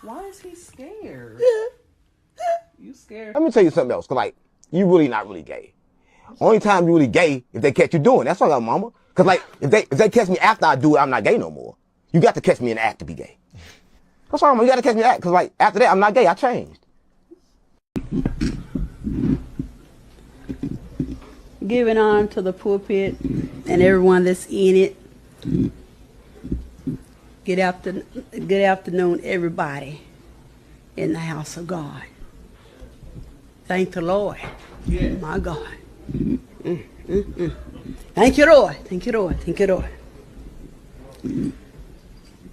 Why is he scared? You scared? Let me tell you something else. Cause like, you really not really gay. Only time you really gay if they catch you doing. That's all I got, mama. Cause like, if they catch me after I do it, I'm not gay no more. You got to catch me in the act to be gay. That's all, you got to catch me in the act. Cause like, after that, I'm not gay. I changed. Giving on to the pulpit and everyone that's in it. Good afternoon, everybody in the house of God. Thank the Lord. Yeah. My God. Thank you, Lord. Thank you, Lord. Thank you, Lord.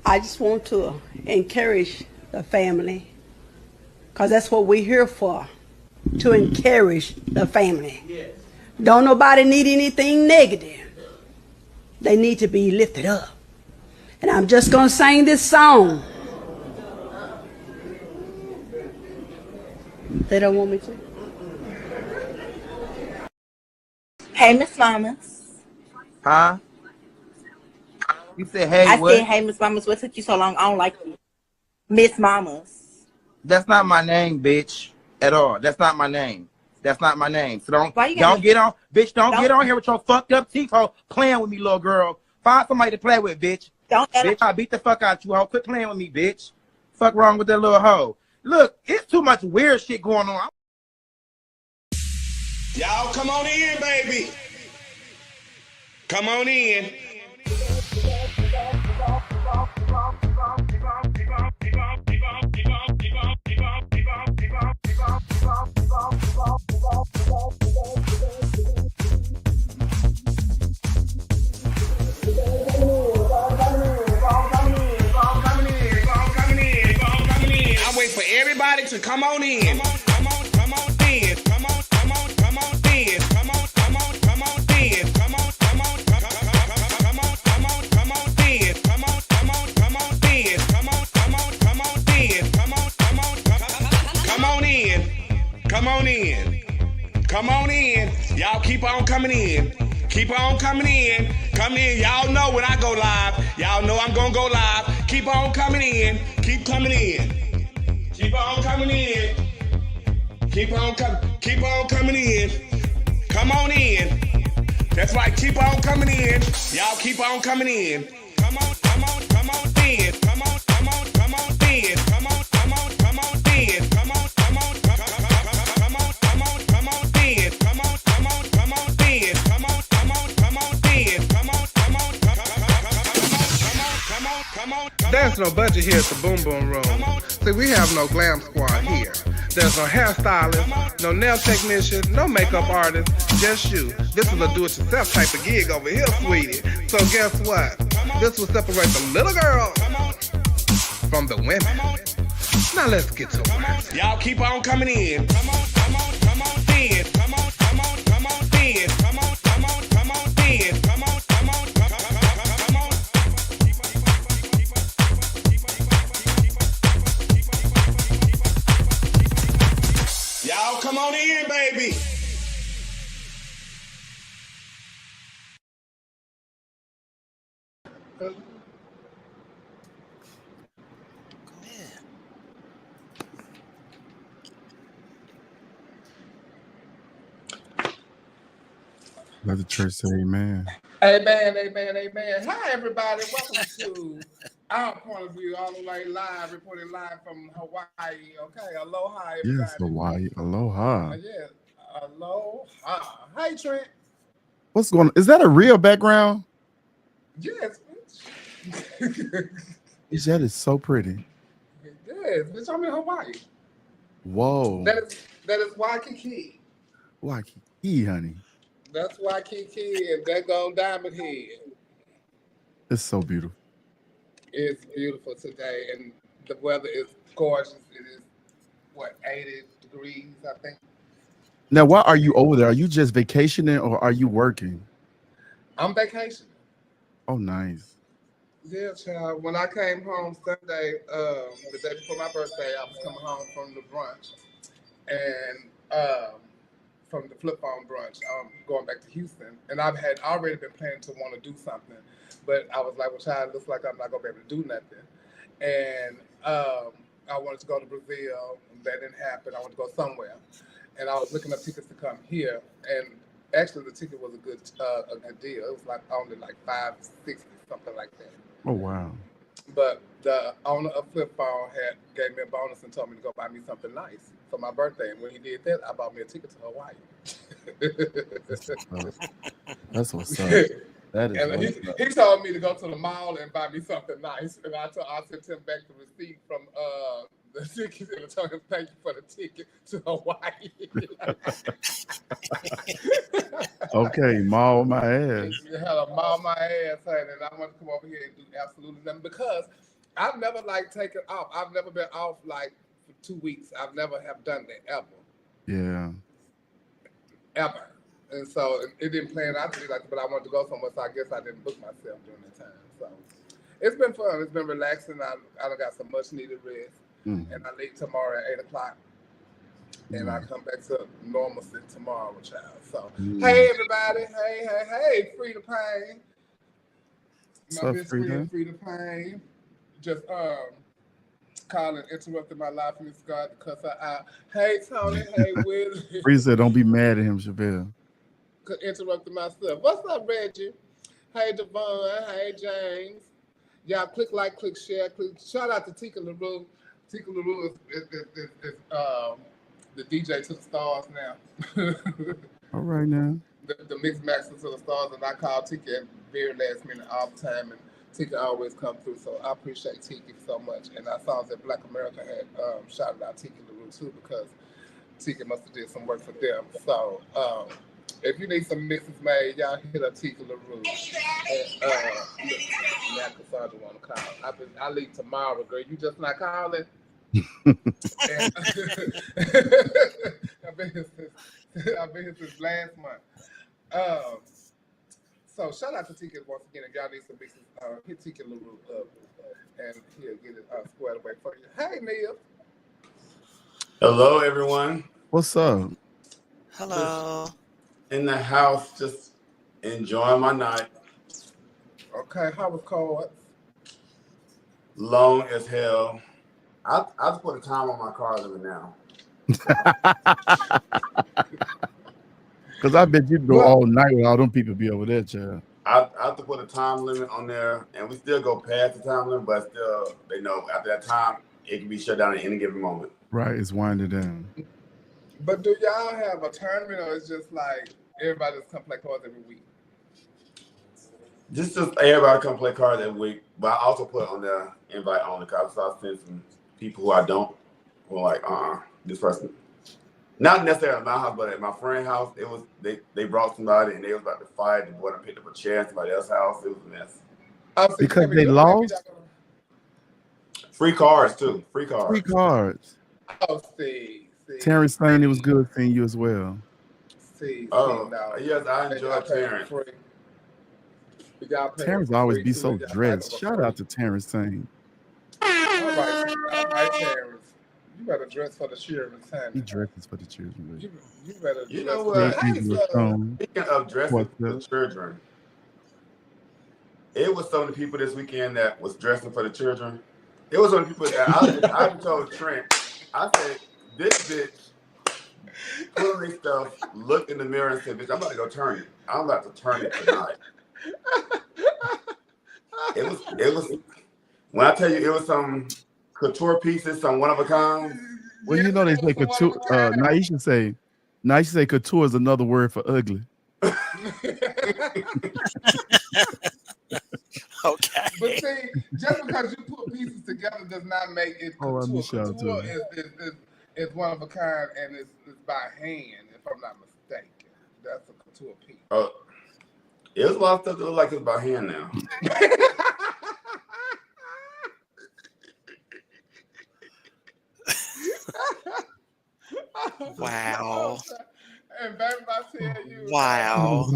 I just want to encourage the family, because that's what we're here for, to encourage the family. Yes. Don't nobody need anything negative. They need to be lifted up. And I'm just going to sing this song. They don't want me to. Hey, Miss Mamas. Huh? You said, hey, I what? said, hey, Miss Mamas. What took you so long? I don't like you. Miss Mamas. That's not my name, bitch, at all. That's not my name. That's not my name. So don't get on, bitch. Don't get on here with your fucked up teeth, hoe, playing with me, little girl. Find somebody to play with, bitch. Bitch, I beat the fuck out you, hoe. Quit playing with me, bitch. Fuck wrong with that little hoe. Look, it's too much weird shit going on. Y'all come on in, baby. Come on in. I'm waiting for everybody to come on in. Come on in. Come on in. Come on in. Come on in. Come on in. Come on in. Come on in. Y'all keep on coming in. Keep on coming in. Come in. Y'all know when I go live. Y'all know I'm gonna go live. Keep on coming in. Keep coming in. Keep on coming in. Keep on coming in. Come on in. That's right. Keep on coming in. Y'all keep on coming in. Come on in. Come on in. Come on in. Come on in. Come on in. Come on in. Come on in. Come on in. Come on There's no budget here at the Boom Boom Room. See, we have no glam squad here. There's no hairstylist, no nail technician, no makeup artist, just you. This is a do-it-yourself type of gig over here, sweetie. So guess what? This will separate the little girl from the women. Now let's get to it. Y'all keep on coming in. Come on in. Come on in. Come on in. Come on. Y'all come on in, baby. Let the church say amen. Amen. Hi, everybody. Welcome to Our Point of View, all the way live, reporting live from Hawaii. Okay, aloha, everybody. Yes, Hawaii. Aloha. Yeah, aloha. Hey, Trent. What's going on? Is that a real background? Yes. That is so pretty. Yes, bitch, I'm in Hawaii. Whoa. That is Waikiki. Waikiki, honey. That's Waikiki, and that goes Diamond Head. It's so beautiful. It's beautiful today, and the weather is gorgeous. It is, 80 degrees, I think. Now, why are you over there? Are you just vacationing or are you working? I'm vacationing. Oh, nice. Yeah, child. When I came home Sunday, the day before my birthday, I was coming home from the brunch, and from the flip phone brunch, going back to Houston, and I've had already been planning to want to do something, but I was like, well, child, it looks like I'm not gonna be able to do nothing, and I wanted to go to Brazil. That didn't happen. I wanted to go somewhere, and I was looking up tickets to come here, and actually the ticket was a good deal. It was like only like $560, something like that. Oh wow! But the owner of Flip Phone gave me a bonus and told me to go buy me something nice for my birthday. And when he did that, I bought me a ticket to Hawaii. That's what's up. That is. And he told me to go to the mall and buy me something nice, and I sent him back the receipt from the ticket and told him thank you for the ticket to Hawaii. Okay, maul my ass. You had to maul my ass, honey, and I want to come over here and do absolutely nothing because I've never like taken off. I've never been off like for 2 weeks. I've never have done that ever. Yeah. Ever. And so it didn't plan out to be like that, but I wanted to go somewhere, so I guess I didn't book myself during that time. So it's been fun. It's been relaxing. I done got some much needed rest. And I leave tomorrow at 8 o'clock. And I come back to normalcy tomorrow with y'all. So hey everybody. Hey, Frida Payne. My best friend Frida Payne. Just calling, interrupted my life in this God to cuss her out. Hey Tony, hey Willie. Frida said, don't be mad at him, Chevelle. Interrupted myself. What's up, Reggie? Hey Devon, hey James. Y'all click like, click share, click. Shout out to Tika LaRue. Tika LaRue is the DJ to the stars now. All right now. The mix master to the stars, and I call Tika at the very last minute all the time, and Tika always come through. So I appreciate Tika so much. And I saw that Black America had shouted out Tika LaRue too, because Tika must have did some work for them. So if you need some mixes made, y'all hit up Tika LaRue. Now Cassandra want to call. I leave tomorrow, girl. You just not calling? I've been here since last month. So shout out to Tika once again. If y'all need some mixes, hit Tika LaRue up and he'll get it squared away for you. Hey, Neil. Hello, everyone. What's up? Hello. In the house, just enjoying my night. Okay, how was cards? Long as hell. I just put a time on my card limit now. Because I bet you'd go all night with all them people be over there, child. I have to put a time limit on there, and we still go past the time limit, but still, they know after that time, it can be shut down at any given moment. Right, it's winding down. But do y'all have a tournament, or it's just like everybody just come play cards every week? Just everybody come play cards every week, but I also put on there invite only because I send some people who I don't, who are like, this person. Not necessarily at my house, but at my friend's house, it was they brought somebody and they was about to fight. The boy picked up a chair at somebody else's house. It was a mess. Because they lost? Free cards too. Free cards. Free cards. Oh, see. Terrence saying it was good seeing you as well. Yes, I enjoy Terrence. Terrence always be so dressed. Shout out to Terrence saying. All right, Terrence. You better dress for the children. He dresses for the children. You better. You know what? Speaking of dressing for the children, it was some of the people this weekend that was dressing for the children. It was some people that I told Trent. I said, "This bitch put on this stuff, looked in the mirror, and said, bitch, I'm about to go turn it. I'm about to turn it tonight." It was. When I tell you, it was some couture pieces, some one of a kind. Well, you know they say couture. Naisha say couture is another word for ugly. Okay. But see, just because you put pieces together does not make it couture. Couture is one of a kind and it's by hand, if I'm not mistaken. That's a couture piece. It was a lot of stuff that looked like it's by hand now. Wow. And baby, I tell you. Wow.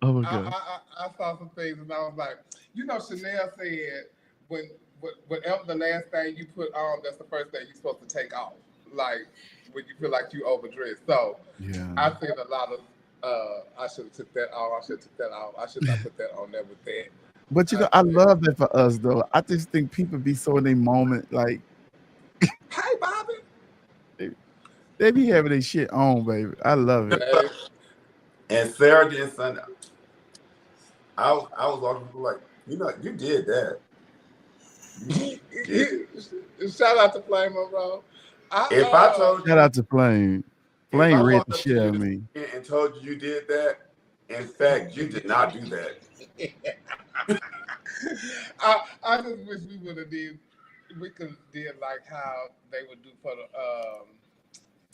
Oh my God. I saw some things and I was like, you know, Chanel said whatever the last thing you put on, that's the first thing you're supposed to take off. like when you feel like you overdressed. So Yeah. I seen a lot of. I should have took that off. I should have took that off. I should not put that on there with that. But you know, I love that for us though. I just think people be so in their moment, like, hey, Bobby. They be having their shit on, baby. I love it. And Saturday and Sunday, I was walking people like, you know, you did that. Shout out to Flame, bro. If I told you, shout out to Flame. Flame read the shit out of me. And told you did that, in fact, you did not do that. I just wish we would have did like how they would do for the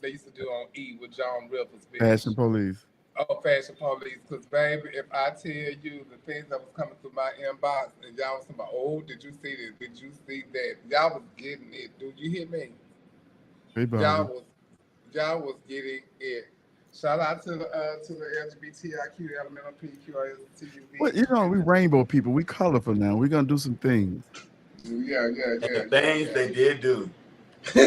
they used to do on E with John Rivers. Fashion Police. Oh, Fashion Police. Because, baby, if I tell you the things that was coming through my inbox and y'all was talking about, oh, did you see this? Did you see that? Y'all was getting it. Do you hear me? Hey, y'all was getting it. Shout out to the LGBTIQ, LMNOPQRSTUV. Well, you know, we rainbow people. We colorful now. We're going to do some things. Yeah. Things they did do. I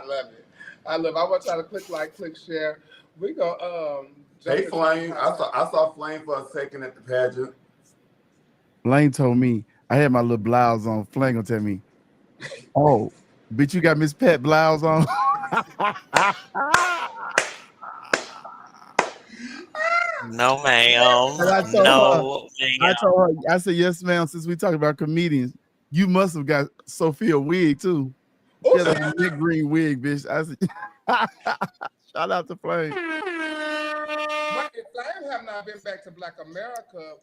love it. I want y'all to click like, click share. We go. Hey, Flame. I saw Flame for a second at the pageant. Flame told me I had my little blouse on. Flame gonna tell me, "Oh, bitch, you got Miss Pat blouse on." No, ma'am. I told her, I said, yes, ma'am. Since we talking about comedians, you must have got Sophia wig too. She had a big green wig, bitch. I said, shout out to Flame. But if Flame have not been back to Black America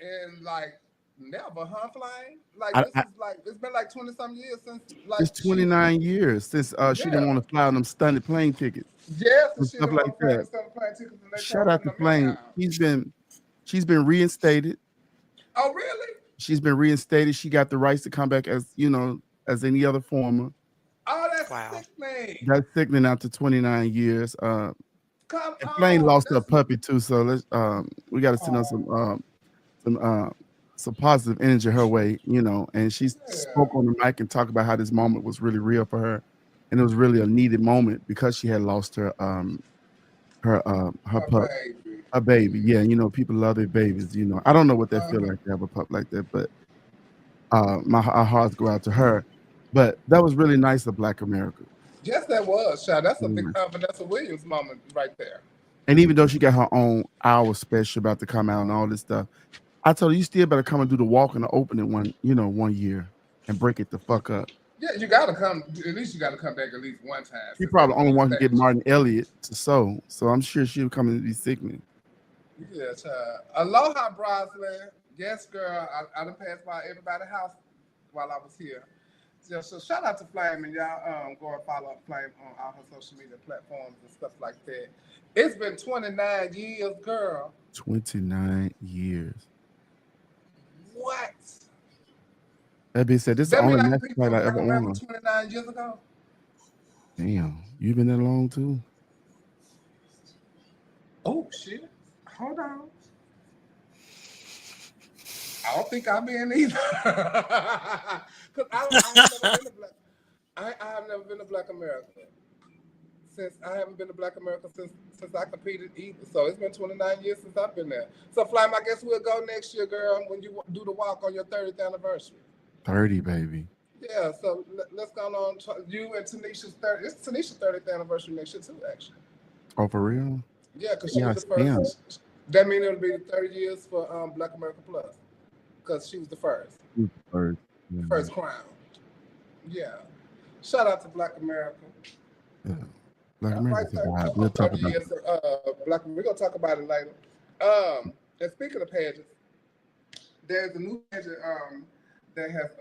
in like never, huh, Flame? Like this is like it's been like 20-some years since like it's 29 years since she didn't want to fly on them stunted plane tickets. Yes, and stuff like that. Shout out to Flame. She's been reinstated. Oh, really? She's been reinstated. She got the rights to come back as as any other former. Oh, that's sickening. That's sickening after 29 years. And Flame lost her puppy too, so let's we got to send her some positive energy her way, and she spoke on the mic and talked about how this moment was really real for her, and it was really a needed moment because she had lost her pup, a baby. Yeah, people love their babies. I don't know what that feel like to have a pup like that, but our hearts go out to her. But that was really nice of Black America. Yes, that was. That's a big Vanessa Williams moment right there. And even though she got her own hour special about to come out and all this stuff, I told her, you still better come and do the walk in the opening one year and break it the fuck up. Yeah, you gotta come. At least you gotta come back at least one time. She probably only wanted to get Martin Elliott to sew, so I'm sure she'll come and be sickening. Yeah, child. Aloha, Broslyn. Yes, girl. I done passed by everybody's house while I was here. Yeah, so shout out to Flame, and y'all go and follow up Flame on all her social media platforms and stuff like that. It's been 29 years, girl. 29 years. What? That bitch said this is the only match fight I ever won. 29 years ago. Damn, you been that long too? Oh shit! Hold on. I don't think I've been either. Because I have never been to Black America. I haven't been to Black America since I competed either. So it's been 29 years since I've been there. So Flame, I guess we'll go next year, girl, when you do the walk on your 30th anniversary. 30, baby. Yeah, so let's go on. You and Tanisha's 30th. It's Tanisha's 30th anniversary next year too, actually. Oh, for real? Yeah, because she was the first. Damn. That means it'll be 30 years for Black America Plus. Because she was the first. First crown. Yeah. Shout out to Black America. Yeah. Black America. We'll talk about it. We're gonna talk about it later. And speaking of pageants, there's a new pageant that has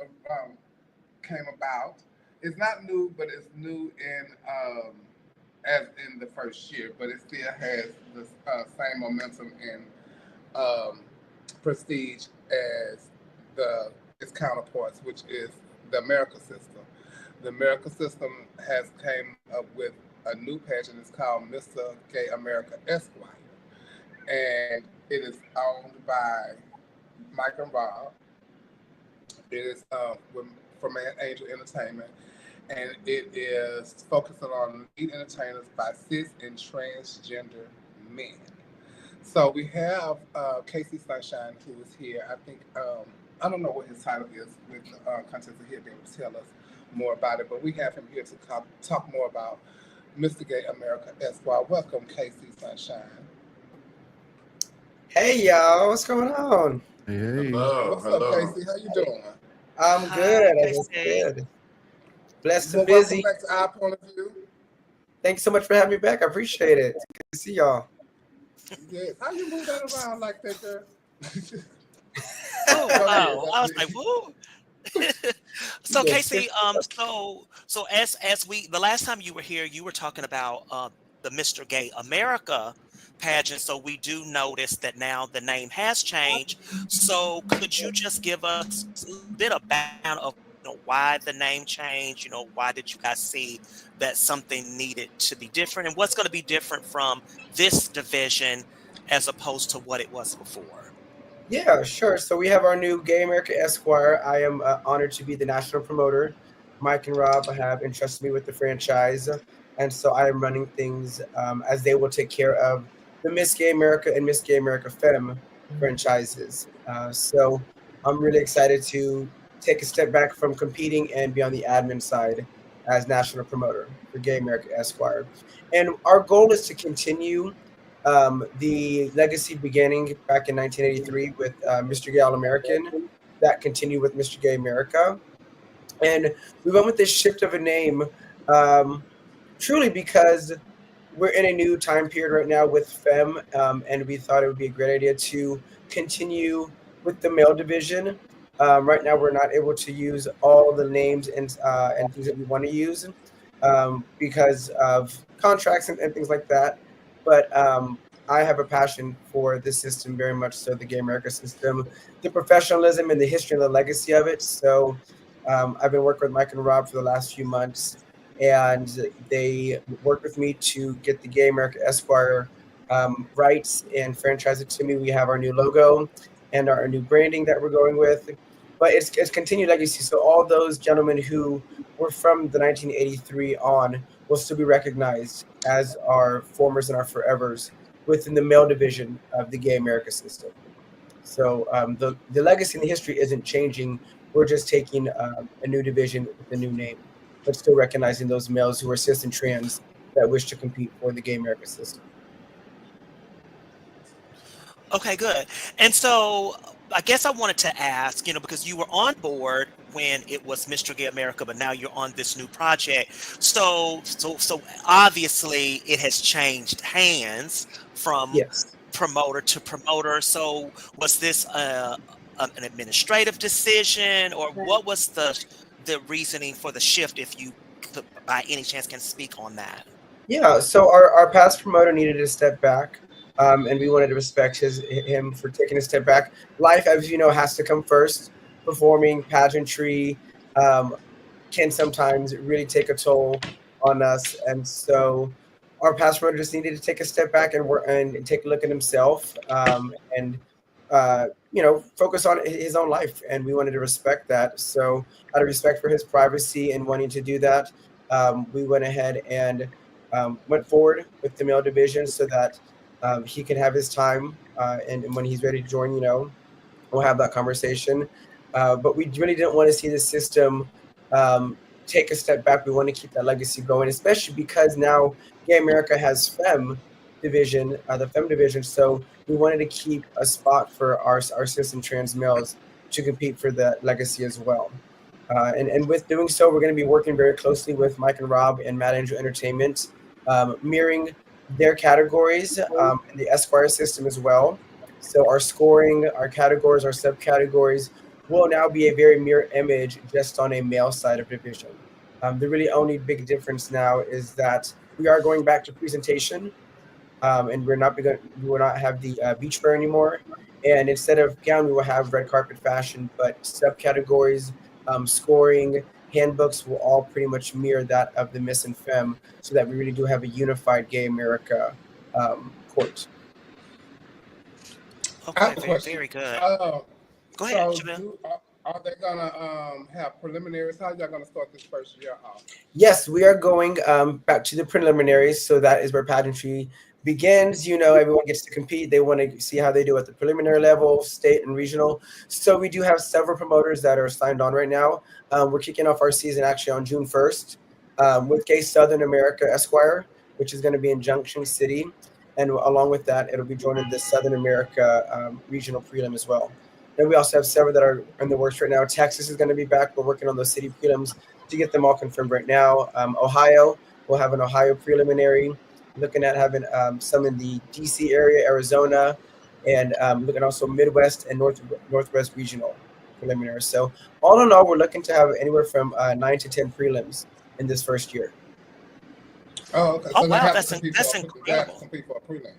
came about. It's not new, but it's new in as in the first year, but it still has the same momentum and prestige as its counterparts, which is the America system. The America system has came up with a new pageant. It's called Mr. Gay America Esquire, and it is owned by Mike and Rob. It is from Angel Entertainment, and it is focusing on lead entertainers by cis and transgender men. So we have Casey Sunshine, who is here. I think, I don't know what his title is with the contest, he'll be able to tell us more about it, but we have him here to talk more about Mr. Gay America Esquire. Welcome, Casey Sunshine. Hey, y'all. What's going on? Hey. What's up, Casey? How you doing? I'm good. I'm good. Blessed and busy. Welcome back to Our Point of View. Thanks so much for having me back. I appreciate it. Good to see y'all. Yes. How you move that around like that, girl? Oh, I was like, whoa. So Casey, so as we the last time you were here, you were talking about the Mr. Gay America pageant. So we do notice that now the name has changed. So could you just give us a bit of background of why the name changed? Why did you guys see that something needed to be different, and what's going to be different from this division as opposed to what it was before? Yeah, sure. So we have our new Gay America Esquire. I am honored to be the national promoter. Mike and Rob have entrusted me with the franchise, and so I am running things as they will take care of the Miss Gay America and Miss Gay America Femme franchises. So I'm really excited to take a step back from competing and be on the admin side as national promoter for Gay America Esquire. And our goal is to continue the legacy beginning back in 1983 with Mr. Gay All-American, that continued with Mr. Gay America. And we went with this shift of a name truly because we're in a new time period right now with Femme, and we thought it would be a great idea to continue with the male division. Right now, we're not able to use all the names and things that we want to use because of contracts and things like that. But I have a passion for this system very much so, the Gay America system, the professionalism and the history and the legacy of it. So I've been working with Mike and Rob for the last few months, and they worked with me to get the Gay America Esquire rights and franchise it to me. We have our new logo and our new branding that we're going with. But it's continued legacy. So all those gentlemen who were from the 1983 on will still be recognized as our formers and our forevers within the male division of the Gay America system. So the legacy and the history isn't changing. We're just taking a new division with a new name, but still recognizing those males who are cis and trans that wish to compete for the Gay America system. Okay, good. And so I guess I wanted to ask, because you were on board when it was Mr. Gay America, but now you're on this new project. So obviously it has changed hands from promoter to promoter. So was this an administrative decision, or what was the reasoning for the shift, if you by any chance can speak on that? Yeah, so our past promoter needed to step back. And we wanted to respect him for taking a step back. Life, as you know, has to come first. Performing, pageantry can sometimes really take a toll on us. And so our past promoter just needed to take a step back and take a look at himself and focus on his own life. And we wanted to respect that. So out of respect for his privacy and wanting to do that, we went ahead and went forward with the male division so that he can have his time, and when he's ready to join, we'll have that conversation. But we really didn't want to see the system take a step back. We want to keep that legacy going, especially because now Gay America has Femme division, the Femme division. So we wanted to keep a spot for our cis and trans males to compete for that legacy as well. And with doing so, we're going to be working very closely with Mike and Rob and Mad Angel Entertainment, mirroring their categories in the Esquire system as well. So our scoring, our categories, our subcategories will now be a very mirror image just on a male side of division. The really only big difference now is that we are going back to presentation, and we will not have the beach wear anymore. And instead of gown, we will have red carpet fashion, but subcategories, scoring, handbooks will all pretty much mirror that of the Miss and Femme, so that we really do have a unified Gay America court. Okay, very good. Go ahead, Jamil. Are they gonna have preliminaries? How y'all gonna start this first year off? Yes, we are going back to the preliminaries. So that is where pageantry begins. You know, everyone gets to compete. They want to see how they do at the preliminary level, state and regional. So we do have several promoters that are signed on right now. We're kicking off our season actually on June 1st with Gay Southern America Esquire, which is going to be in Junction City. And along with that, it'll be joining the Southern America regional prelim as well. And we also have several that are in the works right now. Texas is going to be back. We're working on those city prelims to get them all confirmed right now. Ohio, we'll have an Ohio preliminary. Looking at having some in the DC area, Arizona, and looking also Midwest and Northwest regional preliminary. So all in all, we're looking to have anywhere from 9 to 10 prelims in this first year. Oh, okay. So Oh wow, that's incredible. Compete for a prelim.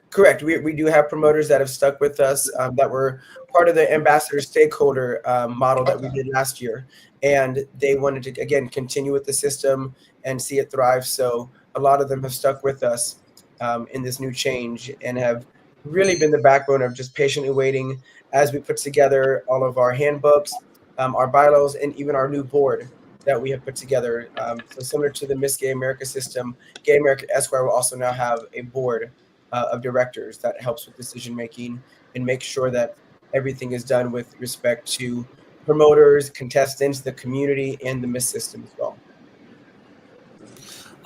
Correct. We do have promoters that have stuck with us that were part of the ambassador stakeholder model that we did last year. And they wanted to, again, continue with the system and see it thrive. So a lot of them have stuck with us in this new change and have really been the backbone of just patiently waiting as we put together all of our handbooks, our bylaws, and even our new board that we have put together. So similar to the Miss Gay America system, Gay America Esquire will also now have a board of directors that helps with decision making and make sure that everything is done with respect to promoters, contestants, the community, and the Miss system as well.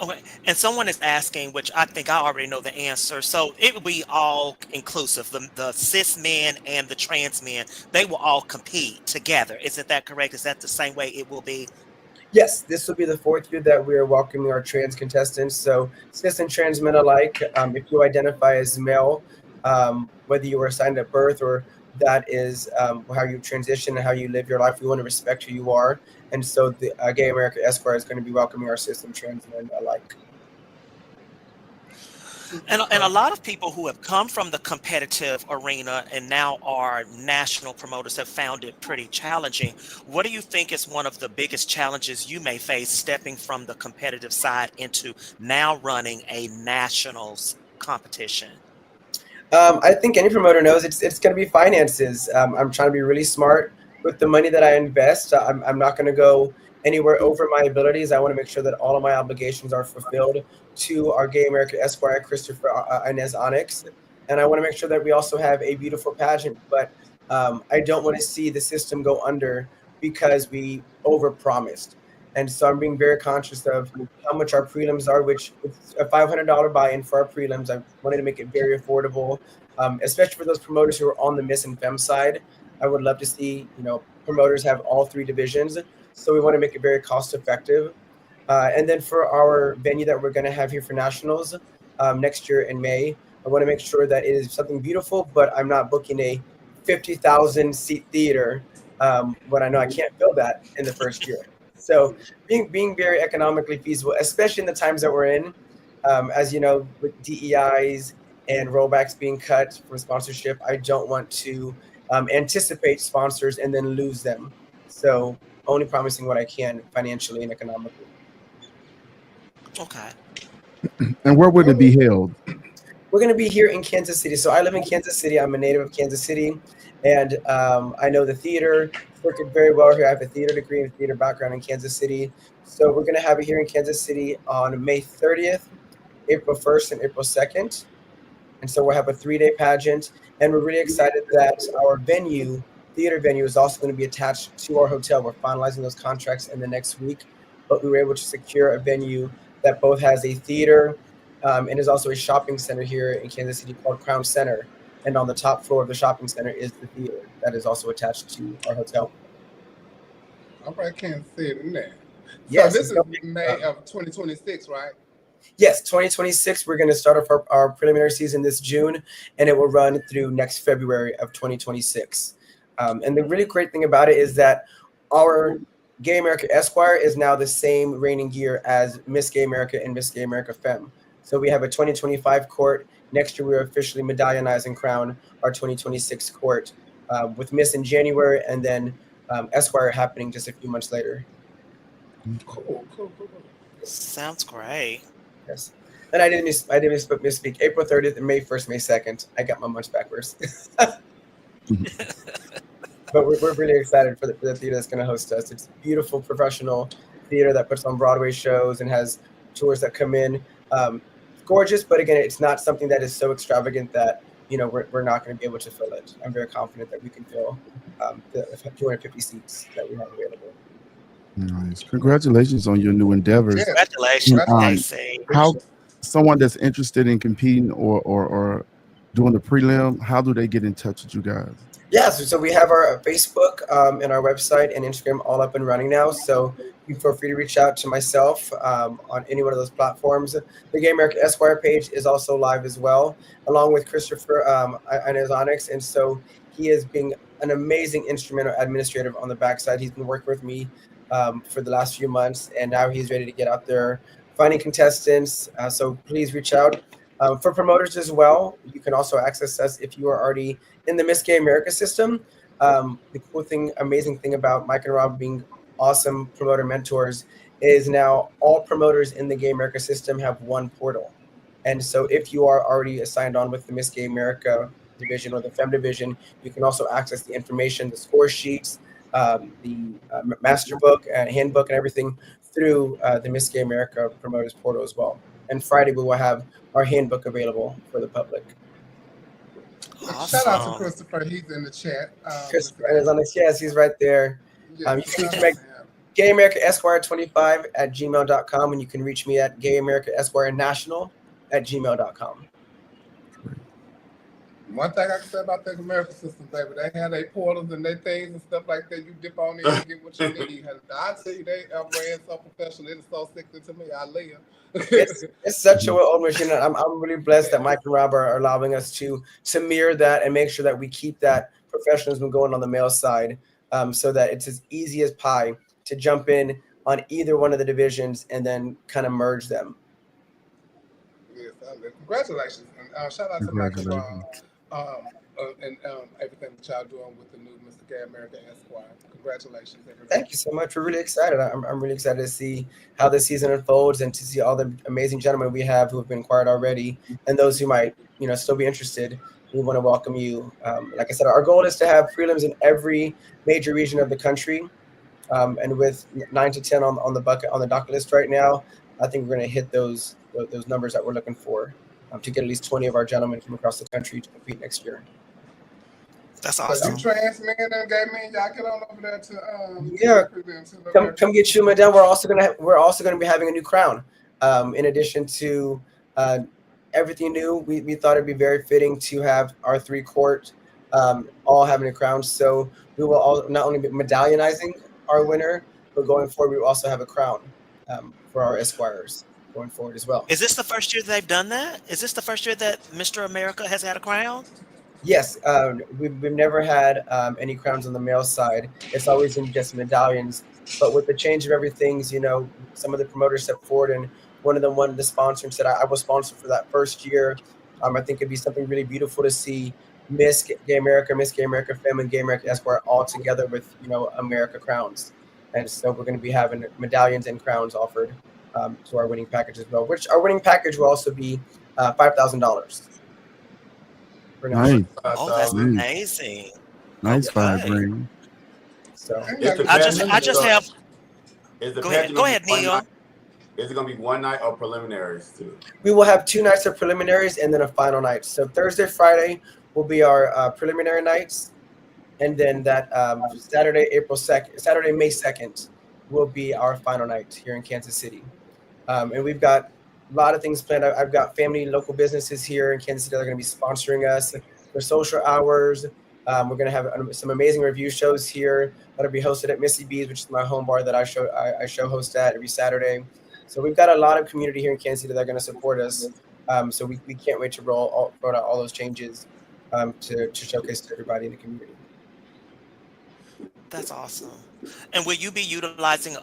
Okay, and someone is asking, which I think I already know the answer. So it will be all inclusive. The cis men and the trans men, they will all compete together. Isn't that correct? Is that the same way it will be? Yes, this will be the 4th year that we are welcoming our trans contestants. So cis and trans men alike, if you identify as male, whether you were assigned at birth or that is how you transition and how you live your life, we want to respect who you are. And so the Gay America Esquire is going to be welcoming our cis and trans men alike. And a lot of people who have come from the competitive arena and now are national promoters have found it pretty challenging. What do you think is one of the biggest challenges you may face stepping from the competitive side into now running a nationals competition? I think any promoter knows it's going to be finances. I'm trying to be really smart with the money that I invest. I'm not going to go anywhere over my abilities. I want to make sure that all of my obligations are fulfilled to our Gay America Esquire, Christopher Inez Onyx. And I want to make sure that we also have a beautiful pageant. But I don't want to see the system go under because we overpromised. And so I'm being very conscious of how much our prelims are, which is a $500 buy-in for our prelims. I wanted to make it very affordable, especially for those promoters who are on the Miss and Femme side. I would love to see, promoters have all 3 divisions. So we want to make it very cost effective. And then for our venue that we're going to have here for nationals next year in May, I want to make sure that it is something beautiful, but I'm not booking a 50,000 seat theater when I know I can't fill that in the first year. So being very economically feasible, especially in the times that we're in, as you know, with DEIs and rollbacks being cut for sponsorship, I don't want to anticipate sponsors and then lose them. So only promising what I can financially and economically. Okay. And where would it be held? We're going to be here in Kansas City. So I live in Kansas City. I'm a native of Kansas City. And I know the theater circuit very well here. I have a theater degree and theater background in Kansas City. So we're going to have it here in Kansas City on May 30th, April 1st, and April 2nd. And so we'll have a 3-day pageant. And we're really excited that our theater venue is also going to be attached to our hotel. We're finalizing those contracts in the next week. But we were able to secure a venue that both has a theater and is also a shopping center here in Kansas City called Crown Center. And on the top floor of the shopping center is the theater that is also attached to our hotel. All right, Kansas City in there. Yes, so this is May of 2026, right? Yes, 2026. We're going to start off our preliminary season this June, and it will run through next February of 2026. And the really great thing about it is that our Gay America Esquire is now the same reigning year as Miss Gay America and Miss Gay America Femme. So we have a 2025 court. Next year, we're officially medallionize and crown our 2026 court with Miss in January and then Esquire happening just a few months later. Cool. Sounds great. Yes. And I didn't misspeak. April 30th and May 1st, May 2nd. I got my months backwards. But we're really excited for the theater that's going to host us. It's beautiful, professional theater that puts on Broadway shows and has tours that come in. Gorgeous, but again, it's not something that is so extravagant that we're not going to be able to fill it. I'm very confident that we can fill the 250 seats that we have available. Nice. Congratulations on your new endeavors. Congratulations, How someone that's interested in competing or doing the prelim, how do they get in touch with you guys? Yeah, so we have our Facebook and our website and Instagram all up and running now. So you feel free to reach out to myself on any one of those platforms. The Gay America Esquire page is also live as well, along with Christopher and his Onyx. And so he is being an amazing instrumental administrator on the backside. He's been working with me for the last few months, and now he's ready to get out there finding contestants. So please reach out. For promoters as well, you can also access us if you are already in the Miss Gay America system. The amazing thing about Mike and Rob being awesome promoter mentors is now all promoters in the Gay America system have one portal. And so if you are already assigned on with the Miss Gay America division or the Femme division, you can also access the information, the score sheets, the master book and handbook and everything through the Miss Gay America promoters portal as well. And Friday we will have our handbook available for the public. Awesome. Shout out to Christopher. He's in the chat. Christopher is on this. Yes, he's right there. Yes, You can reach me Gay America Esquire 25 at gmail.com, and you can reach me at Gay America Esquire National at gmail.com. One thing I can say about the American system, baby, they have their portals and their things and stuff like that. You dip on in and get what you need. I tell you, they ran so professional. It's so sickening to me. I live. It's such a well-oiled machine. I'm really blessed that Mike and Rob are allowing us to mirror that and make sure that we keep that professionalism going on the male side, so that it's as easy as pie to jump in on either one of the divisions and then kind of merge them. Yes, congratulations. And shout out to Mike and Rob. And everything that y'all doing with the new Mr. Gay America Esquire. Congratulations, everybody. Thank you so much. We're really excited. I'm really excited to see how this season unfolds and to see all the amazing gentlemen we have who have been inquired already, and those who might, still be interested. We want to welcome you. Like I said, our goal is to have prelims in every major region of the country, and with 9 to 10 on the docket list right now, I think we're going to hit those numbers that we're looking for. To get at least 20 of our gentlemen from across the country to compete next year. That's awesome. So you trans men and gay men, y'all get on over there to come get you, madam. We're also gonna be having a new crown. In addition to everything new, we thought it'd be very fitting to have our 3 court all having a crown. So we will all not only be medallionizing our winner, but going forward we will also have a crown for our esquires going forward as well. Is this the first year they've done that? Is this the first year that Mr. America has had a crown? Yes, we've never had any crowns on the male side. It's always been just medallions. But with the change of everything, some of the promoters stepped forward, and one of them wanted to sponsor and said, I will sponsor for that first year. I think it'd be something really beautiful to see Miss Gay America, Femme, and Gay America Esquire all together with, America crowns. And so we're going to be having medallions and crowns offered to our winning package as well, which our winning package will also be $5,000. Nice. Oh, that's amazing. Nice $5 grand. So I just have. Go ahead, Neil. Is it going to be one night or preliminaries too? We will have 2 nights of preliminaries and then a final night. So Thursday, Friday will be our preliminary nights, and then that Saturday, May 2nd, will be our final night here in Kansas City. And we've got a lot of things planned. I've got family, local businesses here in Kansas City that are going to be sponsoring us for social hours. We're going to have some amazing review shows here that'll be hosted at Missy B's, which is my home bar that I show host at every Saturday. So we've got a lot of community here in Kansas City that are going to support us. So we can't wait to roll out all those changes to showcase to everybody in the community. That's awesome. And will you be utilizing,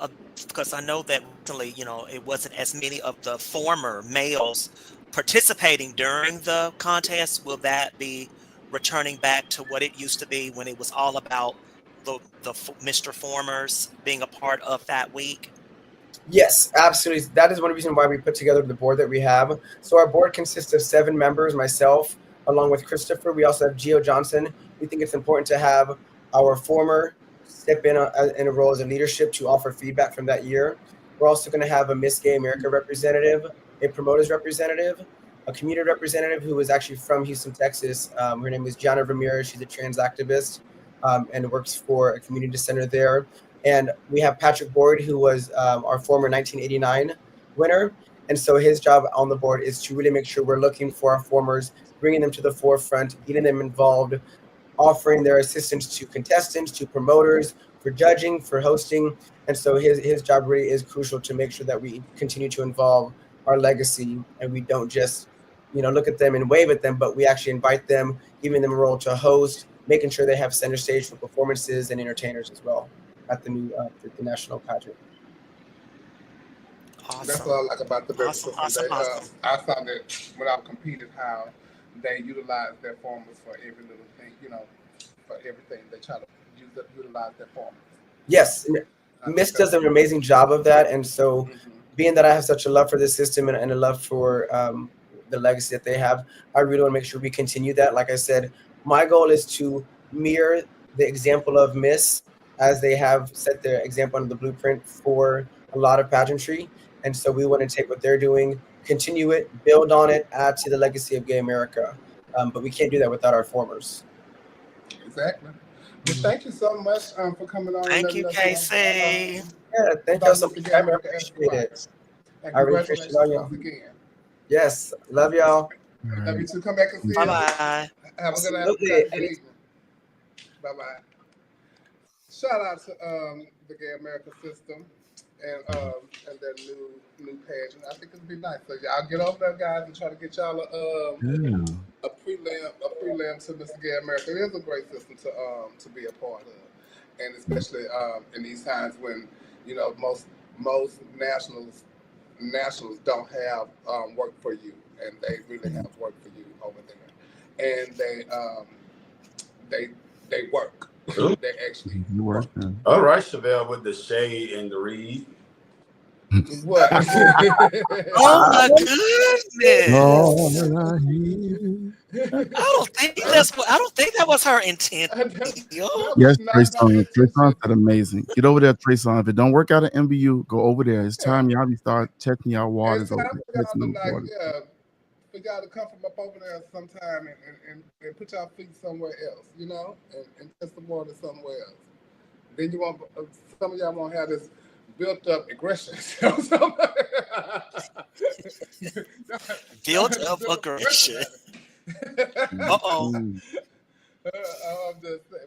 because I know that recently, it wasn't as many of the former males participating during the contest. Will that be returning back to what it used to be when it was all about the Mr. Formers being a part of that week? Yes, absolutely. That is one reason why we put together the board that we have. So our board consists of 7 members, myself, along with Christopher. We also have Gio Johnson. We think it's important to have our former step in a role as a leadership to offer feedback from that year. We're also going to have a Miss Gay America representative, a promoters representative, a community representative who is actually from Houston, Texas. Her name is Gianna Ramirez. She's a trans activist and works for a community center there. And we have Patrick Boyd, who was our former 1989 winner. And so his job on the board is to really make sure we're looking for our formers, bringing them to the forefront, getting them involved, offering their assistance to contestants, to promoters, for judging, for hosting. And so his job really is crucial to make sure that we continue to involve our legacy and we don't just, look at them and wave at them, but we actually invite them, giving them a role to host, making sure they have center stage for performances and entertainers as well at the new the national pageant. Awesome. That's what I like about the America system. Awesome. I found that when I competed, how they utilize their formers for every little thing, for everything. They try to utilize their formers. Yes, Miss does an amazing job of that. And so being that I have such a love for this system and a love for the legacy that they have, I really want to make sure we continue that. Like I said, my goal is to mirror the example of Miss as they have set their example on the blueprint for a lot of pageantry. And so we want to take what they're doing, continue it, build on it, add to the legacy of Gay America. But we can't do that without our formers. Exactly. Well, thank you so much for coming on. Thank you, Casey. Yeah, thank you so much. I appreciate it. I really appreciate all y'all. Again. Yes, love y'all. Love you too. Come back and see us. Bye-bye. Have a good night. Bye-bye. Shout out to the Gay America system and their new pageant. I think it'll be nice. So y'all get over there, guys, and try to get y'all a prelim to Mr. Gay America. It is a great system to be a part of, and especially in these times when most nationals don't have work for you, and they really have work for you over there, and they work. They actually work. All right, Chevelle with the shade and the read. What? Oh my goodness! I don't think that was her intent. Yes, Trey Songz. Trey Songz said amazing. Get over there, Trey Songz. If it don't work out at MBU, go over there. It's time y'all start checking y'all waters over there. We got to come from up over there sometime and put y'all feet somewhere else, and test the water somewhere else. Then you want some of y'all won't have this built up aggression. Built up aggression.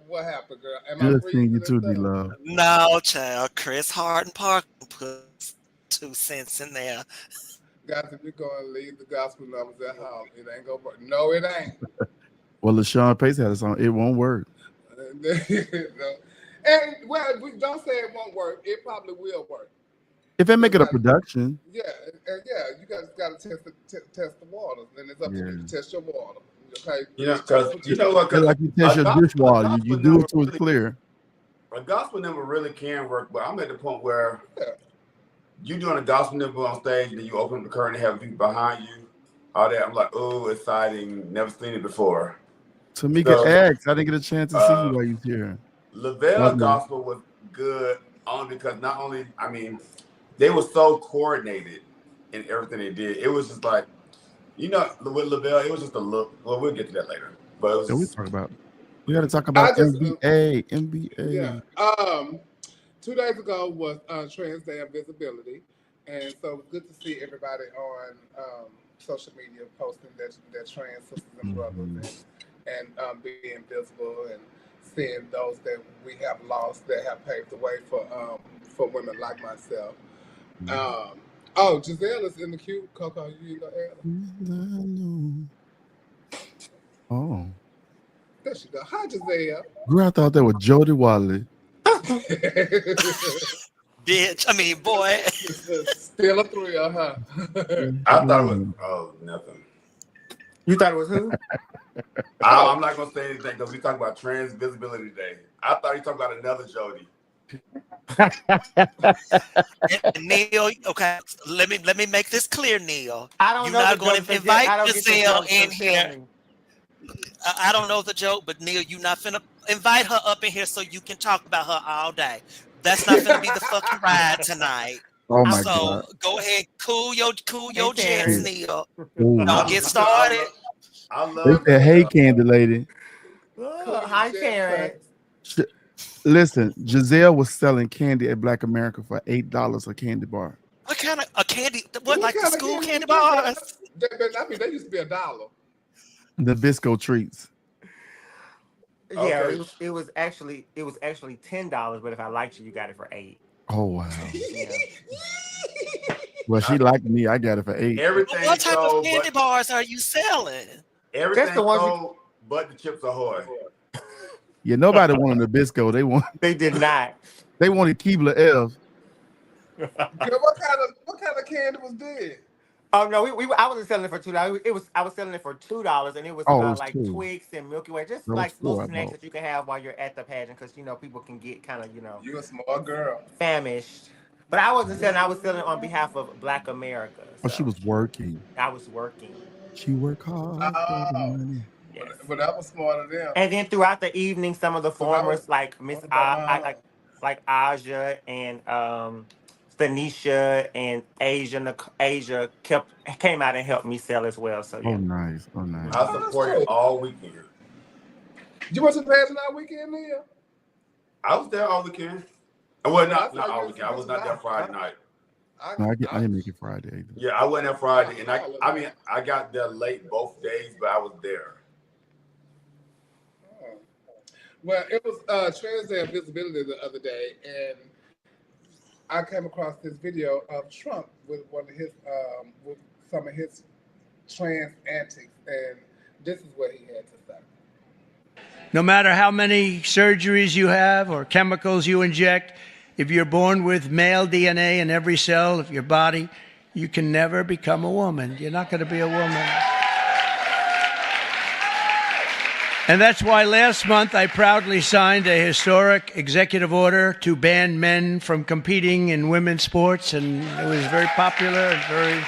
What happened, girl? Good thing you too, D-Love. No, child. Chris Harden Park put 2 cents in there. Guys, if you're going to leave the gospel numbers at home, it ain't going to work. No, it ain't. Well, LaShawn Pace had a song. It won't work. No. And, we don't say it won't work. It probably will work. If they make it a production. Yeah. You guys got to test the waters. Then it's up to you to test your water. Okay? Because you know what? Like you test your dishwater. You do it till it's clear. A gospel number really can work, but I'm at the point where you doing a gospel number on stage, and then you open up the curtain and have people behind you. All that. I'm like, oh, exciting. Never seen it before. Tamika X, I didn't get a chance to see you while you was here. Lavelle Gospel was good only because they were so coordinated in everything they did. It was just like, with Lavelle, it was just a look. Well, we'll get to that later. But it was we got to talk about NBA. Yeah. 2 days ago was Trans Day of Visibility, and so it was good to see everybody on social media posting their trans sisters and brothers and being visible and seeing those that we have lost that have paved the way for women like myself. Giselle is in the queue. Coco, you go ahead. Oh. There she go. Hi, Giselle. Girl, I thought that was Jody Watley. Bitch, boy. Still a thrill, huh? I thought it was nothing. You thought it was who? I'm not gonna say anything because we talking about Trans Visibility Day. I thought you talking about another Jody. Neil, okay, let me make this clear, Neil. I don't You're know. not going to invite Giselle in here. I don't know the joke, but Neil, you not finna invite her up in here so you can talk about her all day. That's not finna be the fucking ride tonight. Oh my So God. go ahead, cool your jets, Terrence. Neil. Ooh. Don't get started. I They love said, "Hey, Candy Lady." Hi, Terrence. Listen, Giselle was selling candy at Black America for $8 a candy bar. What kind of a candy? What like the kind of school candy was that? bars? I mean, they used to be $1. Nabisco treats. Yeah, Okay. it was actually $10, but if I liked you, you got it for $8. Oh wow. Yeah. Well, she liked me. I got it for $8. Everything What type of sold, candy but bars are you selling? everything the ones sold, but the Chips Ahoy. Yeah, nobody wanted Nabisco. They did not. They wanted Keebler Elves. Girl, what kind of candy was this? Oh no, I wasn't selling it for $2. I was selling it for $2, and it was Oh, it was like $2. Twix and Milky Way, just That was like $4 little I snacks bought. that you can have while you're at the pageant, because people can get kind of You a smart girl. famished. But I wasn't selling. I was selling on behalf of Black America. Oh, she was working. I was working. She worked hard for the money. Yes. But that was smart of them. And then throughout the evening, some of the performers like Miss like Aja and Stanisha and Asia came out and helped me sell as well. So yeah. Oh nice. Oh nice. I supported all weekend. You went to the pageant all weekend, Neil? I was there all weekend. Well, not all weekend. I was not there Friday night. No, I didn't make it Friday either. Yeah, I went there Friday, and I got there late both days, but I was there. Well, it was Trans Day of Visibility the other day, and I came across this video of Trump with one of his, with some of his trans antics, and this is what he had to say. No matter how many surgeries you have or chemicals you inject, if you're born with male DNA in every cell of your body, you can never become a woman. You're not going to be a woman. And that's why last month I proudly signed a historic executive order to ban men from competing in women's sports, and it was very popular and very...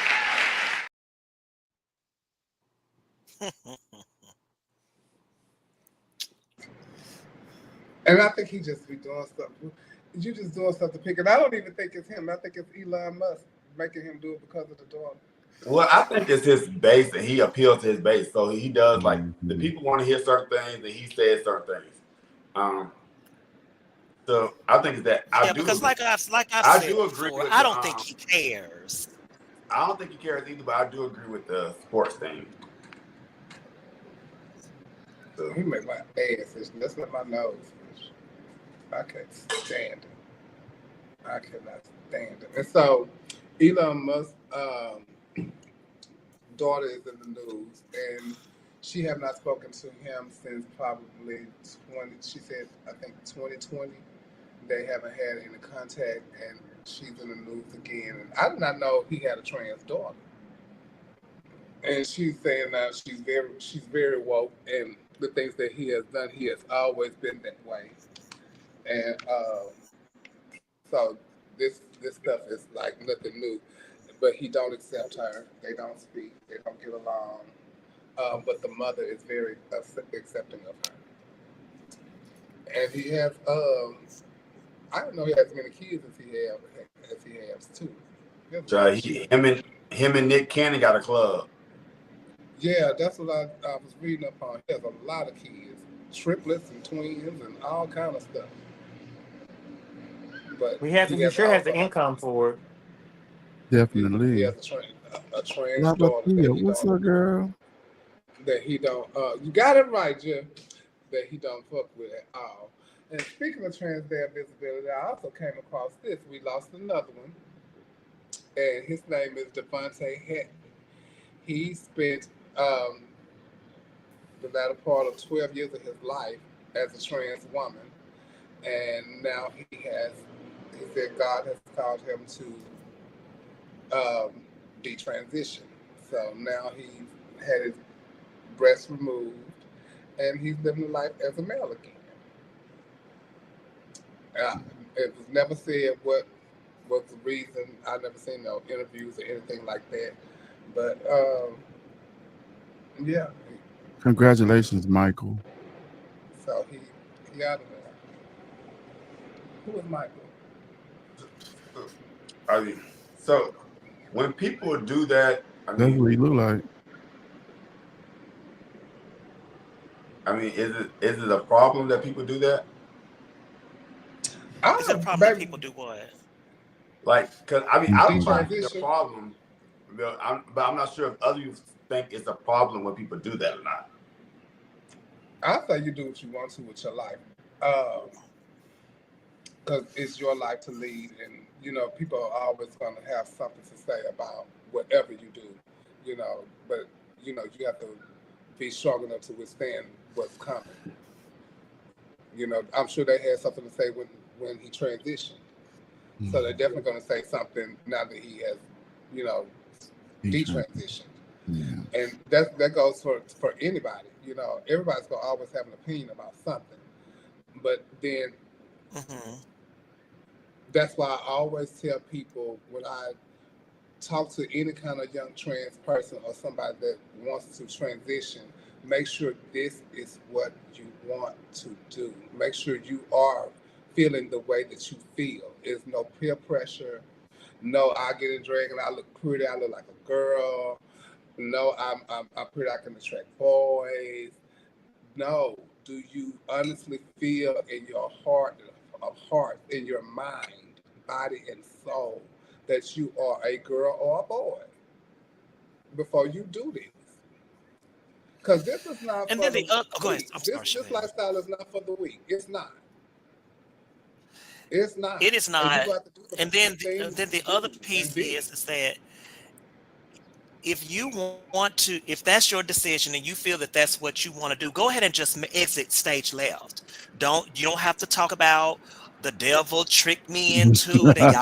And I think he just be doing something. You just doing something to pick. And I don't even think it's him. I think it's Elon Musk making him do it because of the daughter. Well, I think it's his base, and he appeals to his base. So he does, like, the people want to hear certain things, and he says certain things. So I think it's that. I because like I said do agree before, with I don't think he cares. I don't think he cares either, but I do agree with the sports thing. So he made my ass. That's not my nose. I can't stand it. I cannot stand it. And so Elon Musk's daughter is in the news, and she have not spoken to him since probably 2020. They haven't had any contact, and she's in the news again. And I did not know he had a trans daughter. And she's saying now she's very woke, and the things that he has done, he has always been that way. And so this stuff is like nothing new, but he don't accept her. They don't speak. They don't get along. But the mother is very accepting of her. And he has, I don't know he has as many kids as he has too. Him and Nick Cannon got a club. Yeah, that's what I was reading up on. He has a lot of kids, triplets and twins and all kind of stuff. But he sure has the income for it. Definitely. He has a trans daughter. What's up, girl? That he don't. You got it right, Jim. That he don't fuck with at all. And speaking of Trans Day of Visibility, I also came across this. We lost another one, and his name is Devontae Hatton. He spent the latter part of 12 years of his life as a trans woman, and now he said God has called him to detransition. So now he's had his breast removed, and he's living life as a male again. It was never said what was the reason. I never seen no interviews or anything like that. But yeah, Congratulations, Michael. So he out of there. Who is Michael? I mean, so when people do that, That's what he look like. Is it a problem that people do that? Is it a problem that people do what? Like, cause I don't find it a problem, but I'm not sure if others think it's a problem when people do that or not. I say you do what you want to with your life, because it's your life to lead, and people are always going to have something to say about whatever you do, But you have to be strong enough to withstand what's coming. I'm sure they had something to say when he transitioned. So they're definitely going to say something now that he has, detransitioned. Yeah. And that goes for anybody. Everybody's going to always have an opinion about something. But then that's why I always tell people when I talk to any kind of young trans person or somebody that wants to transition, make sure this is what you want to do. Make sure you are feeling the way that you feel. There's no peer pressure. No, I get in drag and I look pretty. I look like a girl. No, I'm pretty. I can attract boys. No, do you honestly feel in your heart, in your mind, body, and soul that you are a girl or a boy before you do this? Because this is not for the weak. This lifestyle is not for the weak. It's not. It's not. It is not. And then the other piece is that if you want to, if that's your decision and you feel that that's what you want to do, go ahead and just exit stage left. You don't have to talk about the devil tricked me into it, and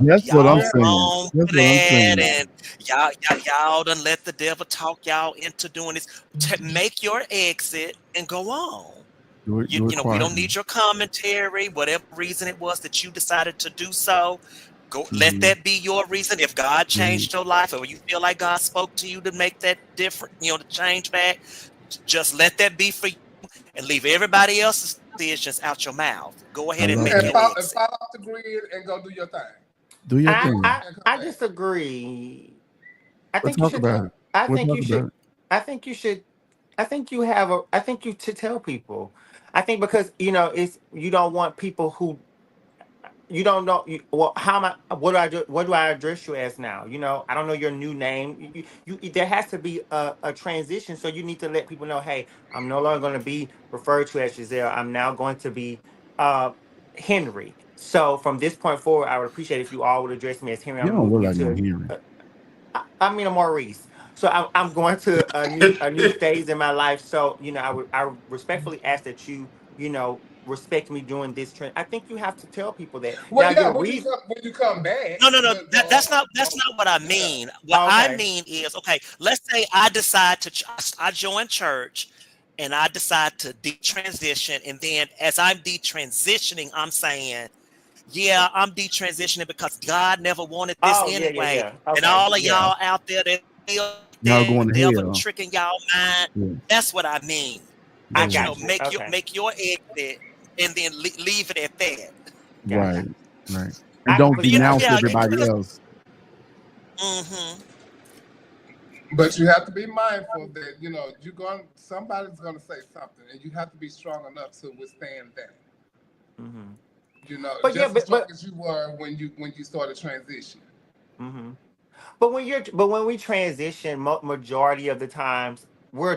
That's what I'm saying. That's what I'm saying. And y'all done let the devil talk y'all into doing this. Make your exit and go on. We don't need your commentary, whatever reason it was that you decided to do so. Go, let that be your reason. If God changed your life, or you feel like God spoke to you to make that different, to change back, just let that be for you, and leave everybody else's decisions out your mouth. Go ahead and make your exit. Fall off the grid and go do your thing. Do your thing. I disagree. I think We'll you should. talk about it. I think you should. I think you should. I think you have a. I think you to tell people. I think because it's you don't want people who you don't know. How am I? What do I do? What do I address you as now? I don't know your new name. There has to be a transition, so you need to let people know. Hey, I'm no longer going to be referred to as Giselle. I'm now going to be Henry. So from this point forward, I would appreciate if you all would address me as Henry. You don't look like no Henry. I mean, a Maurice. So I'm going to a new phase in my life. So I would respectfully ask that you respect me during this trend. I think you have to tell people that. Well, when you come back. No. That's not what I mean. What I mean is, let's say I decide I join church, and I decide to detransition, and then as I'm detransitioning, I'm saying, yeah, I'm detransitioning because God never wanted this anyway. Yeah. Okay. And all of y'all out there that feel y'all going to devil tricking y'all mind. That's what I mean. I got you. Make your exit and then leave it at that. Right. And don't denounce everybody else. But you have to be mindful that somebody's gonna say something, and you have to be strong enough to withstand that. As strong as you were when you started transitioning. But when we transition, majority of the times we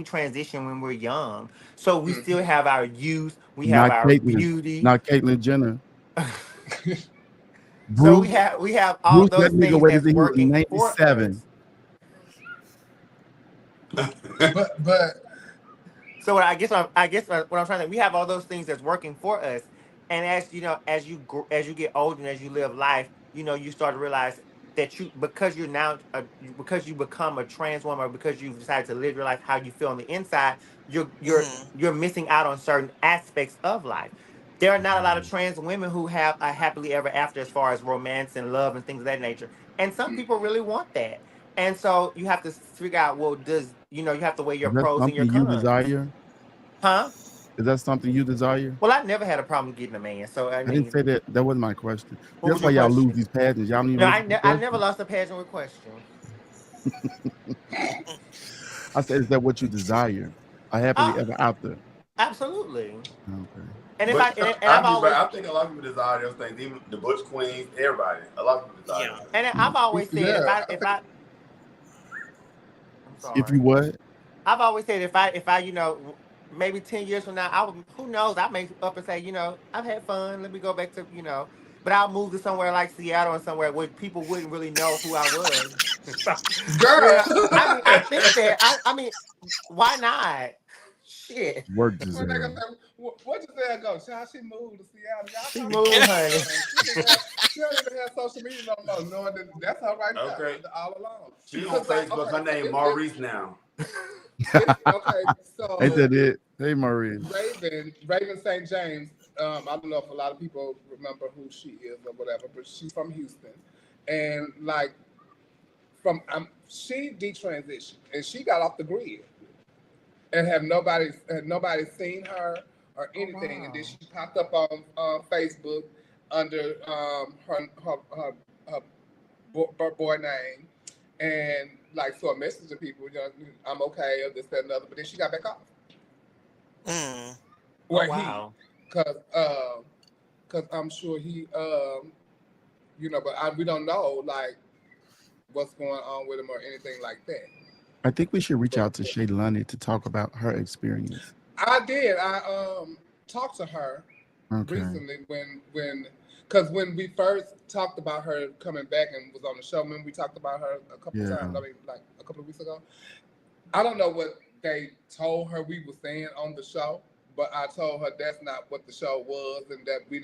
transition when we're young, so we still have our youth, we have our beauty. Not Caitlyn Jenner. So we have all those things that's working 97. But so I guess what I'm trying to say, we have all those things that's working for us, and as you get older and as you live life, you start to realize that because you become a trans woman, or because you've decided to live your life how you feel on the inside, you're missing out on certain aspects of life. There are not a lot of trans women who have a happily ever after as far as romance and love and things of that nature, and some people really want that. And so you have to figure out, well, you have to weigh your Is that pros and your something you cons. desire? Huh? Is that something you desire? Well, I never had a problem getting a man. So I I didn't mean, say that. That wasn't my question. what That's was why your y'all question? lose these pageants. Y'all don't even No, listen to the I never question. lost a pageant with question. I said, is that what you desire? A happily ever after. Absolutely. Okay. And But I've always, I think a lot of people desire those things. Even the Butch Queens, everybody. A lot of people desire those things. and I've always said I'm sorry. If you what? I've always said if I maybe 10 years from now, who knows, I may up and say, I've had fun. Let me go back to, but I'll move to somewhere like Seattle or somewhere where people wouldn't really know who I was. Girl. Yeah, I mean, I think that. I mean, why not? Shit. Work just What you say ago? Child, she moved to Seattle. Y'all she moved, honey. She don't even have social media no more, knowing that that's her right now, all along. She's on Facebook. Her name Maurice now. Okay, so Ain't that it? Hey, Maurice. Raven St. James. I don't know if a lot of people remember who she is or whatever, but she's from Houston, and like she detransitioned and she got off the grid, and had nobody seen her or anything, and then she popped up on Facebook under her boy name, and like so a message to people, I'm okay or this, that, and other, but then she got back off. Wow. Because I'm sure he, but we don't know like what's going on with him or anything like that. I think we should reach out to Shay Lunny to talk about her experience. I did. I talked to her recently because when we first talked about her coming back and was on the show, when we talked about her a couple of times, I mean, like a couple of weeks ago. I don't know what they told her we were saying on the show, but I told her that's not what the show was, and that we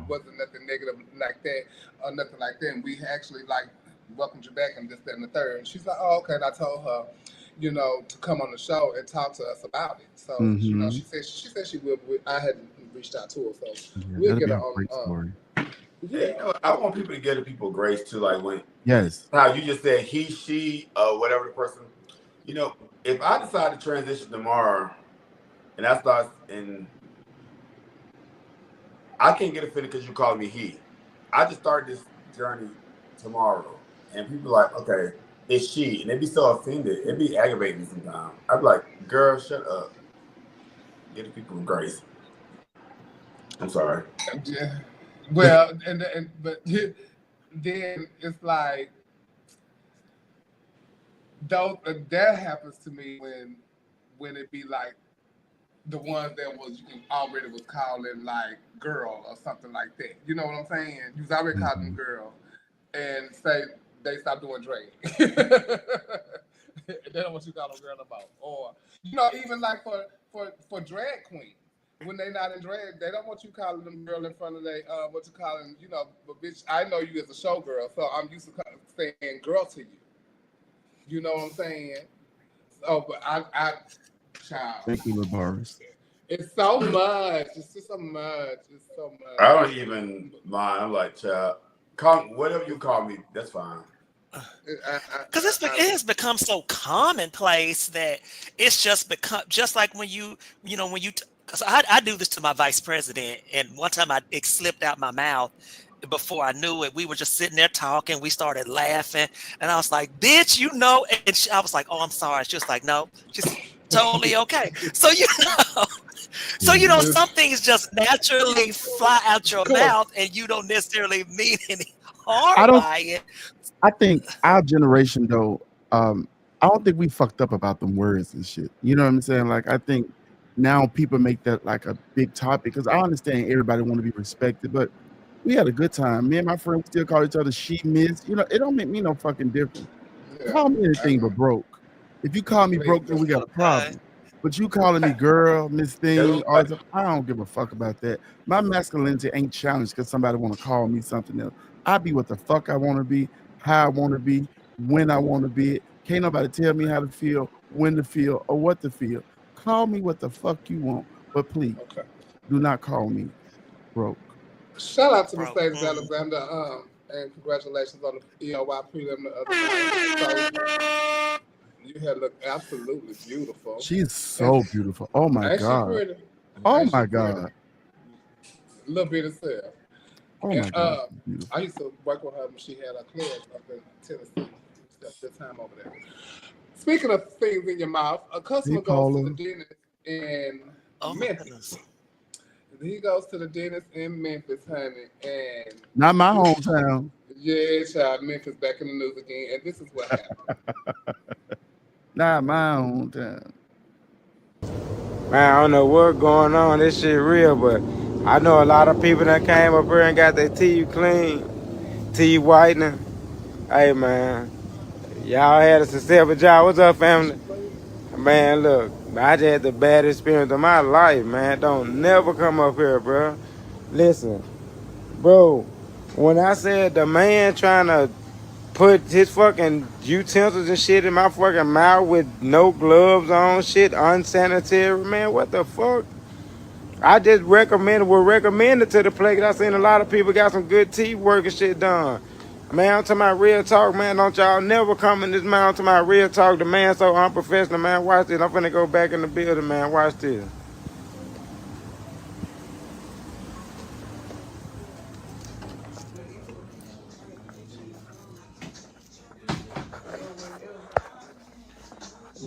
wasn't nothing negative like that or nothing like that. And we actually like welcomed you back and this, that, and the third. And she's like, oh, okay. And I told her, to come on the show and talk to us about it. So, she said she would. I hadn't reached out to her, so we'll get her on. Yeah, I want people to give people grace too. Like when how you just said he, she, whatever the person. If I decide to transition tomorrow, and I start I can't get offended because you call me he. I just started this journey tomorrow, and people are like, okay, it's she, and they be so offended. It'd be aggravating me sometimes. I'd be like, girl, shut up. Give the people grace. I'm sorry. Yeah. Well, but then it's like that happens to me when it be like the ones that was already was calling like girl or something like that. You know what I'm saying? You was already calling them girl, and say they stop doing drag. They don't want you to call them girl about, or even like for drag queens. When they not in drag, they don't want you calling them girl in front of what you calling, but bitch, I know you as a showgirl, so I'm used to saying girl to you. You know what I'm saying? So, but I child. Thank you, Labaris. It's so much. It's just so much. It's so much. I don't even mind. I'm like, child, whatever you call me, that's fine. Because it has become so commonplace that it's just become just like when you because I do this to my vice president, and one time it slipped out my mouth. Before I knew it, we were just sitting there talking. We started laughing, and I was like, "Bitch, And I was like, "Oh, I'm sorry." She was like, "No, just totally okay." So some things just naturally fly out your mouth, and you don't necessarily mean any harm by it. I think our generation, though, I don't think we fucked up about them words and shit. You know what I'm saying? Like, I think now people make that like a big topic, because I understand everybody want to be respected, but we had a good time. Me and my friends still call each other she, miss. It don't make me no fucking difference. Call me anything but broke. If you call me broke, then we got a problem. But you calling me girl, Miss Thing, I don't give a fuck about that. My masculinity ain't challenged because somebody want to call me something else. I be what the fuck I want to be, how I want to be, when I want to be it. Can't nobody tell me how to feel, when to feel, or what to feel. Call me what the fuck you want, but please do not call me broke. Shout out to Mercedes Alexander. And congratulations on the EOY prelim the other night. So, you had looked absolutely beautiful. She's so beautiful. Oh my Ain't God. she pretty? Oh Ain't my she pretty? God. Little bit of self. Oh And my God. She's beautiful. I used to work with her when she had a club up in Tennessee. Spent good time over there. Speaking of things in your mouth, a customer goes to the dentist in Memphis. He goes to the dentist in Memphis, honey, and not my hometown. Yeah, child, Memphis back in the news again, and this is what happened. Not my hometown. Man, I don't know what's going on. This shit real, but I know a lot of people that came up here and got their teeth clean, teeth whitening. Hey, man, y'all had a successful job. What's up, family? Man, look, I just had the bad experience of my life, man. Don't never come up here, bro. Listen, bro, when I said the man trying to put his fucking utensils and shit in my fucking mouth with no gloves on, shit unsanitary, man, what the fuck? I just would recommend it to the place. I seen a lot of people got some good teeth work and shit done. Man, I'm talking about real talk, man. Don't y'all never come in this man. I'm talking about real talk. The man so unprofessional, man. Watch this. I'm finna go back in the building, man. Watch this.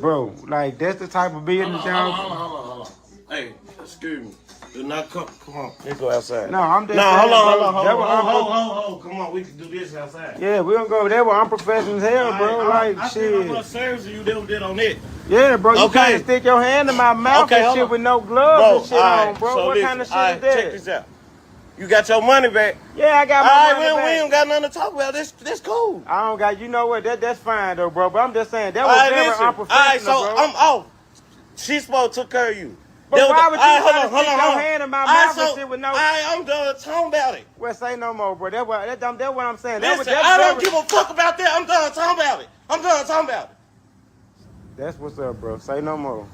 Bro, like, that's the type of business y'all... Hold on. Hey, excuse me. Do not come on. Let's go outside. No, I'm just saying, hold on. Come on, we can do this outside. Yeah, we don't go. They were unprofessional as hell, bro. I Shit. I'm gonna serve you. They did on it. Yeah, bro. You Okay. can't stick your hand in my mouth and shit with no gloves and shit on, bro. So what listen, kind of shit is that? Check this out. You got your money back. Yeah, I got my money back. We ain't got nothing to talk about. This cool. I don't got. You know what? That's fine though, bro. But I'm just saying that was never unprofessional, All right, so bro. I'm off. She supposed to take care of you. But why would you try to stick your hand in my mouth and shit with no... I'm done talking about it. Well, say no more, bro. That's what I'm saying. Listen, I don't give a fuck about that. I'm done talking about it. That's what's up, bro. Say no more.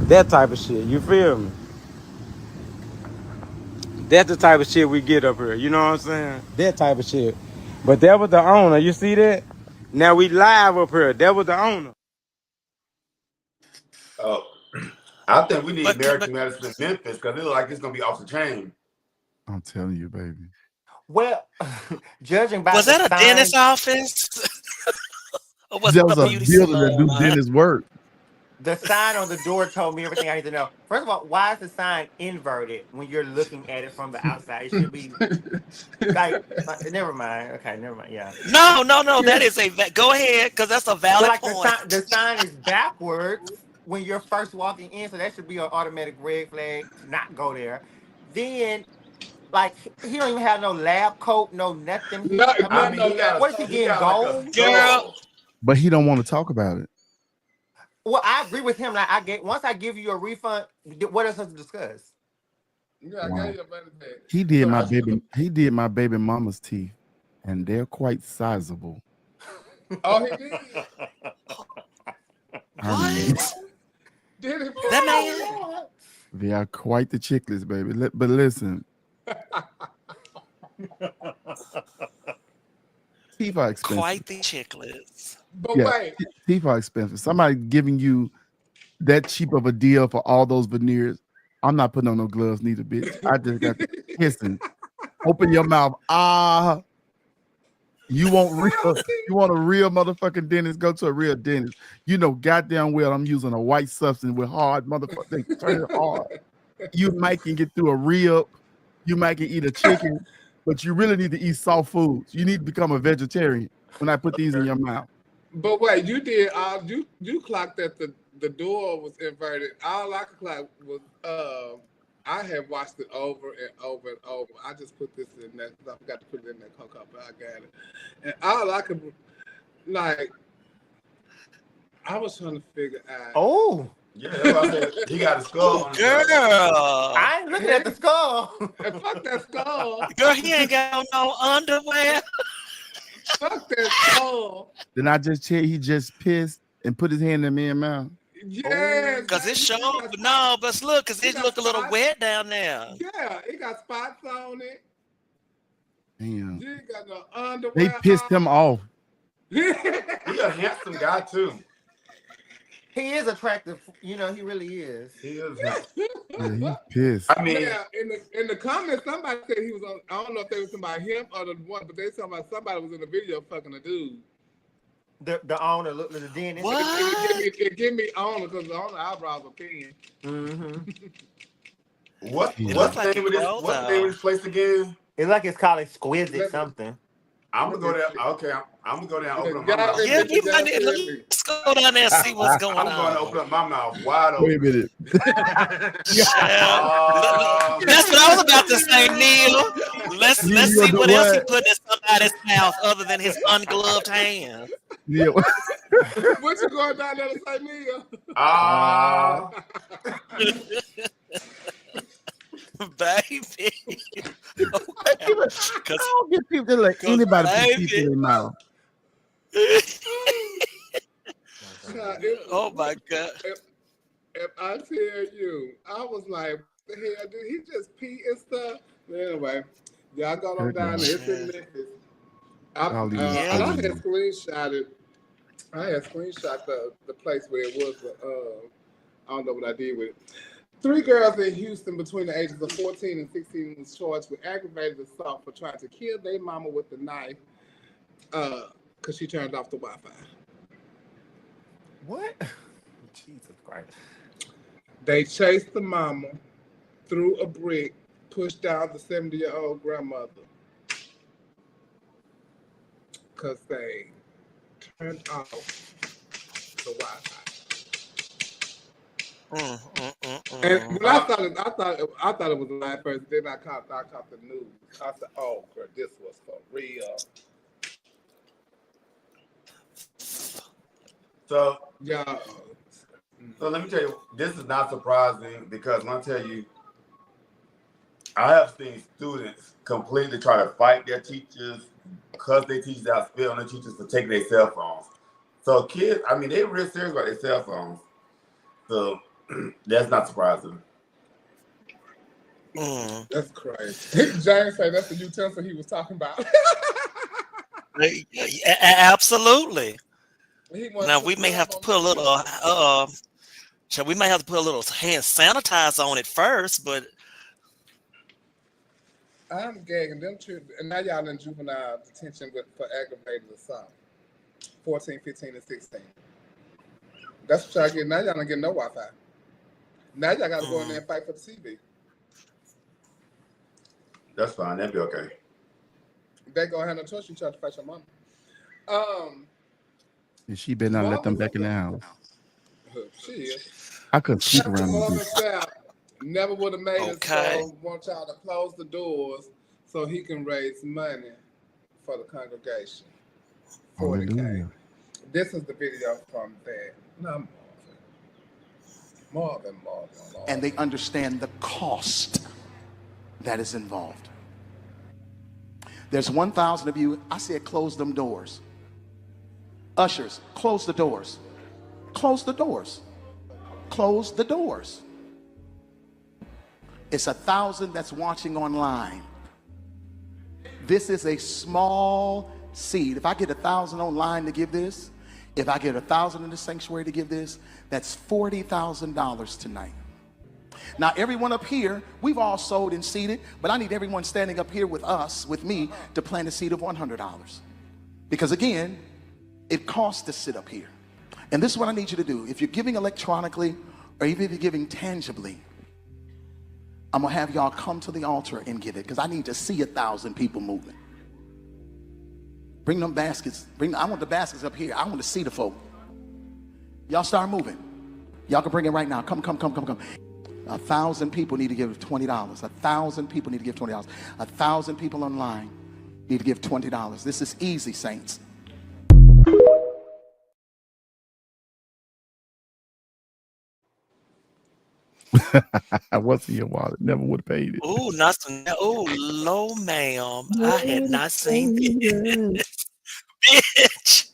That type of shit. You feel me? That's the type of shit we get up here. You know what I'm saying? That type of shit. But that was the owner. You see that? Now we live up here. That was the owner. Oh, I think we need American medicine in Memphis because it looks like it's gonna be off the chain. I'm telling you, baby. Well, judging by was that a dentist office? Or was that it was a a beauty building salon? that do dentist work. The sign on the door told me everything I need to know. First of all, why is the sign inverted when you're looking at it from the outside? It should be like never mind. Okay, never mind. Yeah. No. That is go ahead, because that's a valid point. The sign is backwards when you're first walking in, so that should be an automatic red flag to not go there. Then, like, he don't even have no lab coat, no nothing. What is he getting, gold? Girl. But he don't want to talk about it. Well, I agree with him. Like, once I give you a refund, what else to discuss? Yeah, Wow. I got your money back. He did my baby mama's teeth, and they're quite sizable. Oh, he did. What? Did it? That man? They are quite the chicklets, baby. But listen, teeth are expensive. Quite the chicklets. But wait. Teeth are expensive. Somebody giving you that cheap of a deal for all those veneers. I'm not putting on no gloves neither, bitch. I just got kissing. Open your mouth. You want a real motherfucking dentist? Go to a real dentist. You know goddamn well I'm using a white substance with hard motherfucker. They turn it hard. You might can get through a rib. You might can eat a chicken, but you really need to eat soft foods. You need to become a vegetarian when I put these in your mouth. But wait, you did you clocked that the door was inverted. All I could clock was I have watched it over and over and over. I just put this in there because I forgot to put it in that cocoa, but I got it. And all I could, like, I was trying to figure out. Oh. Yeah, that's what I said. He got a skull on his Girl. I ain't looking at the skull. And fuck that skull. Girl, he ain't got no underwear. Fuck that skull. Then I just checked. He just pissed and put his hand in me mouth. Yeah, because it showed. No, but look, because it looked a little wet down there. Yeah, it got spots on it. Damn. You ain't got no underwear. They pissed him off. He a handsome guy too. He is attractive. You know, he really is. He is. Yeah, he's pissed. I mean, now, in the comments, somebody said he was on. I don't know if they were talking about him or the one, but they talking about somebody was in the video fucking a dude. The owner looked at the dentist. What? It give me owner because the owner eyebrows are thin. What's the name of this place again? It's like it's called Exquisite something. I'm gonna go there. Okay, I'm gonna go down and open up my mouth. Yeah, we might need to go down there and see what's going on. I'm going to open up my mouth wide open. Wait a minute. That's what I was about to say, Neil. Let's see what else he put in somebody's mouth other than his ungloved hand. Yeah. What you going down there to say, Neil? Baby. I don't get people to let anybody put people in their mouth. Oh my God. If I tell you, I was like, what the hell, did he just pee and stuff? But anyway, y'all got on down there. It's in Memphis. I had screenshot the place where it was. I don't know what I did with it. 3 girls in Houston between the ages of 14 and 16 was charged with aggravated assault for trying to kill their mama with a knife because she turned off the Wi-Fi. What? Jesus Christ. They chased the mama, threw a brick, pushed down the 70-year-old grandmother because they turned off the Wi-Fi. And when I thought it was a live person. Then I caught the news. I said, "Oh, girl, this was for real." So yeah. So let me tell you, this is not surprising because when I tell you, I have seen students completely try to fight their teachers because they teachers out spit on their teachers for taking their cell phones. So kids, I mean, they're real serious about their cell phones. So that's not surprising. That's crazy. James said that's the utensil he was talking about. Absolutely. Now we may have to put a little we might have to put a little hand sanitizer on it first, but I'm gagging them two, and now y'all in juvenile detention for aggravated assault. 14, 15, and 16. That's what y'all get. Now y'all don't get no Wi-Fi. Now y'all got to go in there and fight for the CV. That's fine. That'd be okay. They gonna have no choice. You try to fight your mom. And she better not let them back in the house. She is. I couldn't sleep around with this. Never would have made it. So want y'all to close the doors so he can raise money for the congregation. 40K. This is the video from that. No, Marvin. And they understand the cost that is involved. There's 1,000 of you. I said close them doors. Ushers, close the doors. Close the doors. Close the doors. It's 1,000 that's watching online. This is a small seed. If I get 1,000 online to give this, if I get 1,000 in the sanctuary to give this, that's $40,000 tonight. Now, everyone up here, we've all sold and seeded, but I need everyone standing up here with us, with me, to plant a seed of $100. Because again, it costs to sit up here. And this is what I need you to do. If you're giving electronically, or even if you're giving tangibly, I'm gonna have y'all come to the altar and give it, because I need to see 1,000 people moving. Bring them baskets. I want the baskets up here. I want to see the folk. Y'all start moving. Y'all can bring it right now. Come. 1,000 people need to give $20. 1,000 people need to give $20. 1,000 people online need to give $20. This is easy, saints. What's in your wallet? Never would have paid it. Oh, no, ma'am. I had not seen it. Bitch.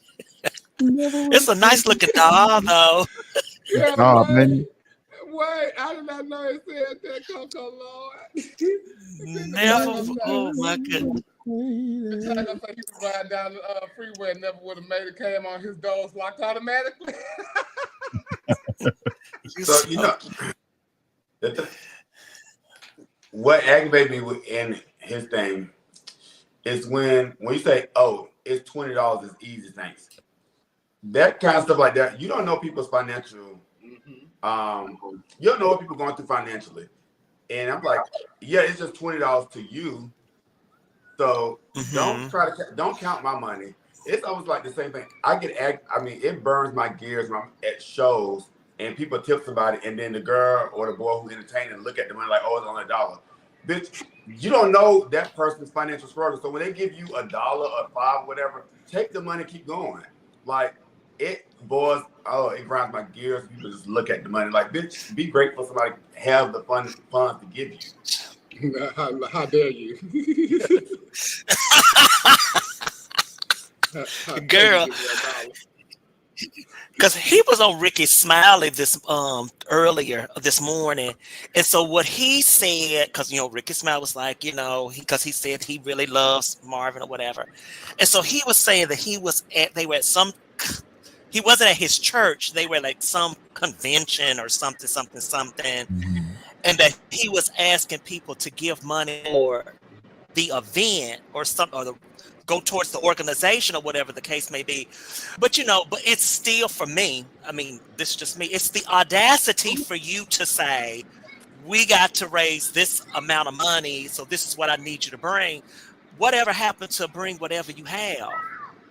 It's a nice looking doll, though. Yeah, man. Wait, I did not know it said that, Coco Lord. Never. Oh my goodness. The China said he was riding down the freeway and never would have made it. Came on, his doors locked automatically. So what aggravated me in his thing is when you say, "Oh, it's $20, it's easy, thanks." That kind of stuff like that. You don't know people's financial. You don't know what people are going through financially, and I'm like, yeah, it's just $20 to you. So don't count my money. It's almost like the same thing. It burns my gears when I'm at shows and people tip somebody, and then the girl or the boy who's entertaining look at the money like, oh, it's only $1. Bitch, you don't know that person's financial struggle. So when they give you $1 or $5, whatever, take the money, keep going. Like it grinds my gears. People just look at the money like, bitch, be grateful somebody have the funds to give you. How dare you? Girl, because he was on Ricky Smiley this earlier this morning, and so what he said, because Ricky Smiley was like, because he said he really loves Marvin or whatever, and so he was saying that he wasn't at his church, they were like some convention or something, and that he was asking people to give money for the event or go towards the organization or whatever the case may be. But but it's still, for me, I mean, this is just me, it's the audacity for you to say, we got to raise this amount of money, so this is what I need you to bring. Whatever happened to bring whatever you have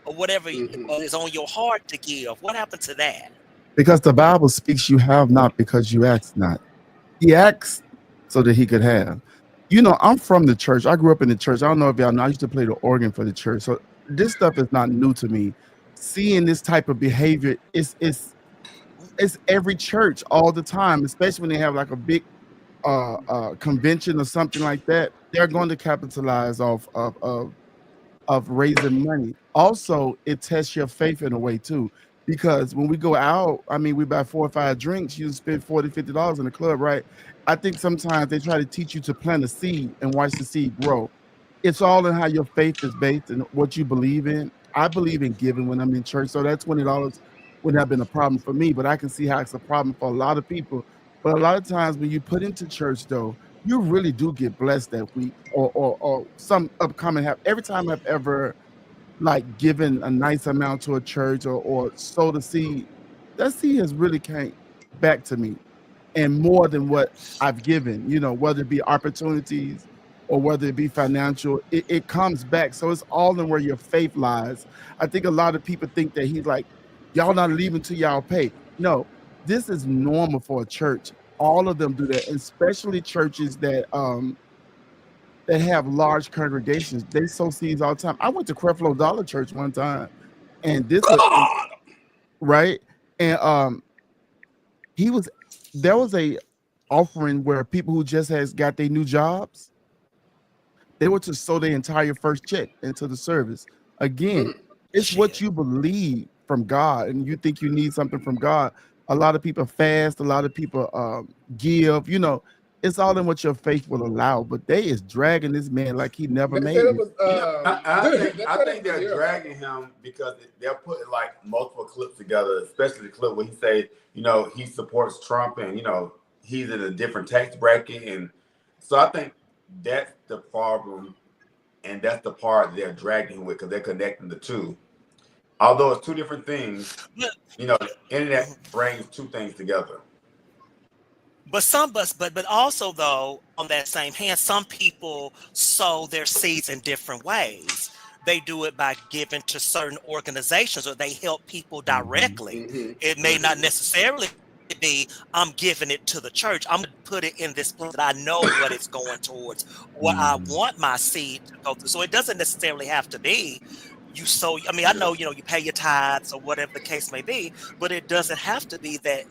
or whatever is on your heart to give? What happened to that? Because the Bible speaks, you have not because you ask not. He asked so that he could have. I'm from the church. I grew up in the church. I don't know if y'all know, I used to play the organ for the church. So this stuff is not new to me. Seeing this type of behavior is every church all the time, especially when they have like a big convention or something like that. They're going to capitalize off of raising money. Also, it tests your faith in a way too. Because when we go out, I mean, we buy 4 or 5 drinks, you spend $40, $50 in the club, right? I think sometimes they try to teach you to plant a seed and watch the seed grow. It's all in how your faith is based and what you believe in. I believe in giving when I'm in church, so that $20 wouldn't have been a problem for me, but I can see how it's a problem for a lot of people. But a lot of times when you put into church, though, you really do get blessed that week or some upcoming. Every time I've ever like given a nice amount to a church or sowed a seed, that seed has really came back to me, and more than what I've given, whether it be opportunities or whether it be financial, it comes back. So it's all in where your faith lies. I think a lot of people think that he's like, y'all not leaving till y'all pay. No, this is normal for a church. All of them do that, especially churches that have large congregations. They sow seeds all the time. I went to Creflo Dollar Church one time, and this was right. And there was a offering where people who just got their new jobs, they were to sow their entire first check into the service. Again, it's what you believe from God, and you think you need something from God. A lot of people fast. A lot of people give. It's all in what your faith will allow, but they is dragging this man like he never made it. I think they're dragging him because they're putting like multiple clips together, especially the clip where he say, he supports Trump and, he's in a different tax bracket. And so I think that's the problem. And that's the part they're dragging him with because they're connecting the two. Although it's two different things, the internet brings two things together. But also though, on that same hand, some people sow their seeds in different ways. They do it by giving to certain organizations, or they help people directly. It may not necessarily be, I'm giving it to the church. I'm going to put it in this place that I know what it's going towards, what I want my seed to go through. So it doesn't necessarily have to be you sow. I mean, I know, you pay your tithes or whatever the case may be, but it doesn't have to be that,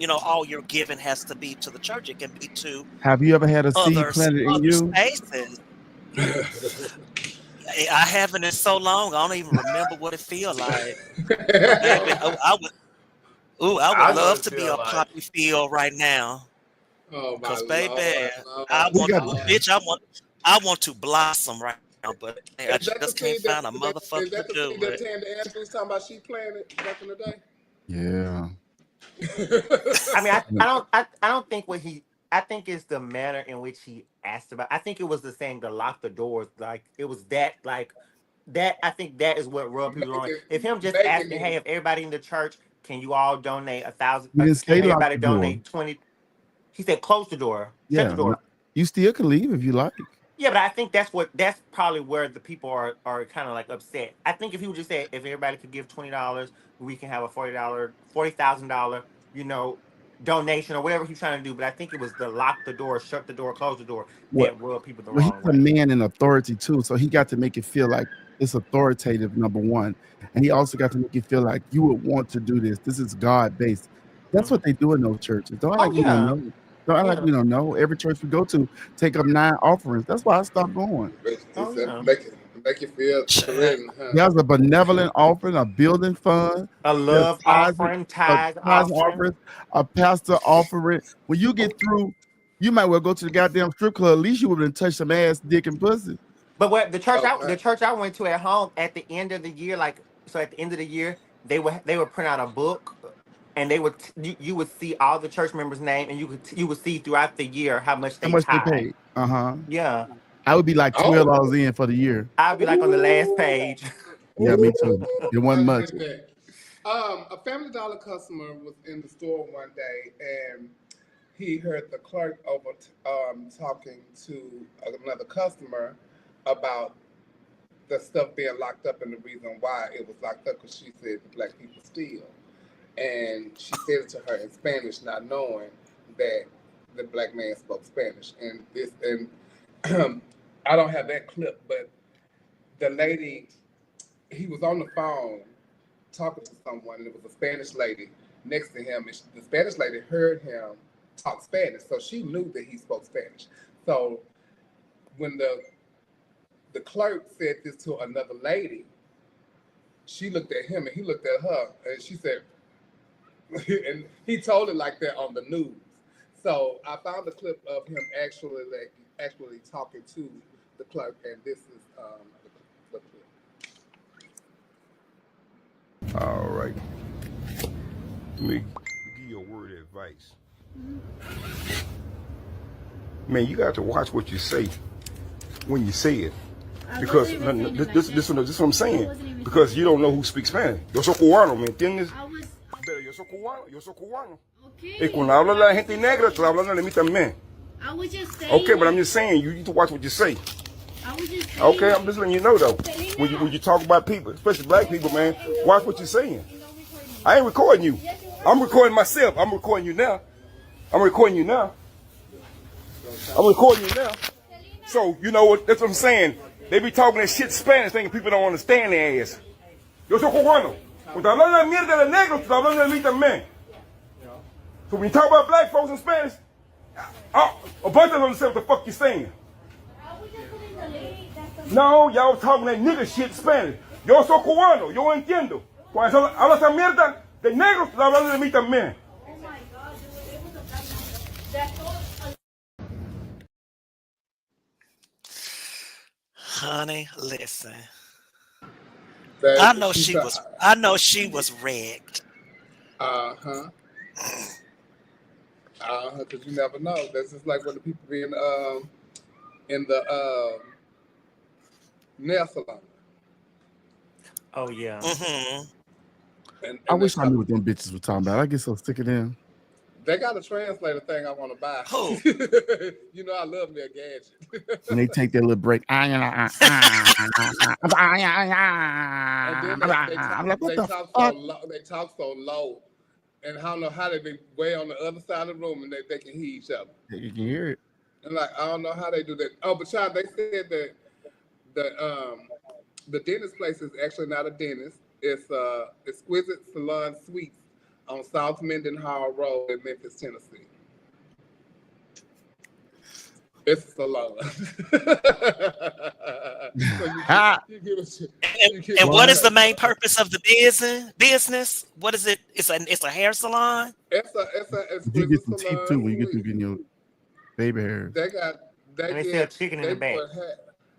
all your giving has to be to the church. It can be to. Have you ever had a seed planted in you? Spaces. I haven't in so long. I don't even remember what it feels like. I would love to be a poppy field right now. Oh my Because baby, Lord. I want to blossom right but I just can't find a motherfucker Is that to the do scene that it. Tanda Andrews talking about she playing it back in the day? Yeah. I mean, I don't think I think it's the manner in which he asked about. I think it was the saying to lock the doors. Like it was that like that. I think that is what rubbed people wrong. If him just asking, hey, if everybody in the church, can you all donate 1,000? You didn't Can say lock everybody the door. donate 20? He said close the door, shut the Yeah. door. You still can leave if you like. Yeah, but I think that's probably where the people are kind of like upset. I think if he would just say if everybody could give $20, we can have a $40,000, donation or whatever he's trying to do. But I think it was the lock the door, shut the door, close the door What? that rubbed people the Well, he's wrong a way. man in authority too, so he got to make it feel like it's authoritative, number one, and he also got to make it feel like you would want to do this. This is God based. That's what they do in those churches. Don't act like we don't know. Don't act like we don't know. Every church we go to take up 9 offerings. That's why I stopped going. Make you feel threatened, huh? There's a benevolent offering, a building fund, a love offering, tithe offering, a pastor offering. When you get through, you might well go to the goddamn strip club. At least you would have touched some ass, dick, and pussy. But what the church I went to at home at the end of the year, at the end of the year, they would print out a book, and they would you would see all the church members' name, and you would see throughout the year how much they paid. Yeah. I would be like $12 in for the year. I'd be like on the last page. Yeah, me too. It wasn't much. A Family Dollar customer was in the store one day, and he heard the clerk over talking to another customer about the stuff being locked up and the reason why it was locked up, because she said the black people steal. And she said it to her in Spanish, not knowing that the black man spoke Spanish. And I don't have that clip, but the lady, he was on the phone talking to someone, and it was a Spanish lady next to him, and the Spanish lady heard him talk Spanish, so she knew that he spoke Spanish. So when the clerk said this to another lady, she looked at him and he looked at her, and she said, and he told it like that on the news. So I found a clip of him actually talking to the clerk, and this is the clip. All right. Let me give you a word of advice. Man, you got to watch what you say when you say it. Because this is what I'm saying. Because you don't know who speaks Spanish. Yo soy cubano, ¿me entiendes? Pero yo soy cubano. Y cuando habla la gente negra, estoy hablando de mí también. I was just saying. Okay, but I'm just saying, you need to watch what you say. I was just saying. Okay, I'm just letting you know though. When you talk about people, especially black people, man, watch what you're saying. I ain't recording you. I'm recording myself. I'm recording you now. I'm recording you now. So, you know what? That's what I'm saying. They be talking that shit Spanish, thinking people don't understand their ass. Yo soy cubano. Cuando hablan de mierda de negro, tú hablas de mí también. So when you talk about black folks in Spanish, a bunch of them understand what the fuck you're saying. No, y'all talking that nigga shit Spanish. Yo soy cubano, yo entiendo. Cuando hablas esa mierda de negro, tú hablas de mí también. Honey, listen. I know she was rigged. Because you never know. That's just like when the people be in the nail salon. Oh yeah. Mm-hmm. And I wish I knew what them bitches were talking about. I get so sick of them. They got a translator thing I want to buy. Who? You know I love me a gadget. And they take their little break. And then they talk so low. And I don't know how they be way on the other side of the room and they can hear each other. You can hear it. And I don't know how they do that. Oh, but child, they said that the dentist place is actually not a dentist. It's Exquisite Salon Suites on South Mendenhall Road in Memphis, Tennessee. It's a salon. And what is the main purpose of the business? What is it? It's a hair salon. It's you get some teeth too when you get through getting your baby hair. They sell chicken in the back.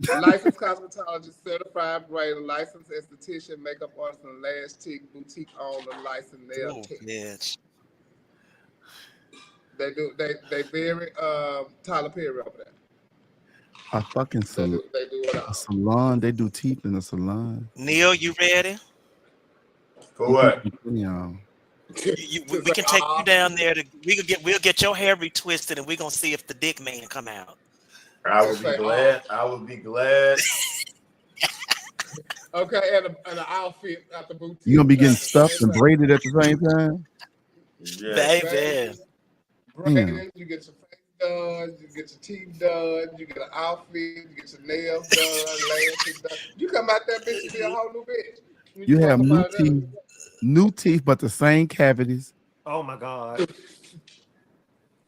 Licensed cosmetologist, certified braider, licensed esthetician, makeup artist, and lash tech, boutique owner, licensed nail tech. Bitch. They very Tyler Perry over there. A fucking salon. They do it all. A salon. They do teeth in a salon. Neil, you ready? For what? We can take you down there. We'll get your hair retwisted, and we're gonna see if the dick man come out. I would be glad. I would be glad. Okay, and an outfit at the boutique. You gonna be getting stuffed and braided at the same time? Yeah. Baby. Braided, you get your face done, you get your teeth done, you get an outfit, you get your nails done, lashes done. You come out that bitch and be a whole new bitch. You have new teeth, but the same cavities. Oh my God.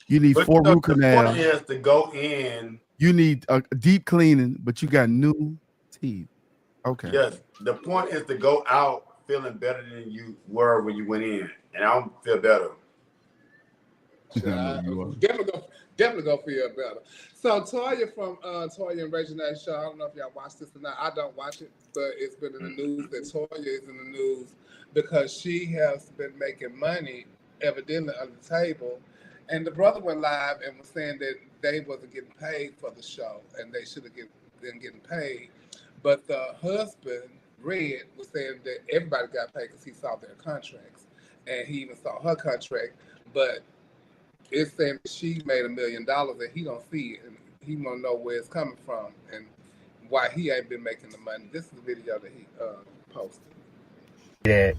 You need 4 root canals. The point is to go in. You need a deep cleaning, but you got new teeth. Okay. Yes. The point is to go out feeling better than you were when you went in, and I don't feel better. Definitely gonna feel better. So Toya from Toya and Rachel Nash show. I don't know if y'all watch this or not. I don't watch it, but it's been in the news that Toya is in the news because she has been making money evidently under the table. And the brother went live and was saying that they wasn't getting paid for the show and they should have been getting paid. But the husband, Red, was saying that everybody got paid because he saw their contracts. And he even saw her contract. But it's saying she made $1 million and he don't see it. And he want to know where it's coming from and why he ain't been making the money. This is the video that he posted. That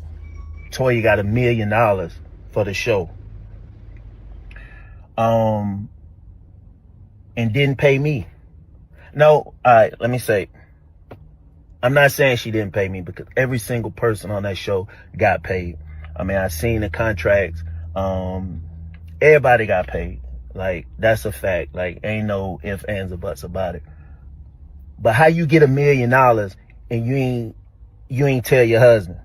Toya got $1 million for the show. And didn't pay me. No, all right, let me say, I'm not saying she didn't pay me because every single person on that show got paid. I mean, I seen the contracts. Everybody got paid. Like, that's a fact. Like, ain't no ifs, ands, or buts about it. But how you get $1 million and you ain't tell your husband?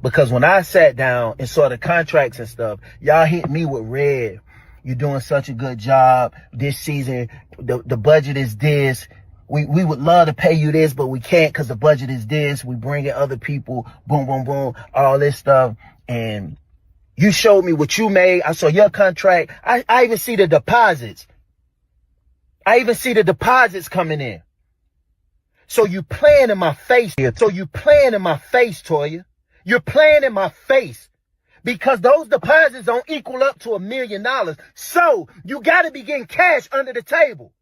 Because when I sat down and saw the contracts and stuff, y'all hit me with Red. You're doing such a good job this season. The budget is this. We would love to pay you this, but we can't because the budget is this. We bring in other people. Boom, boom, boom. All this stuff. And you showed me what you made. I saw your contract. I even see the deposits. I even see the deposits coming in. So you playing in my face here. Toya. You're playing in my face because those deposits don't equal up to $1 million. So you got to be getting cash under the table.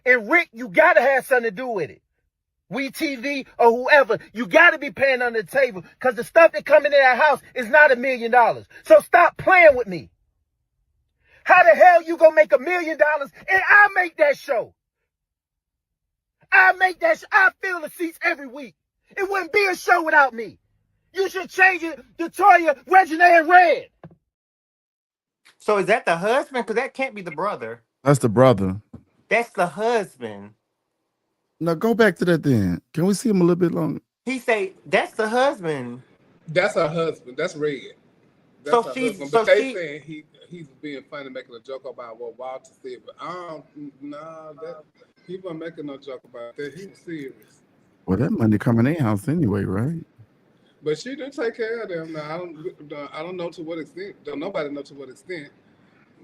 And Rick, you got to have something to do with it. We TV or whoever, you got to be paying under the table because the stuff that come into that house is not $1 million. So stop playing with me. How the hell you gonna make $1 million and I make that show? I fill the seats every week. It wouldn't be a show without me. You should change it to Toya, Regina, and Red. So is that the husband? Because that can't be the brother. That's the brother. That's the husband. Now go back to that then. Can we see him a little bit longer? He say that's the husband. That's her husband. That's Red. That's her husband. But they saying he's being funny, making a joke about what Walter said. But he wasn't making no joke about that. He was serious. Well, that money coming in their house anyway, right? But she didn't take care of them. Now I don't know to what extent. Don't nobody know to what extent.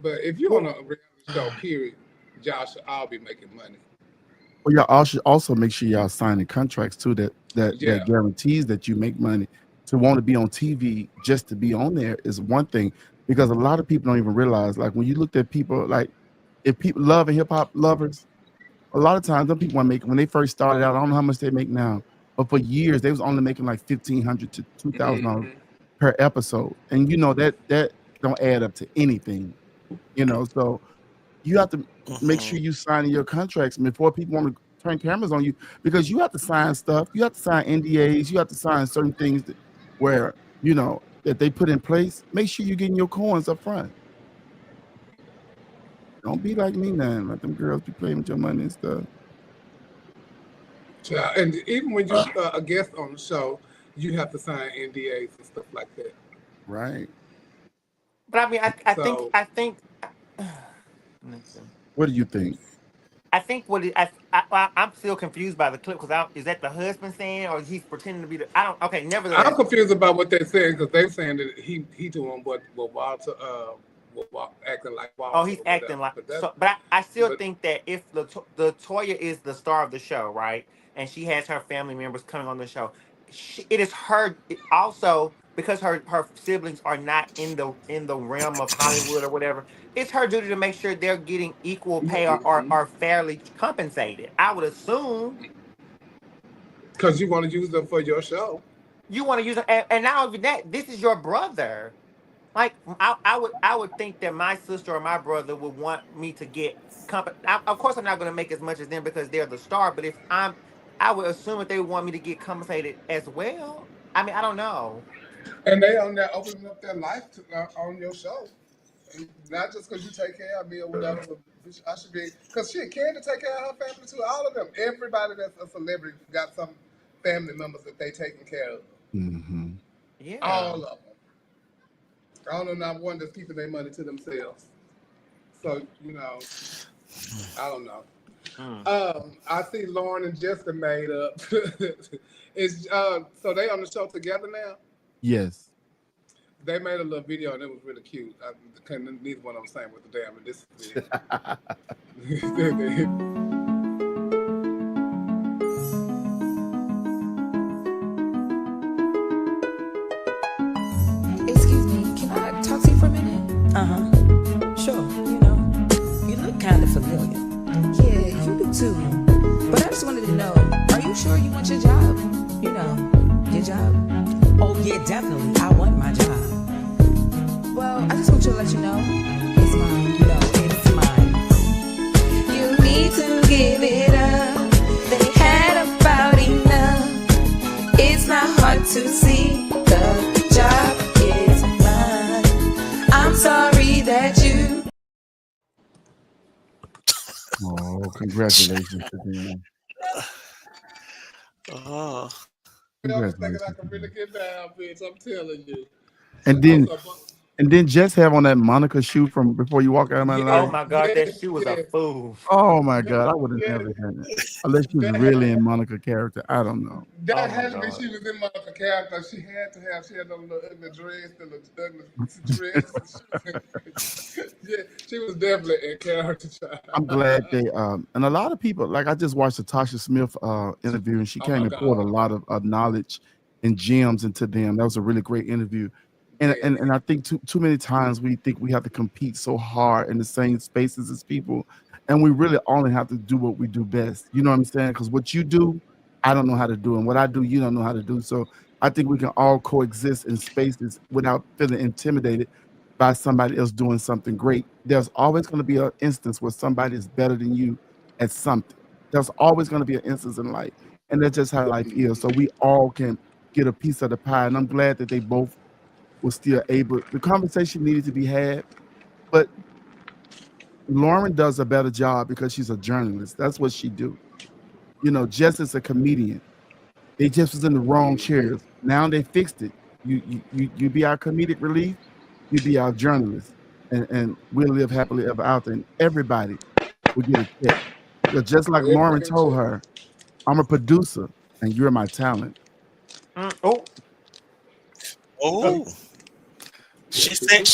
But if you're on a reality show, period, y'all should all be making money. Well, y'all should also make sure y'all signing contracts too that guarantees that you make money. To want to be on TV just to be on there is one thing, because a lot of people don't even realize, like when you looked at people, like if people love and hip hop lovers, a lot of times some people want to make, when they first started out, I don't know how much they make now, but for years they was only making like $1,500 to $2,000 per episode, and you know that don't add up to anything, you know. So you have to make sure you signing your contracts before people want to turn cameras on you, because you have to sign stuff. You have to sign NDAs. You have to sign certain things where, you know, that they put in place. Make sure you're getting your coins up front. Don't be like me now. Let them girls be playing with your money and stuff. And even when you're a guest on the show, you have to sign NDAs and stuff like that. Right. But I mean, I think. What do you think? I think I'm still confused by the clip because is that the husband saying or is he pretending to be the? I don't. Okay, nevertheless. I'm confused about what they're saying because they're saying that he doing what Walter acting like Walter. Oh, he's acting like. But I still think that if the Toya is the star of the show, right, and she has her family members coming on the show, it is her also because her siblings are not in the realm of Hollywood or whatever. It's her duty to make sure they're getting equal pay or fairly compensated. I would assume. Because you want to use them for your show. You want to use them, and not only that, this is your brother. Like I would think that my sister or my brother would want me to get of course, I'm not going to make as much as them because they're the star. But if I would assume that they would want me to get compensated as well. I mean, I don't know. And they on there opening up their life on your show, and not just because you take care of me or whatever. I should be because she can to take care of her family too. All of them, everybody that's a celebrity got some family members that they taking care of. Mm-hmm. Yeah, all of them. I don't know, not one that's keeping their money to themselves. So, I don't know. I see Lauren and Jessica made up. So they on the show together now? Yes. They made a little video and it was really cute. Neither one of them sang with the damn, but this is it. Sure, you look kind of familiar. Yeah, you do too. But I just wanted to know, are you sure you want your job? Your job? Oh yeah, definitely. I want my job. Well, I just want you to let you know, it's mine. It's mine. You need to give it up. They had about enough. It's not hard to see the job is mine. I'm sorry that you. Oh, congratulations to them. I was thinking I could really get down, bitch. I'm telling you. And then just have on that Monica shoe from before you walk out of my life. Oh my God, that shoe was a fool. Oh my God, I would have never done it. Unless she was really in Monica character. I don't know. That had to be she was in Monica character. She had a little ugly dress, the little ugly dress. Yeah, she was definitely in character. I'm glad they and a lot of people, like I just watched the Tasha Smith interview and she came and poured a lot of knowledge and gems into them. That was a really great interview. And I think too many times we think we have to compete so hard in the same spaces as people, and we really only have to do what we do best. You know what I'm saying? Because what you do, I don't know how to do, and what I do, you don't know how to do. So I think we can all coexist in spaces without feeling intimidated by somebody else doing something great. There's always going to be an instance where somebody is better than you at something. There's always going to be an instance in life, and that's just how life is. So we all can get a piece of the pie, and I'm glad that they both was still able. The conversation needed to be had, but Lauren does a better job because she's a journalist. That's what she do. Jess is a comedian. They just was in the wrong chairs. Now they fixed it. You be our comedic relief. You be our journalist, and we'll live happily ever after. And everybody will get a check. But just like Lauren told her, I'm a producer, and you're my talent. Oh. She said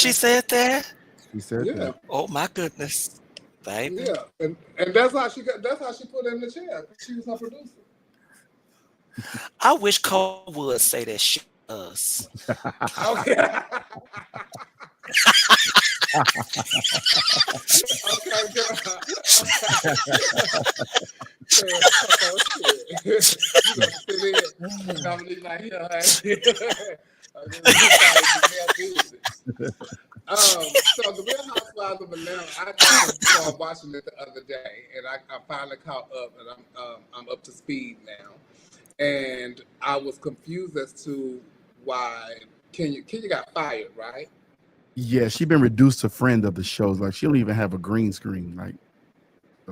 that. She said that. Oh my goodness, baby. Yeah, and that's how she put her in the chair. She was her producer. I wish Cole would say that shit to us. Okay. So the Real Housewives of Atlanta, I started watching it the other day, and I finally caught up, and I'm up to speed now. And I was confused as to why Kenya got fired, right? Yeah, she been reduced to friend of the shows. Like she don't even have a green screen. Like,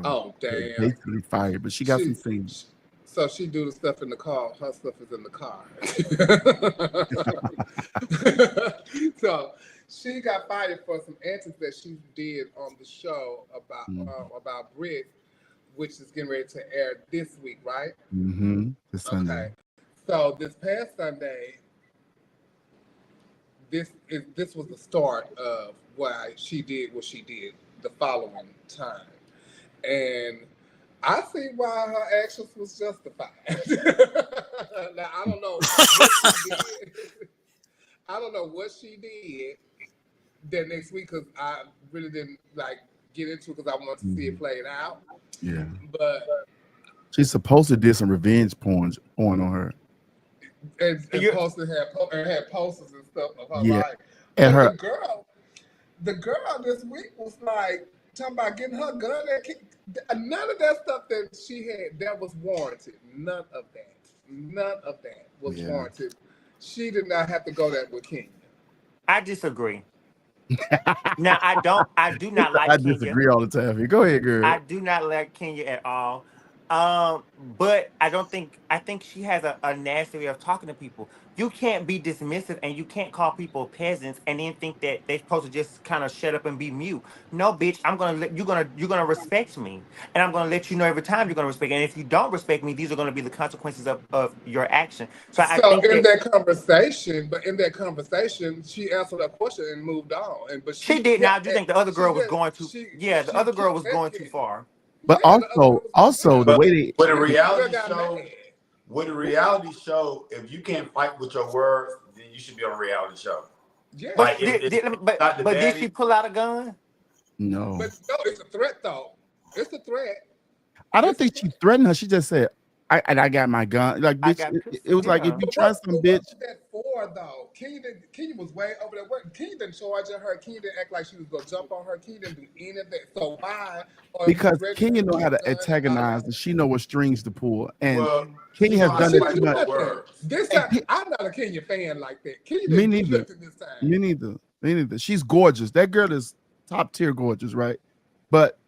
oh damn, basically fired. But she got some things. So she do the stuff in the car. Her stuff is in the car. So she got fired for some antics that she did on the show about Brit, which is getting ready to air this week, right? Mm-hmm. This Sunday. Okay. So this past Sunday, this was the start of why she did what she did the following time. And I see why her actions was justified. Now I don't know what she did. I don't know what she did that next week because I really didn't like get into it because I wanted to see it played out. Yeah. But She's supposed to do some revenge porn on her. And posted had posters and stuff of her Yeah. life. And But her the girl this week was like talking about getting her gun. None of that stuff that she had that was warranted. None of that was warranted. She did not have to go that with Kenya. I disagree. Now I do not like I Kenya. disagree all the time. Go ahead, girl. I do not like Kenya at all. But I think she has a nasty way of talking to people. You can't be dismissive and you can't call people peasants and then think that they're supposed to just kind of shut up and be mute. No, bitch, I'm gonna let you're gonna respect me. And I'm gonna let you know every time you're gonna respect me. And if you don't respect me, these are gonna be the consequences of your action. So I think in that conversation, she answered a question and moved on. But she did. Now I do think the other girl was going too. The other girl was going too far. But also the way they with a reality show, if you can't fight with your words, then you should be on a reality show. Yeah. But did she pull out a gun? No. But no, it's a threat though. It's a threat. I don't think she threatened her. She just said, I got my gun. Like, bitch, it was like, if you try some bitch. What's that for, though? Kenya was way over there. Kenya didn't charge her. Kenya didn't act like she was going to jump on her. Kenya didn't do any of that. So why? Because Kenya know how to antagonize, and she know what strings to pull. And Kenya has done it too much. This time, I'm not a Kenya fan like that. Kenya Me neither. Me neither. She's gorgeous. That girl is top tier gorgeous, right? But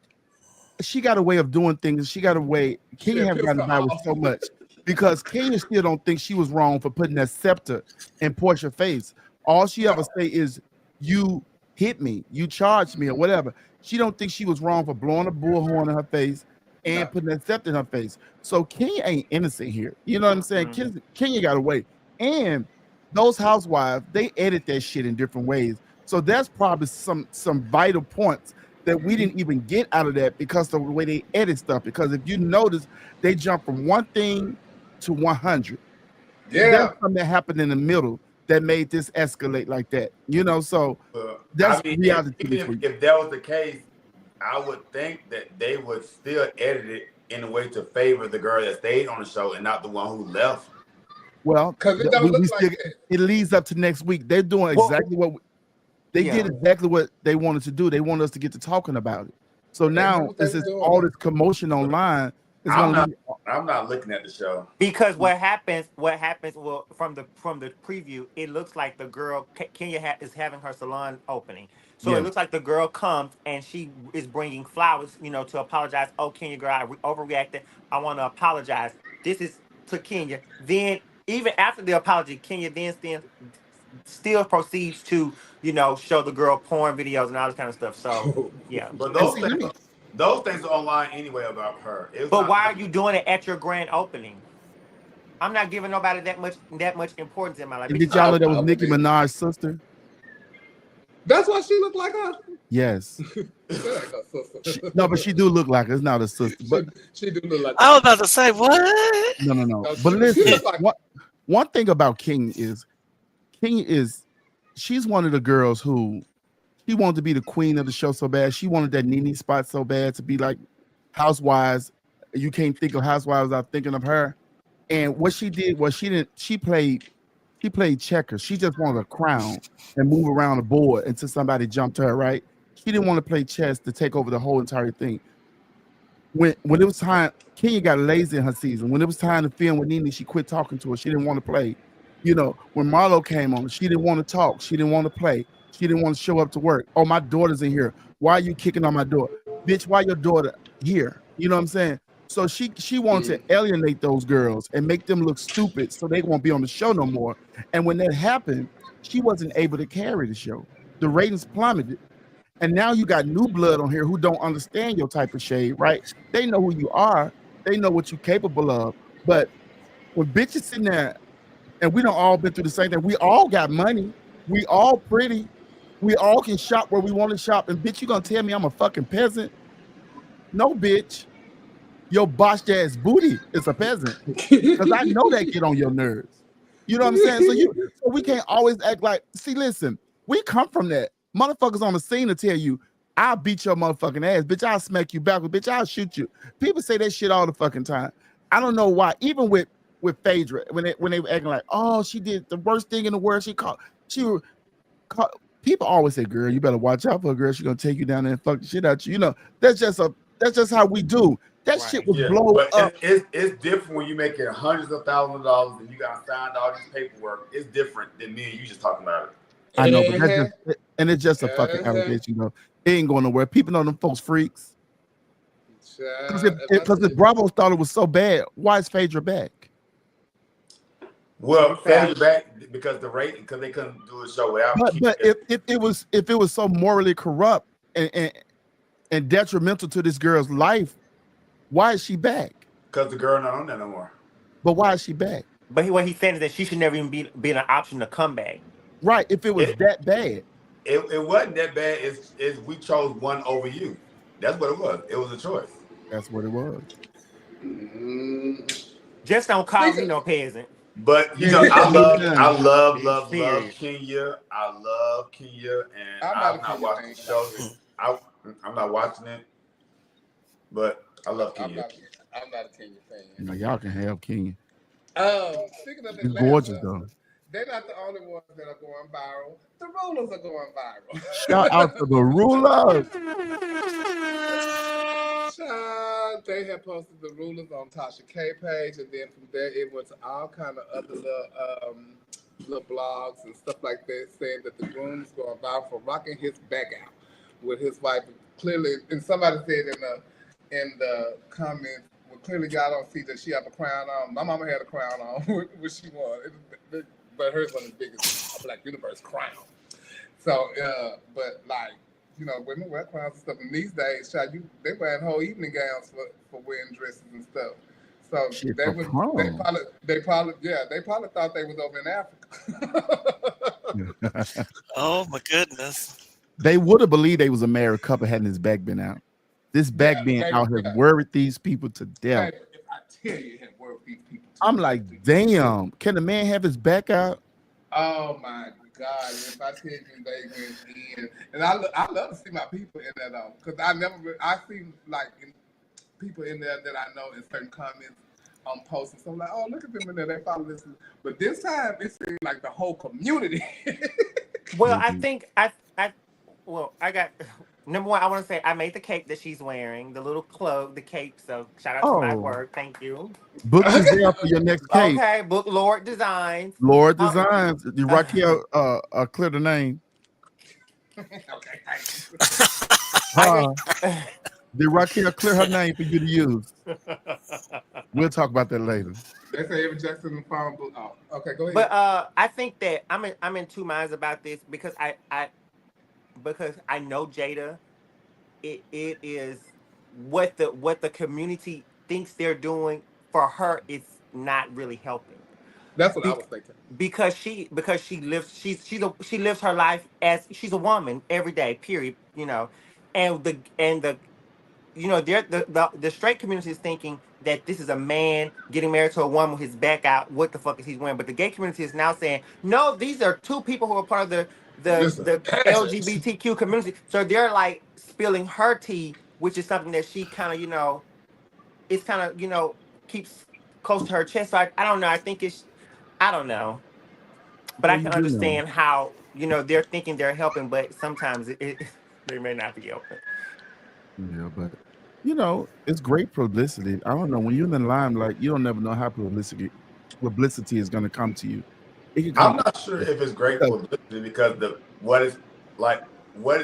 she got a way of doing things. She got a way. Kenya has gotten by with so much because Kenya still don't think she was wrong for putting that scepter in Portia's face. All she ever say is, "You hit me, you charged me, or whatever." She don't think she was wrong for blowing a bullhorn in her face and putting that scepter in her face. So Kenya ain't innocent here. You know what I'm saying? Kenya got away, and those housewives, they edit that shit in different ways. So that's probably some vital points that we didn't even get out of that because of the way they edit stuff. Because if you notice, they jump from one thing to 100. Yeah. There's something that happened in the middle that made this escalate like that. You know, so that's reality. If that was the case, I would think that they would still edit it in a way to favor the girl that stayed on the show and not the one who left. Well, it leads up to next week. They're doing exactly what they did exactly what they wanted to do. They want us to get to talking about it. So now this is all this commotion online. I'm not looking at the show because what happens? Well, from the preview, it looks like the girl Kenya is having her salon opening. So it looks like the girl comes and she is bringing flowers, to apologize. Oh, Kenya, girl, I overreacted. I want to apologize. This is to Kenya. Then even after the apology, Kenya then still proceeds to, show the girl porn videos and all this kind of stuff. So yeah. But those things are online anyway about her. But why are you doing it at your grand opening? I'm not giving nobody that much importance in my life. Did y'all know that was Nicki Minaj's sister? That's why she looked like her. Yes. No, but she do look like her. It's not a sister. But she do look like her. I was about to say what? No. But listen, one thing about King is she's one of the girls who she wanted to be the queen of the show so bad. She wanted that Nene spot so bad to be like Housewives. You can't think of Housewives without thinking of her. And what she did was she played checkers. She just wanted a crown and move around the board until somebody jumped her, right? She didn't want to play chess to take over the whole entire thing. When it was time, Kenya got lazy in her season. When it was time to film with Nene, she quit talking to her. She didn't want to play. When Marlo came on, she didn't want to talk. She didn't want to play. She didn't want to show up to work. Oh, my daughter's in here. Why are you kicking on my door? Bitch, why your daughter here? You know what I'm saying? So she wanted to alienate those girls and make them look stupid so they won't be on the show no more. And when that happened, she wasn't able to carry the show. The ratings plummeted. And now you got new blood on here who don't understand your type of shade, right? They know who you are. They know what you're capable of. But when bitches sitting there, and we don't all been through the same thing. We all got money. We all pretty. We all can shop where we want to shop. And bitch, you gonna tell me I'm a fucking peasant? No, bitch. Your botched ass booty is a peasant. Because I know that get on your nerves. You know what I'm saying? So we can't always act like, see, listen, we come from that. Motherfuckers on the scene to tell you, I'll beat your motherfucking ass. Bitch, I'll smack you backwards. Bitch, I'll shoot you. People say that shit all the fucking time. I don't know why. Even with Phaedra, when they were acting like, oh, she did the worst thing in the world. People always say, girl, you better watch out for a girl. She's gonna take you down there and fuck the shit out you. You know, that's just how we do. That shit was blown up. It's different when you making hundreds of thousands of dollars and you gotta sign all this paperwork. It's different than me and you just talking about it. I know, but it's just a fucking allegation, you know. It ain't going nowhere. People know them folks freaks. Because if Bravo thought it was so bad, why is Phaedra back? Well, Phaedra back because the rating, because they couldn't do a show without. But if it was so morally corrupt and detrimental to this girl's life, why is she back? Because the girl not on that no more. But why is she back? But what he's saying is that she should never even be an option to come back. Right. If it was that bad. It wasn't that bad. It's we chose one over you. That's what it was. It was a choice. That's what it was. Just don't call me no peasant. But you know, I love Kenya. I love Kenya, and I'm not watching the show. I'm not watching it, but I love Kenya. I'm not a Kenya fan. You know, y'all can have Kenya. Speaking of It's gorgeous though. They're not the only ones that are going viral. The rulers are going viral. Shout out to the rulers. They had posted the rulers on Tasha K page, and then from there it went to all kind of other little blogs and stuff like that, saying that the groom's going viral for rocking his back out with his wife. Clearly, and somebody said in the comments, well, clearly y'all don't see that she have a crown on. My mama had a crown on when she won, but hers wasn't as big as a Black Universe crown. So, but like, you know, women wear crowns and stuff. And these days, they wearing whole evening gowns for wearing dresses and stuff. So they probably thought they was over in Africa. Oh my goodness. They would have believed they was a married couple hadn't his back been out. This back being out has worried these people to death. If I tell you, it had worried these people. I'm like, damn, can the man have his back out? Oh my God, if I tell you they went in, and I love to see my people in that because I see like people in there that I know in certain comments on posts and so I'm like, oh, look at them in there, they probably listen. But this time it seemed like the whole community. Well, I think I got number one. I want to say I made the cape that she's wearing, the little cloak, the cape. So shout out to my work. Thank you. Book Giselle for your next cape. Okay, book Lord Designs. Lord Designs. Did Raquel clear the name? Okay, thanks. Did Raquel clear her name for you to use? We'll talk about that later. They say Evan Jackson and phone book. Oh, okay, go ahead. But I think that I'm in two minds about this because I know Jada. It is what the community thinks they're doing for her. It's not really helping. That's what I was thinking. Because she lives her life as she's a woman every day. Period. You know, and the you know the straight community is thinking that this is a man getting married to a woman with his back out. What the fuck is he wearing? But the gay community is now saying, no, these are two people who are part of the LGBTQ community. So they're like spilling her tea, which is something that she kind of, you know, it's kind of, you know, keeps close to her chest. So I don't know. I don't know. But I can understand how, you know, they're thinking they're helping, but sometimes they may not be helping. Yeah, but you know, it's great publicity. I don't know, when you're in the limelight, you don't never know how publicity is going to come to you. I'm not sure if it's great publicity because what is it public? What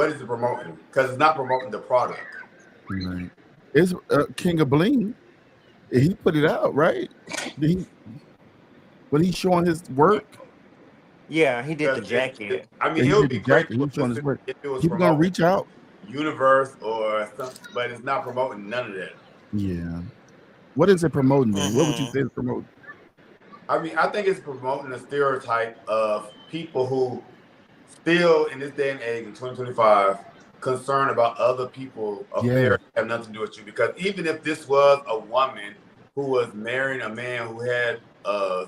is it promoting? Because it's not promoting the product. Right. It's King of Bling. He put it out, right? When he's showing his work. Yeah, he did the jacket. I mean, Yeah, he it would did be the great jacket. He was showing his work. if it was People gonna promoting reach out. Universe or something, but it's not promoting none of that. Yeah. What is it promoting then? What would you say it's promoting? I mean, I think it's promoting a stereotype of people who still in this day and age in 2025 concerned about other people affairs that have nothing to do with you. Because even if this was a woman who was marrying a man who had a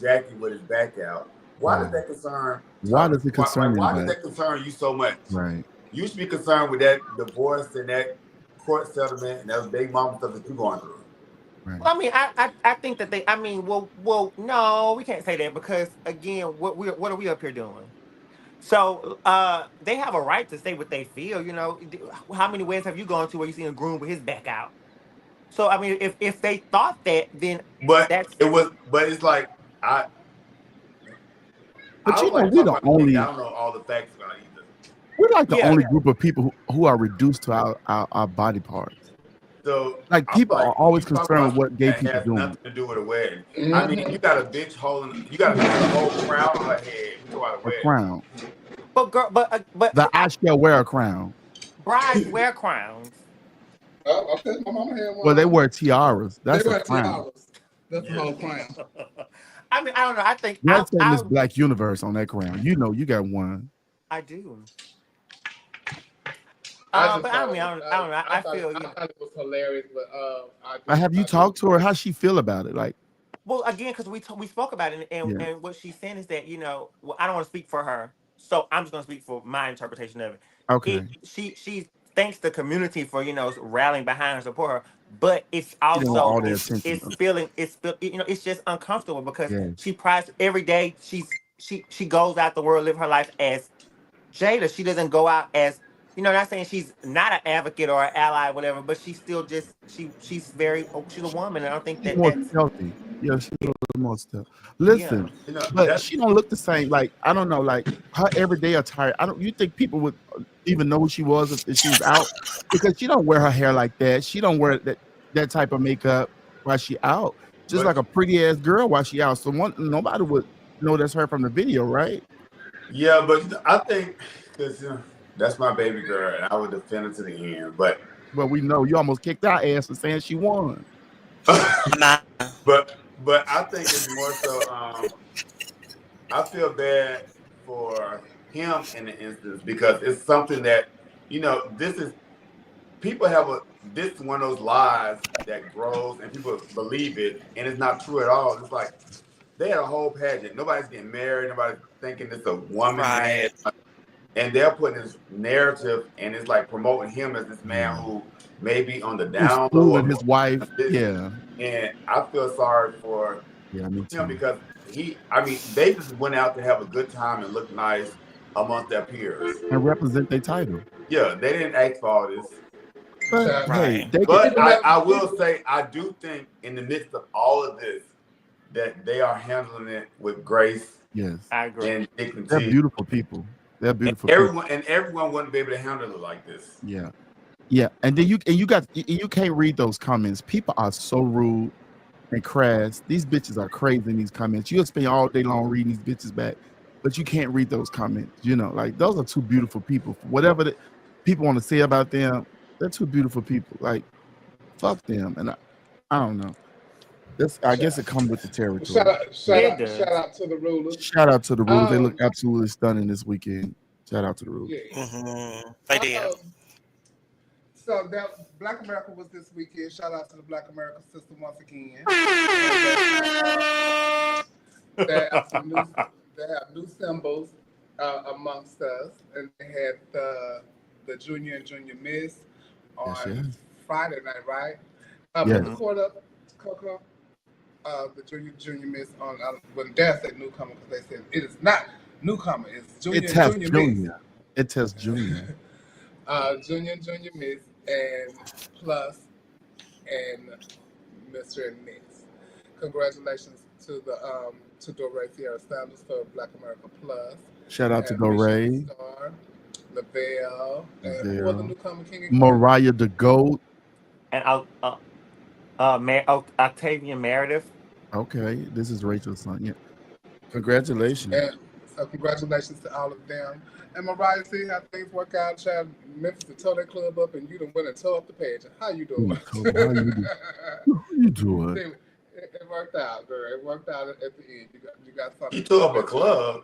jacket with his back out, why does that concern? Why does it concern Why does anybody? that concern you so much? Right. You should be concerned with that divorce and that court settlement and that big mama stuff that you're going through. Right. Well, I mean, I think that they. I mean, well, no, we can't say that because again, what are we up here doing? So they have a right to say what they feel. You know, how many weddings have you gone to where you seen a groom with his back out? So I mean, if they thought that, then But it's like But you know, like we talking the about only I don't know all the facts about it either. we're like the only group of people who are reduced to our body parts. So Like people are always you talk concerned about with what gay that people has doing. nothing to do with a wedding. I mean, you got a bitch holding, you got a whole crown on her head. You talk about a A wedding. crown. But girl, but The I shall wear a crown. brides wear crowns. Oh, okay. My mama had one. Well, they wear tiaras. That's they a wear crown. tiaras. That's the whole crown. I mean, I don't know. I think You say Miss Black Universe on that crown. You know, you got one. I do. I But I don't know. I feel. I thought it was hilarious, but Have you talked to her? How she feel about it? Like, Well, again, because we spoke about it, and what she's saying is that well, I don't want to speak for her, so I'm just going to speak for my interpretation of it. okay, She thanks the community for rallying behind her, and support her, but it's she didn't want all also their it's attention. it's just uncomfortable because Yes. she prides every day. She goes out the world, live her life as Jada. She doesn't go out as not saying she's not an advocate or an ally, or whatever, but she's still just she's a woman, and I don't think She's that more that's stealthy. Yeah, she's a little more stealthy. Listen, but she don't look the same. Like, I don't know, like her everyday attire. You think people would even know who she was if she was out? Because she don't wear her hair like that. She don't wear that type of makeup while she out. Just like a pretty ass girl while she out. So nobody would know that's her from the video, right? Yeah, but I think because that's my baby girl, and I would defend her to the end. But we know you almost kicked our ass for saying she won. but I think it's more so. I feel bad for him in the instance because it's something that this is one of those lies that grows and people believe it, and it's not true at all. It's like they had a whole pageant. Nobody's getting married. Nobody's thinking it's a woman. Right. Man. And they're putting this narrative, and it's like promoting him as this man who may be on the down low. With his wife, yeah. And I feel sorry for him because they just went out to have a good time and look nice amongst their peers and represent their title. Yeah, they didn't ask for all this. But hey, I will say I do think in the midst of all of this that they are handling it with grace. Yes, I agree. And dignity. They're beautiful people. They're beautiful. Everyone wouldn't be able to handle it like this. Yeah, yeah. And then you can't read those comments. People are so rude and crass. These bitches are crazy in these comments. You'll spend all day long reading these bitches back, but you can't read those comments. Like those are two beautiful people. Whatever the people want to say about them, they're two beautiful people. Like, fuck them. And I don't know. I guess it comes with the territory. Shout out to the rulers. Shout out to the rulers. They look absolutely stunning this weekend. Shout out to the rulers. Yeah. They did. So that Black America was this weekend. Shout out to the Black America system once again. They have new symbols amongst us, and they had the Junior and Junior Miss on Friday night, right? Put the court up, Coco. The Junior Miss on when Dad said newcomer because they said it is not newcomer, it's Junior and Junior Miss. It tells Junior. Junior and Junior Miss and Plus and Mr. and Miss. Congratulations to the to Doré Sierra Sanders for Black America Plus. Shout out to Doré. Lavelle, and who was the newcomer king? Mariah the GOAT. And Octavian Meredith. Okay, this is Rachel's son. Yeah, congratulations. And So congratulations to all of them. And Mariah, see how things work out. Child, Memphis to tow that club up, and you done went and tore up the pageant. How you doing? How you doing? It worked out, girl. It worked out at the end. You got something. You tore up a club.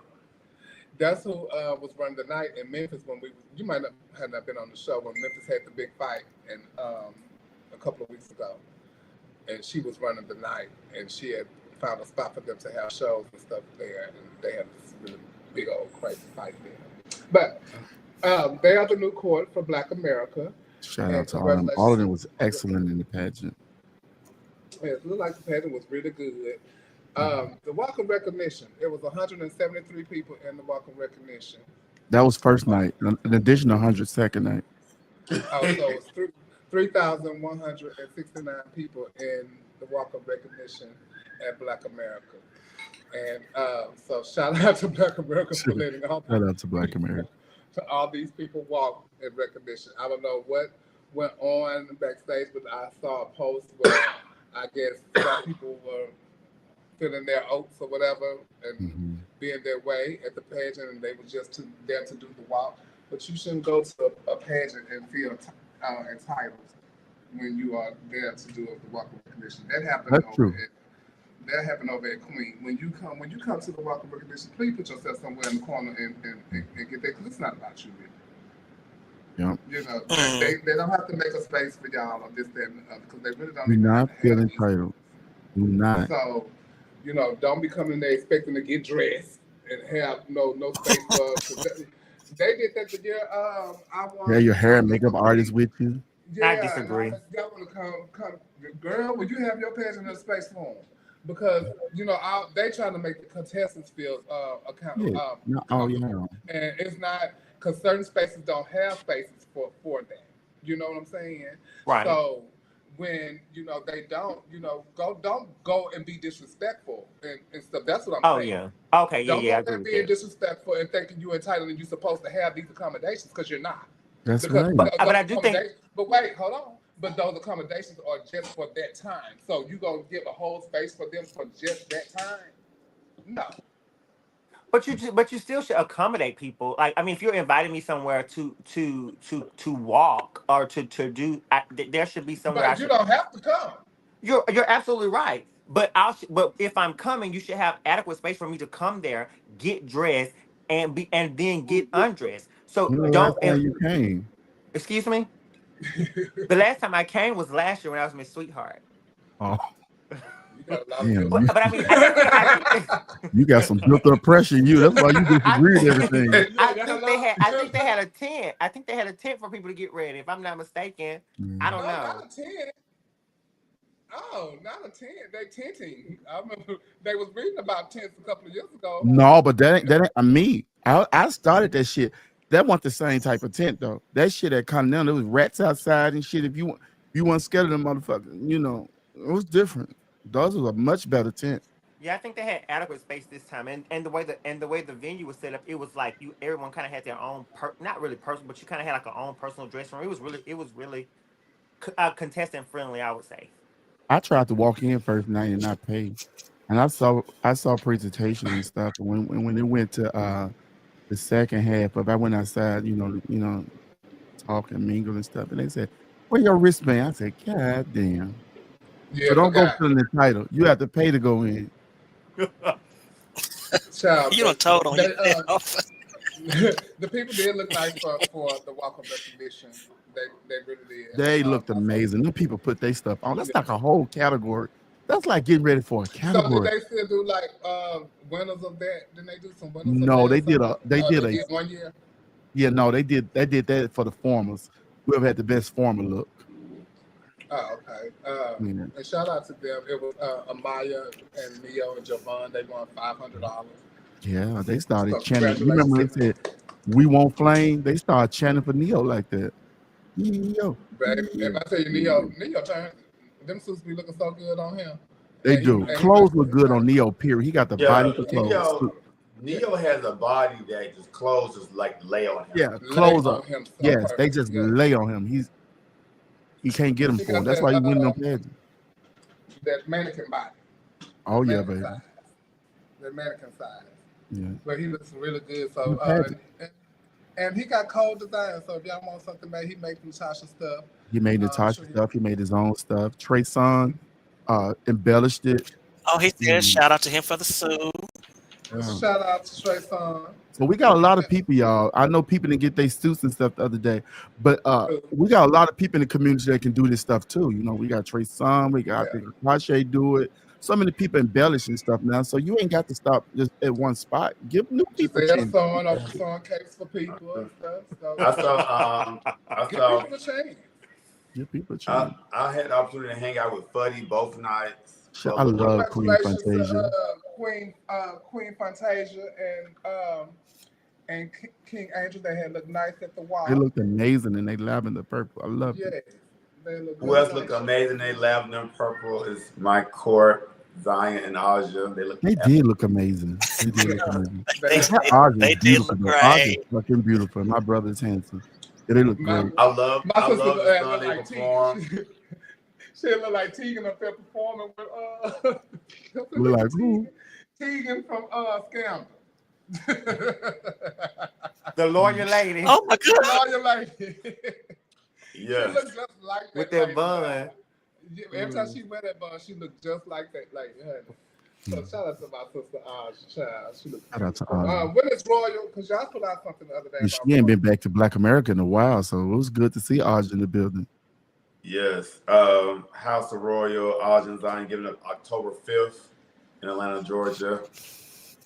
That's who was running the night in Memphis when you might not have not been on the show when Memphis had the big fight and a couple of weeks ago. And she was running the night, and she had found a spot for them to have shows and stuff there, and they had this really big old crazy fight there. But they are the new court for Black America. Shout out to all of them. All of them was excellent in the pageant. Yes, it looked like the pageant was really good. The Walk of Recognition, it was 173 people in the Walk of Recognition. That was first night. In addition to 100 second night. So it was 3,169 people in the Walk of Recognition at Black America. And so shout out to Black America for letting all Shout out to Black America. To all these people walk in recognition. I don't know what went on backstage, but I saw a post where I guess some people were filling their oats or whatever and being their way at the pageant, and they were just there to do the walk. But you shouldn't go to a pageant and feel entitled when you are there to do the walk of recognition. That happened. That's true. That happened over at Queen. When you come to the walk of recognition, please put yourself somewhere in the corner and get there, because it's not about you, really. Yep. You know, they don't have to make a space for y'all or this, that, and the other, because they really don't. Do not feel entitled. Do not. So, you know, don't be coming there expecting to get dressed and have no space for. They did that the year I won. Yeah, your hair and makeup artist with you. Yeah, I disagree. Y'all want to come, girl? Would you have your pageant in a space for them? Because you know they trying to make the contestants feel accountable. And it's not, because certain spaces don't have spaces for that. You know what I'm saying? Right. So when they don't, don't go and be disrespectful and stuff. That's what I'm saying. Oh yeah. Okay. Yeah. Don't Yeah. I go there agree being with that. disrespectful and thinking you're entitled and you're supposed to have these accommodations, because you're not. That's right. But I do think. But wait, hold on. But those accommodations are just for that time. So you gonna give a whole space for them for just that time? No. But you still should accommodate people. Like, I mean, if you're inviting me somewhere to walk or to do, there should be somewhere. But you don't have to come. You're absolutely right. But if I'm coming, you should have adequate space for me to come there, get dressed, and then get undressed. So don't. You came. Excuse me. The last time I came was last year when I was Miss Sweetheart. Oh. But I mean, you got some built up pressure in you. That's why you disagree with everything. I think they had a tent. I think they had a tent for people to get ready. If I'm not mistaken, I don't know. Not a tent. Oh, not a tent. They tenting. I remember they was reading about tents a couple of years ago. No, but that ain't me. I started that shit. That wasn't the same type of tent though. That shit at Continental, there was rats outside and shit. If you weren't scared of them motherfuckers, it was different. Those was a much better tent. Yeah, I think they had adequate space this time, and the way the venue was set up, it was like everyone kind of had their own not really personal, but you kind of had like a own personal dressing room. It was really contestant friendly, I would say. I tried to walk in first night and not pay, and I saw presentations and stuff. And when it went to the second half of, I went outside, talk and mingle and stuff, and they said, "Where your wristband?" I said, "God damn." Yeah, so don't go feeling entitled. You have to pay to go in. Child, you don't told on yourself. The people did look nice for the walk of recognition. They really did. They looked amazing. Them people put their stuff on. That's like a whole category. That's like getting ready for a category. So did they still do like winners of that? Didn't they do some winners? No, of they that did a 1 year. Yeah, no, they did that for the formers. Whoever had the best former look. Oh, okay. And shout out to them. It was Amaya and Neo and Javon. They won $500. Yeah, they started chanting. You remember they said, "We won't flame." They started chanting for Neo like that. Neo. If I tell you, Neo turned. Them suits be looking so good on him. They do. Clothes look good on Neo. Period. He got the body for clothes. Neo has a body that just clothes just like lay on him. Yeah, clothes on him. Yes, they just lay on him. He can't get him for him. That's why he win them pageants. That mannequin body. Oh yeah, baby. That mannequin size. Yeah. But he looks really good. So and he got cold design. So if y'all want something made, he makes Natasha stuff. He made Natasha stuff. He made his own stuff. Trey Songz embellished it. Oh, he said, shout out to him for the suit. Shout out to Trey Songz. So we got a lot of people, y'all. I know people didn't get their suits and stuff the other day, but we got a lot of people in the community that can do this stuff too. You know, we got Trey Songz, we got I think Pache do it. So many people embellishing stuff now, so you ain't got to stop just at one spot. Give new people a chance. Sewing cakes for people and stuff. So. I saw Give people a chance. Give people a chance. I had the opportunity to hang out with Fuddy both nights. I love Queen Fantasia. Queen Fantasia and King Angel, they had looked nice at the wall. They looked amazing in their lavender purple. I love it. Who else looked amazing? They lavender and purple is my court, Zion and Aja. They did look amazing. They did look amazing. They did look great. Fucking beautiful. My brother's handsome. Yeah, they look great. I love the son they perform. She look like Tegan up there performing with Look like who? Tegan from Scandal. The lawyer lady. Oh my God. The lawyer lady. Yeah. She looks just like that. With that bun. Every time she wear that bun, she looked just like that. Like her. So shout out to my sister Child. She looks. Shout out to when it's Royal, because y'all put out something the other day. She ain't been back to Black America in a while, so it was good to see Aja in the building. Yes. House of Royal, Aja and Zion giving up October 5th in Atlanta, Georgia.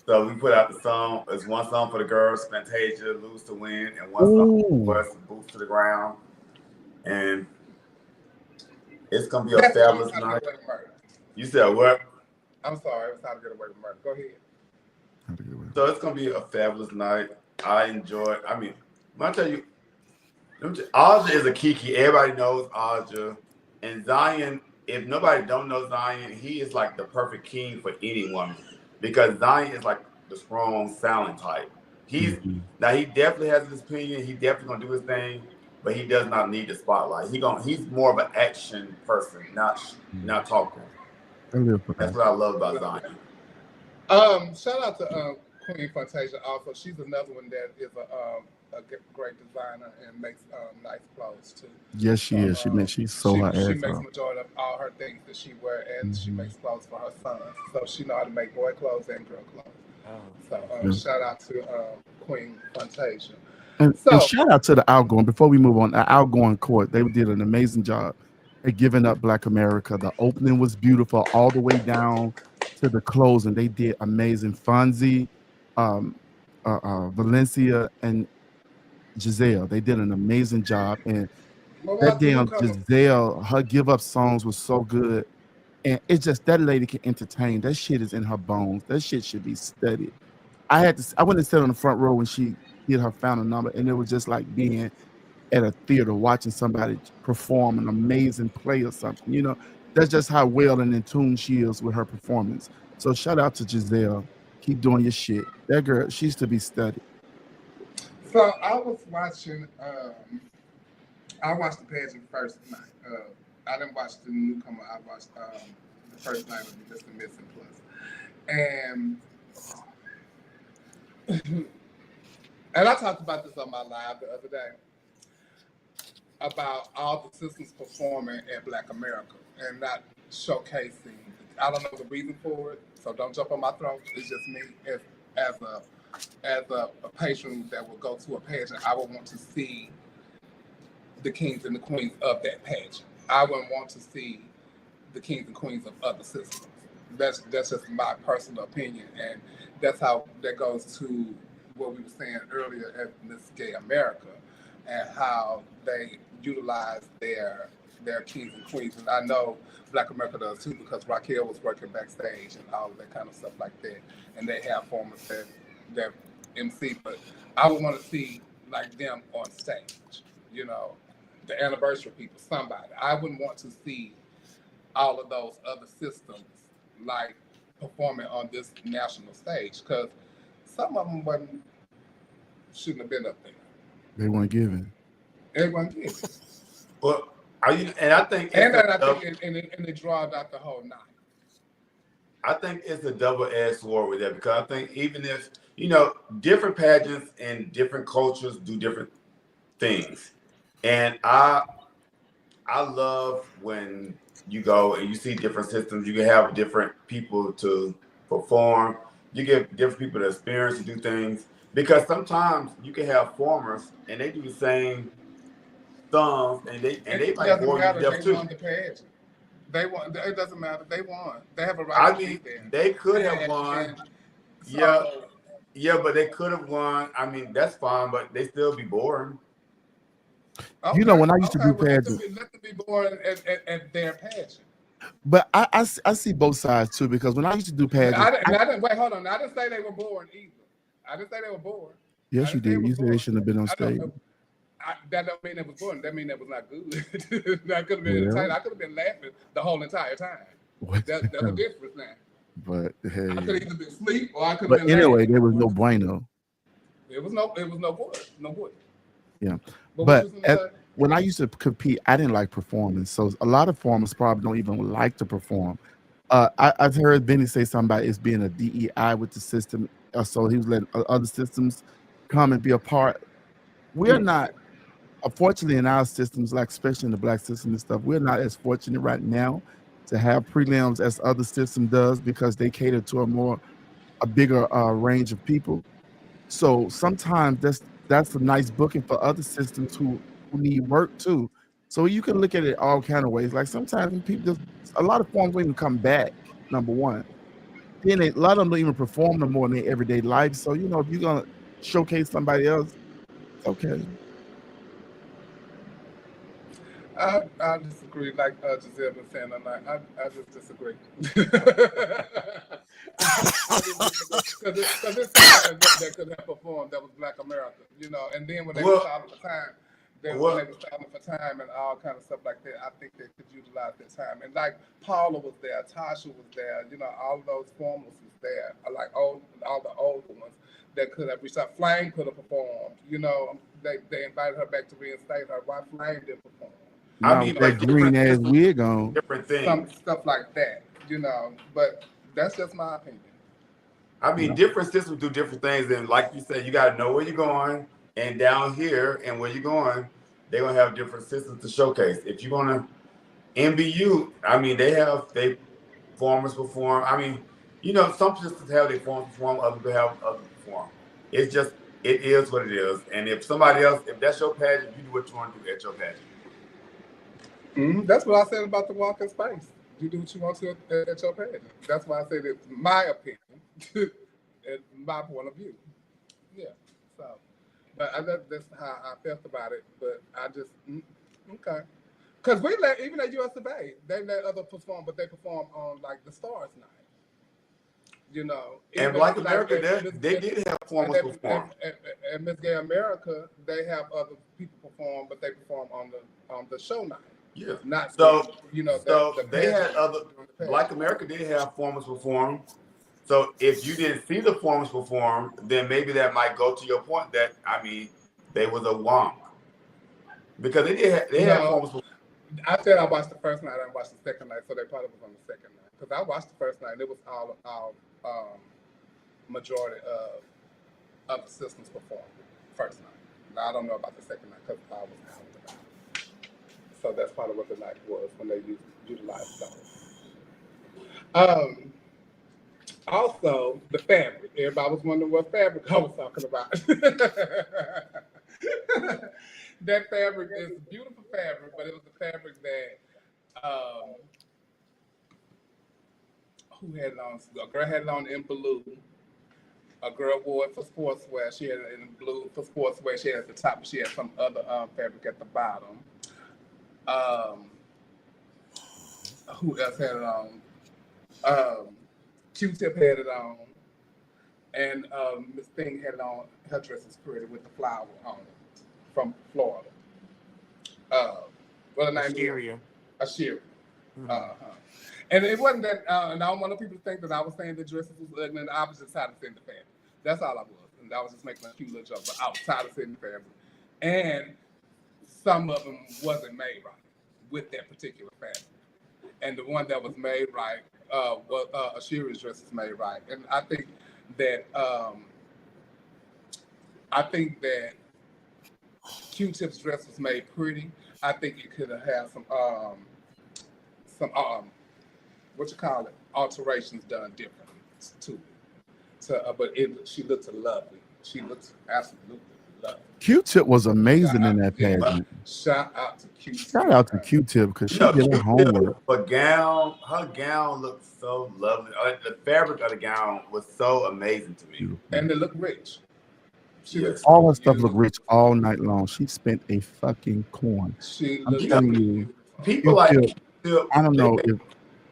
So we put out the song. It's one song for the girls, Fantasia, Lose to Win, and one song for us, Boots to the Ground. And it's gonna be a fabulous night. You said what? I'm sorry, it's time to get away with murder. Go ahead. So it's gonna be a fabulous night. I enjoy. I mean, when I tell you, Aja is a Kiki. Everybody knows Aja, and Zion. If nobody don't know Zion, he is like the perfect king for any woman because Zion is like the strong, silent type. Now he definitely has his opinion. He definitely gonna do his thing. But he does not need the spotlight. He's more of an action person, not talking. That's what I love about Zion. Shout out to Queen Fantasia also. She's another one that is a great designer and makes nice clothes too. Yes, she is. She's so her ass She off. makes majority of all her things that she wears, and she makes clothes for her sons. So she know how to make boy clothes and girl clothes. So shout out to Queen Fantasia. And shout out to the Outgoing. Before we move on, the Outgoing Court, they did an amazing job at giving up Black America. The opening was beautiful all the way down to the closing. They did amazing. Fonzie, Valencia, and Giselle, they did an amazing job. And that damn Giselle, her give up songs was so good. And it's just that lady can entertain. That shit is in her bones. That shit should be studied. I went and sat on the front row when she did her final number, and it was just like being at a theater watching somebody perform an amazing play or something. You know, that's just how well and in tune she is with her performance. So shout out to Giselle. Keep doing your shit. That girl, she's to be studied. So I was watching. I watched the pageant first night. I didn't watch the newcomer. I watched the first night of Just the Missing Plus, and I talked about this on my live the other day about all the sisters performing at Black America and not showcasing. I don't know the reason for it, so don't jump on my throat. It's just me as a patron that will go to a pageant. I would want to see the kings and the queens of that pageant. I wouldn't want to see the kings and queens of other systems. That's just my personal opinion, and that's how that goes to what we were saying earlier at Miss Gay America, and how they utilize their kings and queens. And I know Black America does too, because Raquel was working backstage and all of that kind of stuff like that, and they have formers that MC. But I would want to see like them on stage, you know, the anniversary people, somebody. I wouldn't want to see all of those other systems like performing on this national stage, because some of them shouldn't have been up there. They weren't giving. They weren't giving. Well, are you? And I think, and they draw out the whole night. I think it's a double-edged sword with that, because I think even if, you know, different pageants and different cultures do different things. And I love when you go and you see different systems. You can have different people to perform. You get different people the experience to do things. Because sometimes you can have performers and they do the same songs and they It might doesn't bore you to matter. death They too. won the pageant. They won. It doesn't matter. They won. They have a I right to mean, be there. they could have won. Yeah, So, yeah, but they could have won. I mean, that's fine, but they still be boring. You know, when I used to do pageants, let them be born at their pageant. but I see both sides too, because when I used to do pageants, I didn't wait. Hold on. I didn't say they were boring either. I didn't say they were boring. yes, you did. You said they shouldn't have been on stage. That don't mean it was boring. That mean it was not good. That could have been Well, entertaining. I could have been laughing the whole entire time. That's a difference now. But hey, I could have either been asleep or I could have but been anyway, laughing. there was no bueno. It was no good. No good. Yeah, But but when I used to compete, I didn't like performing. So a lot of performers probably don't even like to perform. I've heard Benny say something about it's being a DEI with the system. So he was letting other systems come and be a part. We're not, unfortunately, in our systems, like especially in the Black system and stuff, we're not as fortunate right now to have prelims as other system does, because they cater to a bigger range of people. So sometimes that's a nice booking for other systems who need work too. So you can look at it all kind of ways. Like sometimes people a lot of forms don't even come back, number one. Then a lot of them don't even perform no more in their everyday life. So, you know, if you're gonna showcase somebody else, it's okay. I disagree, like Giselle was saying tonight. I just disagree. Because it's somebody that could have performed that was Black America, you know. And then when they were silent for time, when they were silent for time and all kind of stuff like that, I think they could utilize their time. And like Paula was there, Tasha was there, you know, all of those formers was there, like all the older ones that could have reached out. Flame could have performed, you know. They invited her back to reinstate her. Why Flame didn't perform? I mean, that green ass wig on. Different things. Some stuff like that, you know. But that's just my opinion. I mean, different systems do different things, and like you said, you got to know where you're going, and down here and where you're going, they're gonna have different systems to showcase. If you're gonna MBU, I mean, they performers perform. I mean, you know, some systems have their performers perform, others have others perform. It is what it is. And if somebody else, if that's your pageant, you do what you want to do at your pageant. That's what I said about the walk in space. You do what you want to at your pageant. That's why I said it's my opinion, and my point of view. Yeah. So, but that's how I felt about it. But I just okay, because we let even at US Bay, they let others perform, but they perform on like the Stars Night. You know, and Black America, they did have performers perform. And Miss Gay America, they have other people perform, but they perform on the show night. Yeah. Not so, you know. So they had other Black America did have performers perform. So if you didn't see the performers perform, then maybe that might go to your point that I mean they was a wonk because they had performers perform. I said I watched the first night. I didn't watch the second night, so they probably was on the second night because I watched the first night and it was all majority of the systems performed first night. Now I don't know about the second night because I was out about it. So that's probably what the night was when they utilized those. Also, the fabric. Everybody was wondering what fabric I was talking about. That fabric is a beautiful fabric, but it was a fabric that who had it on? A girl had it on in blue. A girl wore it for sportswear. She had it in blue for sportswear. She had it at the top. She had some other fabric at the bottom. Who else had it on? Q-Tip had it on. And Miss Thing had it on. Her dress is pretty with the flower on it from Florida. What the name is? Asheria. And it wasn't that, and I don't want people to think that I was saying the dresses was ugly, and I was just tired of seeing the fabric. That's all I was. And I was just making a cute little joke, but I was tired of seeing the fabric. And some of them wasn't made right with that particular fabric. And the one that was made right Ashira's dress is made right, and I think that Q-Tip's dress was made pretty. I think it could have had some what you call it, alterations done differently to it. But she looked lovely. She looks absolutely lovely. Q-Tip was amazing in that pageant. Shout out to Q-Tip. Shout out to Q-Tip because she did her homework. Her gown looked so lovely. The fabric of the gown was so amazing to me. And they look rich. All her stuff looked rich all night long. She spent a fucking coin. I'm telling you, people like Q-Tip, I don't know if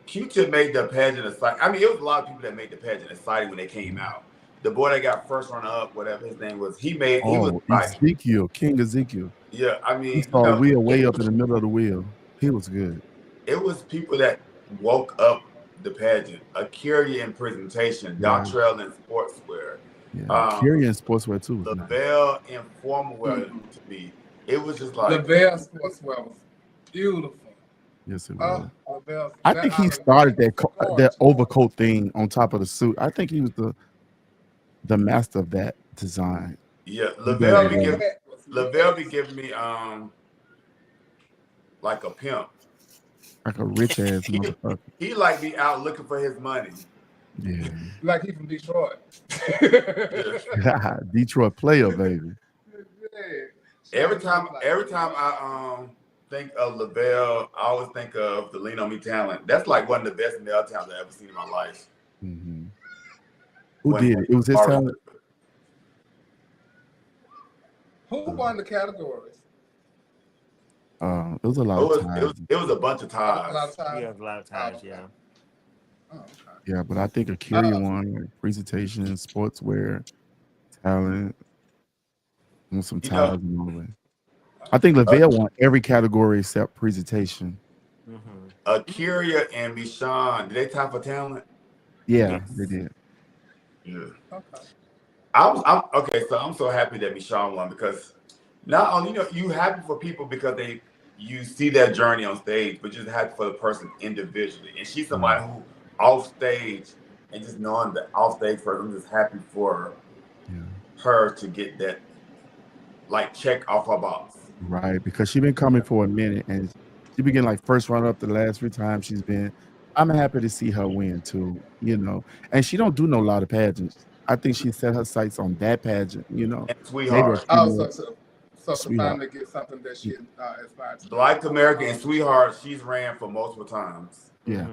Q-Tip made the pageant exciting. I mean, it was a lot of people that made the pageant exciting when they came out. The boy that got first runner up, whatever his name was, he was Ezekiel, King Ezekiel. Yeah, I mean, he saw a wheel way up in the middle of the wheel. He was good. It was people that woke up the pageant. Akira in presentation, Dontrell in sportswear. Yeah, Kyria in sportswear too. LaBelle in formal wear to me. It was just like LaBelle sportswear was beautiful. Yes, it was. I think he started that overcoat thing on top of the suit. I think he was the master of that design. Yeah, LaBelle be giving me like a pimp. Like a rich ass motherfucker. He like be out looking for his money. Yeah. Like he from Detroit. Detroit player, baby. Every time I think of LaBelle, I always think of the Lean On Me talent. That's like one of the best male talents I've ever seen in my life. Mm-hmm. Who did it? It was his talent. Who won the categories? It was a lot of ties. It was a bunch of ties. A lot of ties. Yeah, a lot of ties. Yeah. Oh, okay. Yeah, but I think Akira won like presentation, sportswear, talent, and some ties and all that. I think LaBelle won every category except presentation. Mm-hmm. Akira and Michonne, did they tie for talent? Yeah, they did. Yeah. Okay. I'm okay. So I'm so happy that Michonne won because not only you happy for people because you see their journey on stage, but you're happy for the person individually. And she's somebody who off stage and just knowing that off stage person, I'm just happy for her to get that like check off her box. Right, because she's been coming for a minute and she been getting like first runner up the last 3 times she's been. I'm happy to see her win too, And she don't do no lot of pageants. I think she set her sights on that pageant, And Sweetheart. So to finally get something that she aspired to. Black America and Sweetheart, she's ran for multiple times. Yeah.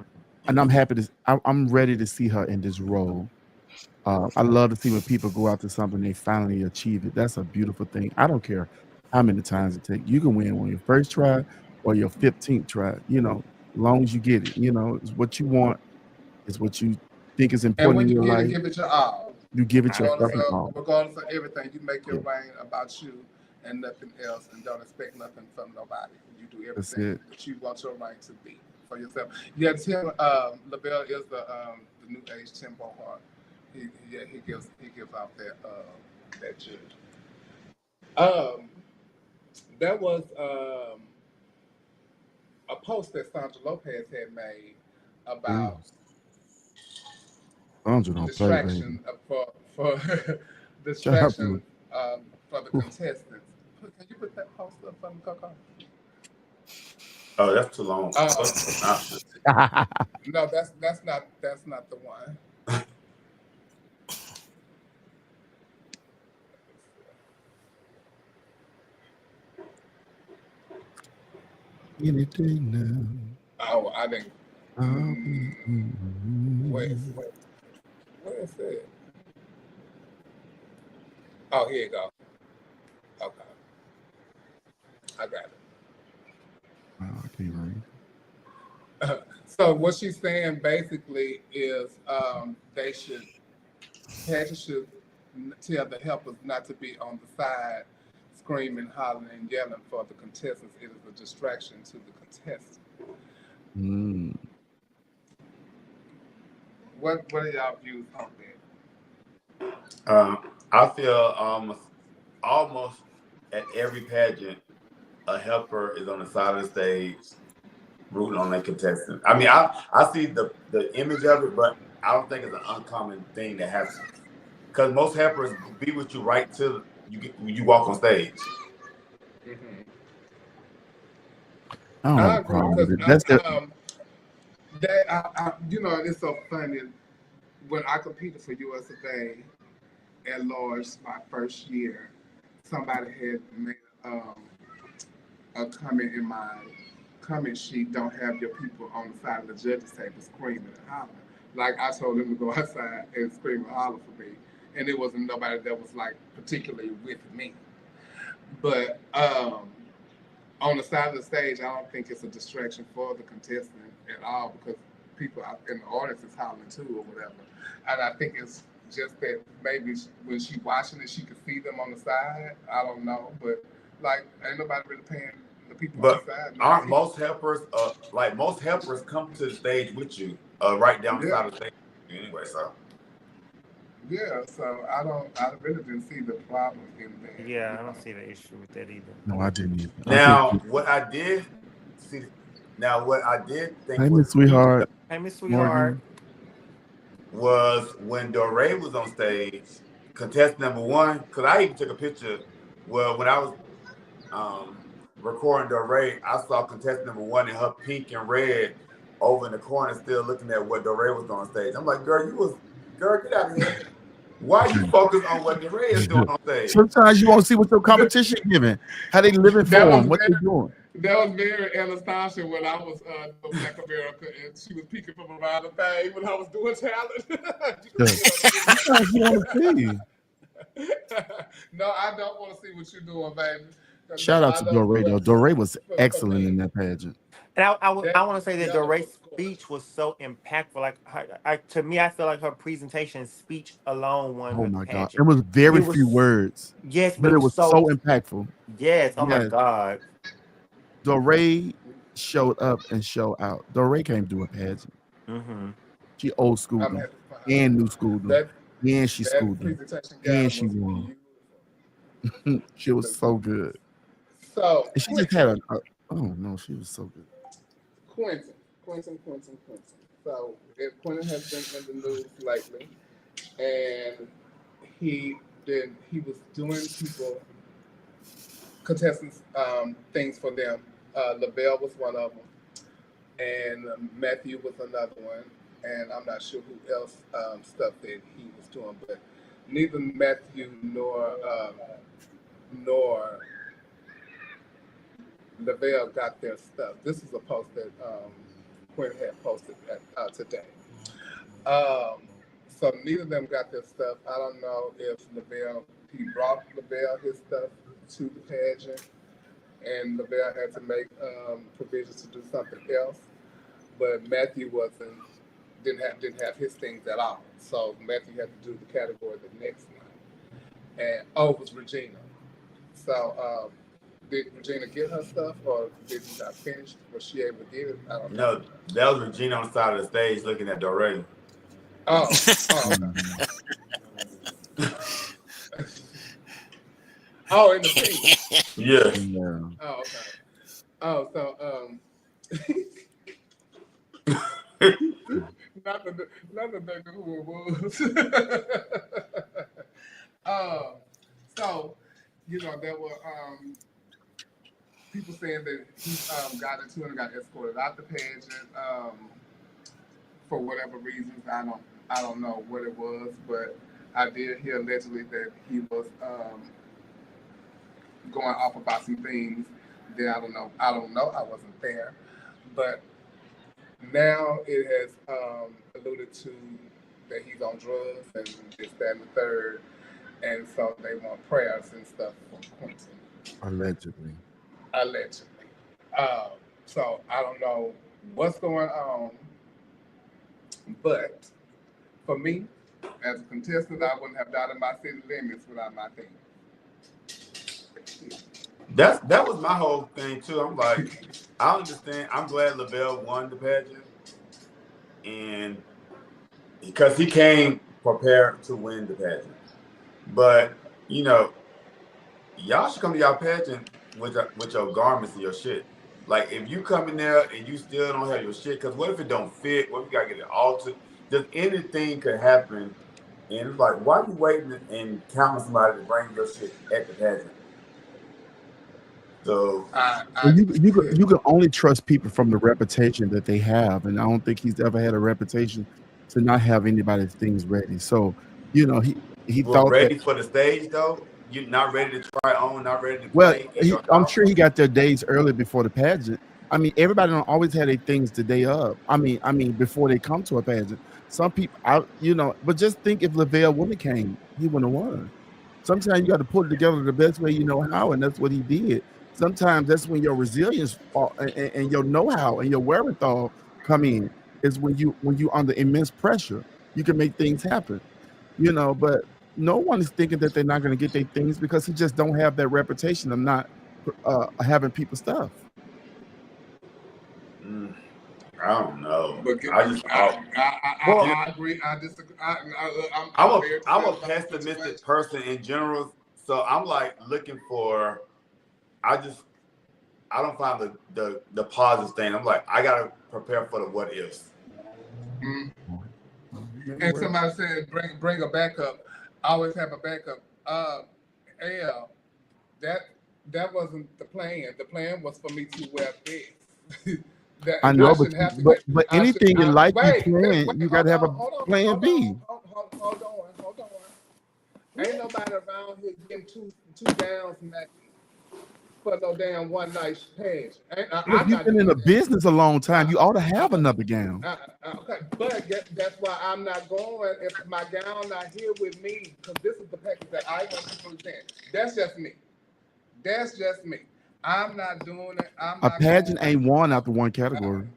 And I'm happy I'm ready to see her in this role. I love to see when people go after something, they finally achieve it. That's a beautiful thing. I don't care how many times it takes. You can win on your first try or your 15th try, as long as you get it. It's what you want, it's what you think is important in your life. And when you give it your all. You give it your fucking all. Regardless of everything, you make your reign about you and nothing else, and don't expect nothing from nobody. You do everything that you want your reign to be for yourself. Yeah, Tim LaBelle is the new age Tim Bohart. He gives out that judge. That was a post that Sandra Lopez had made about distraction for distraction for the contestants. Can you put that post up for me, Coco? Oh, that's too long. No, that's not the one. Anything now. Oh, I didn't. Wait. Where is it? Oh, here you go. Okay. I got it. Oh, I can't read. So what she's saying basically is pageants should tell the helpers not to be on the side screaming, hollering, and yelling for the contestants. It is a distraction to the contestants. What are y'all views on that? I feel almost at every pageant, a helper is on the side of the stage rooting on that contestant. I mean, I see the image of it, but I don't think it's an uncommon thing that happens. Because most helpers be with you right till you walk on stage. I don't have I a agree problem with it. because That's the you know, it's so funny. When I competed for USA at large my first year, somebody had made a comment in my comment sheet, don't have your people on the side of the judges table screaming and hollering. Like I told them to go outside and scream and holler for me. And it wasn't nobody that was like particularly with me. But on the side of the stage, I don't think it's a distraction for the contestant at all because people out in the audience is hollering too or whatever. And I think it's just that maybe when she watching it, she could see them on the side. I don't know, but like ain't nobody really paying the people on the side. Aren't most helpers like most helpers come to the stage with you right down the side of the stage anyway? So yeah, so I really didn't see the problem in that. Yeah, I don't see the issue with that either. No, I didn't either. Now, what I did think Hey, was Miss Sweetheart. Hey, Miss Sweetheart. was when Doree was on stage, contestant number 1, because I even took a picture. Well, when I was recording Doree, I saw contestant number 1 in her pink and red over in the corner still looking at what Doree was on stage. I'm like, girl, get out of here. Why you focus on what Doree is doing on stage? Sometimes you want to see what your competition giving, how they living for them, what they doing. That was very Anastasia when I was doing Black America, and she was peeking from around the thing when I was doing talent. Sometimes you want to see. No, I don't want to see what you're doing, baby. Shout out to Doree though. Doree was excellent in that pageant. And I want to say that Doree's speech was so impactful. Like to me, I feel like her presentation speech alone won. Oh my God, it was very few words. Yes, but it was so impactful. Yes, oh my God. Doree showed up and showed out. Doree can't do a pageant. She old school and new school, and she schooled them, and she won. She was so good. So and she just had a oh no, she was so good. Quentin. So Quentin has been in the news lately, and he was doing contestants things for them. Lavelle was one of them, and Matthew was another one, and I'm not sure who else stuff that he was doing, but neither Matthew nor Lavelle got their stuff. This is a post that Quentin had posted today. So neither of them got their stuff. I don't know if he brought Lavelle his stuff to the pageant, and Lavelle had to make provisions to do something else. But Matthew didn't have his things at all. So Matthew had to do the category the next night. And it was Regina. So did Regina get her stuff, or did she not finish? Was she able to get it? I don't know. No, that was Regina on the side of the stage looking at Doree. Oh, oh, in the pink. Yeah. Oh, okay. Oh, so not the nigga who it was. So there were people saying that he got into it and got escorted out the pageant for whatever reasons. I don't know what it was, but I did hear allegedly that he was going off about some things that I don't know. I wasn't there, but now it has alluded to that he's on drugs and this, that, and the third, and so they want prayers and stuff for Quentin. Allegedly. So I don't know what's going on, but for me, as a contestant, I wouldn't have doubted my city limits without my thing. That was my whole thing too. I'm like, I understand. I'm glad Lavelle won the pageant, and because he came prepared to win the pageant. But y'all should come to y'all pageant with your garments and your shit. Like, if you come in there and you still don't have your shit, because what if it don't fit? What if you got to get it altered? Just anything could happen. And it's like, why are you waiting and counting somebody to bring your shit at the pageant? So you can only trust people from the reputation that they have, and I don't think he's ever had a reputation to not have anybody's things ready. So, you know, he thought ready that, for the stage though. You're not ready to try on, not ready to well, play in your I'm house. sure he got their days early before the pageant. I mean, everybody don't always have their things the day of. I mean, before they come to a pageant. Some people, but just think if Lavelle wouldn't have came, he wouldn't have won. Sometimes you got to put it together the best way you know how, and that's what he did. Sometimes that's when your resilience and your know-how and your wherewithal come in. Is when you under immense pressure, you can make things happen. But no one is thinking that they're not going to get their things because he just don't have that reputation of not having people stuff. I don't know. But I agree. I disagree. I'm a pessimistic person in general, so I'm like looking for. I don't find the positive thing. I'm like, I gotta prepare for the what ifs. And somebody said, bring a backup. Always have a backup. That wasn't the plan. The plan was for me to wear this. I know, but anything in life you plan, you gotta have a plan B. Hold on. Ain't nobody around here getting two downs nothing for no damn one night pageant. If you've been in the business a long time, you ought to have another gown. Okay, but that's why I'm not going if my gown not here with me, because this is the package that I want to present. That's just me. I'm not doing it. A pageant ain't won after one category.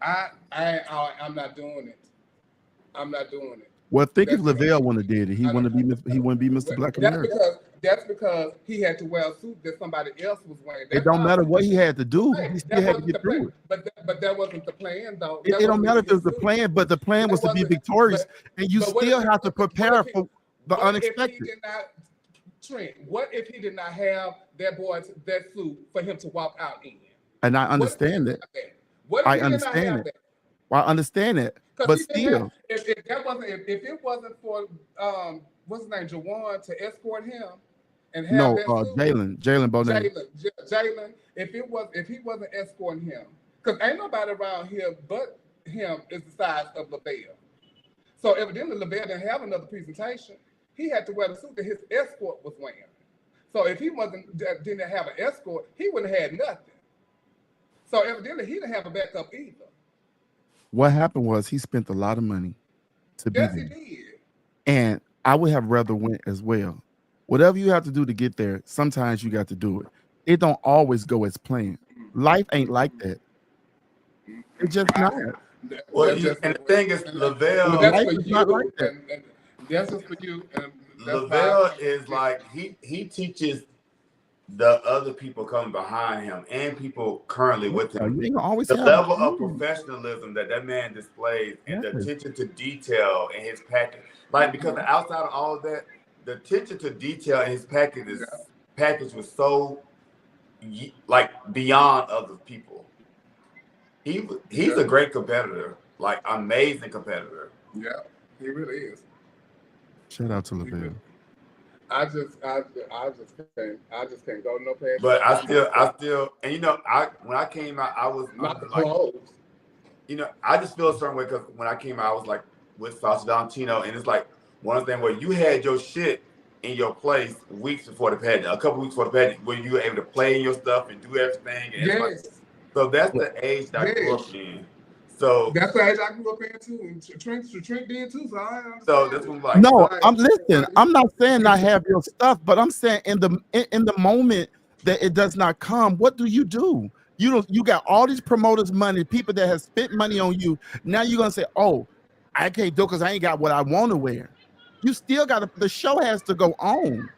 I'm not doing it. Well, think if Lavelle wouldn't have did it, he wouldn't be Mr. Black America. That's because he had to wear a suit that somebody else was wearing. It don't matter what he had to do. He still had to get through it. But that wasn't the plan, though. It don't matter if it was the plan, but the plan was to be victorious, and you still have to prepare for the unexpected. Trent, what if he did not have that suit for him to walk out in? And I understand that. I understand it. Well, I understand it. But still, if it wasn't for what's his name, Jawan, to escort him and have Jalen Bonet. Jalen, if he wasn't escorting him, because ain't nobody around here but him is the size of Lavelle. So evidently Lavelle didn't have another presentation. He had to wear the suit that his escort was wearing. So if he didn't have an escort, he wouldn't have had nothing. So evidently he didn't have a backup either. What happened was he spent a lot of money to be there. Yes, he did. And I would have rather went as well. Whatever you have to do to get there, sometimes you got to do it. It don't always go as planned. Life ain't like that. It's just not. Well, and the thing is, Lavelle. That's for you. Not like that. And that's just for you. Lavelle is like he teaches the other people coming behind him and people currently with him. The level of professionalism that man displays and the attention to detail in his package. Like, because outside of all of that, the attention to detail in his package was so like beyond other people. He's a great competitor, like amazing competitor. Yeah, he really is. Shout out to Lavelle. I just can't go to no pageant. But I still, and when I came out, I was not the like, clothes. I just feel a certain way because when I came out, I was like with Sasha Valentino, and it's like one of the things where you had your shit in your place weeks before the pageant, a couple weeks before the pageant, where you were able to play in your stuff and do everything. And yes. So that's the age that I grew up in. So that's the age I grew up in too. And Trent did too. So this was like I'm not saying I have your stuff, but I'm saying in the moment that it does not come, what do? You got all these promoters' money, people that have spent money on you. Now you're gonna say, "Oh, I can't do it because I ain't got what I want to wear." You still got the show has to go on.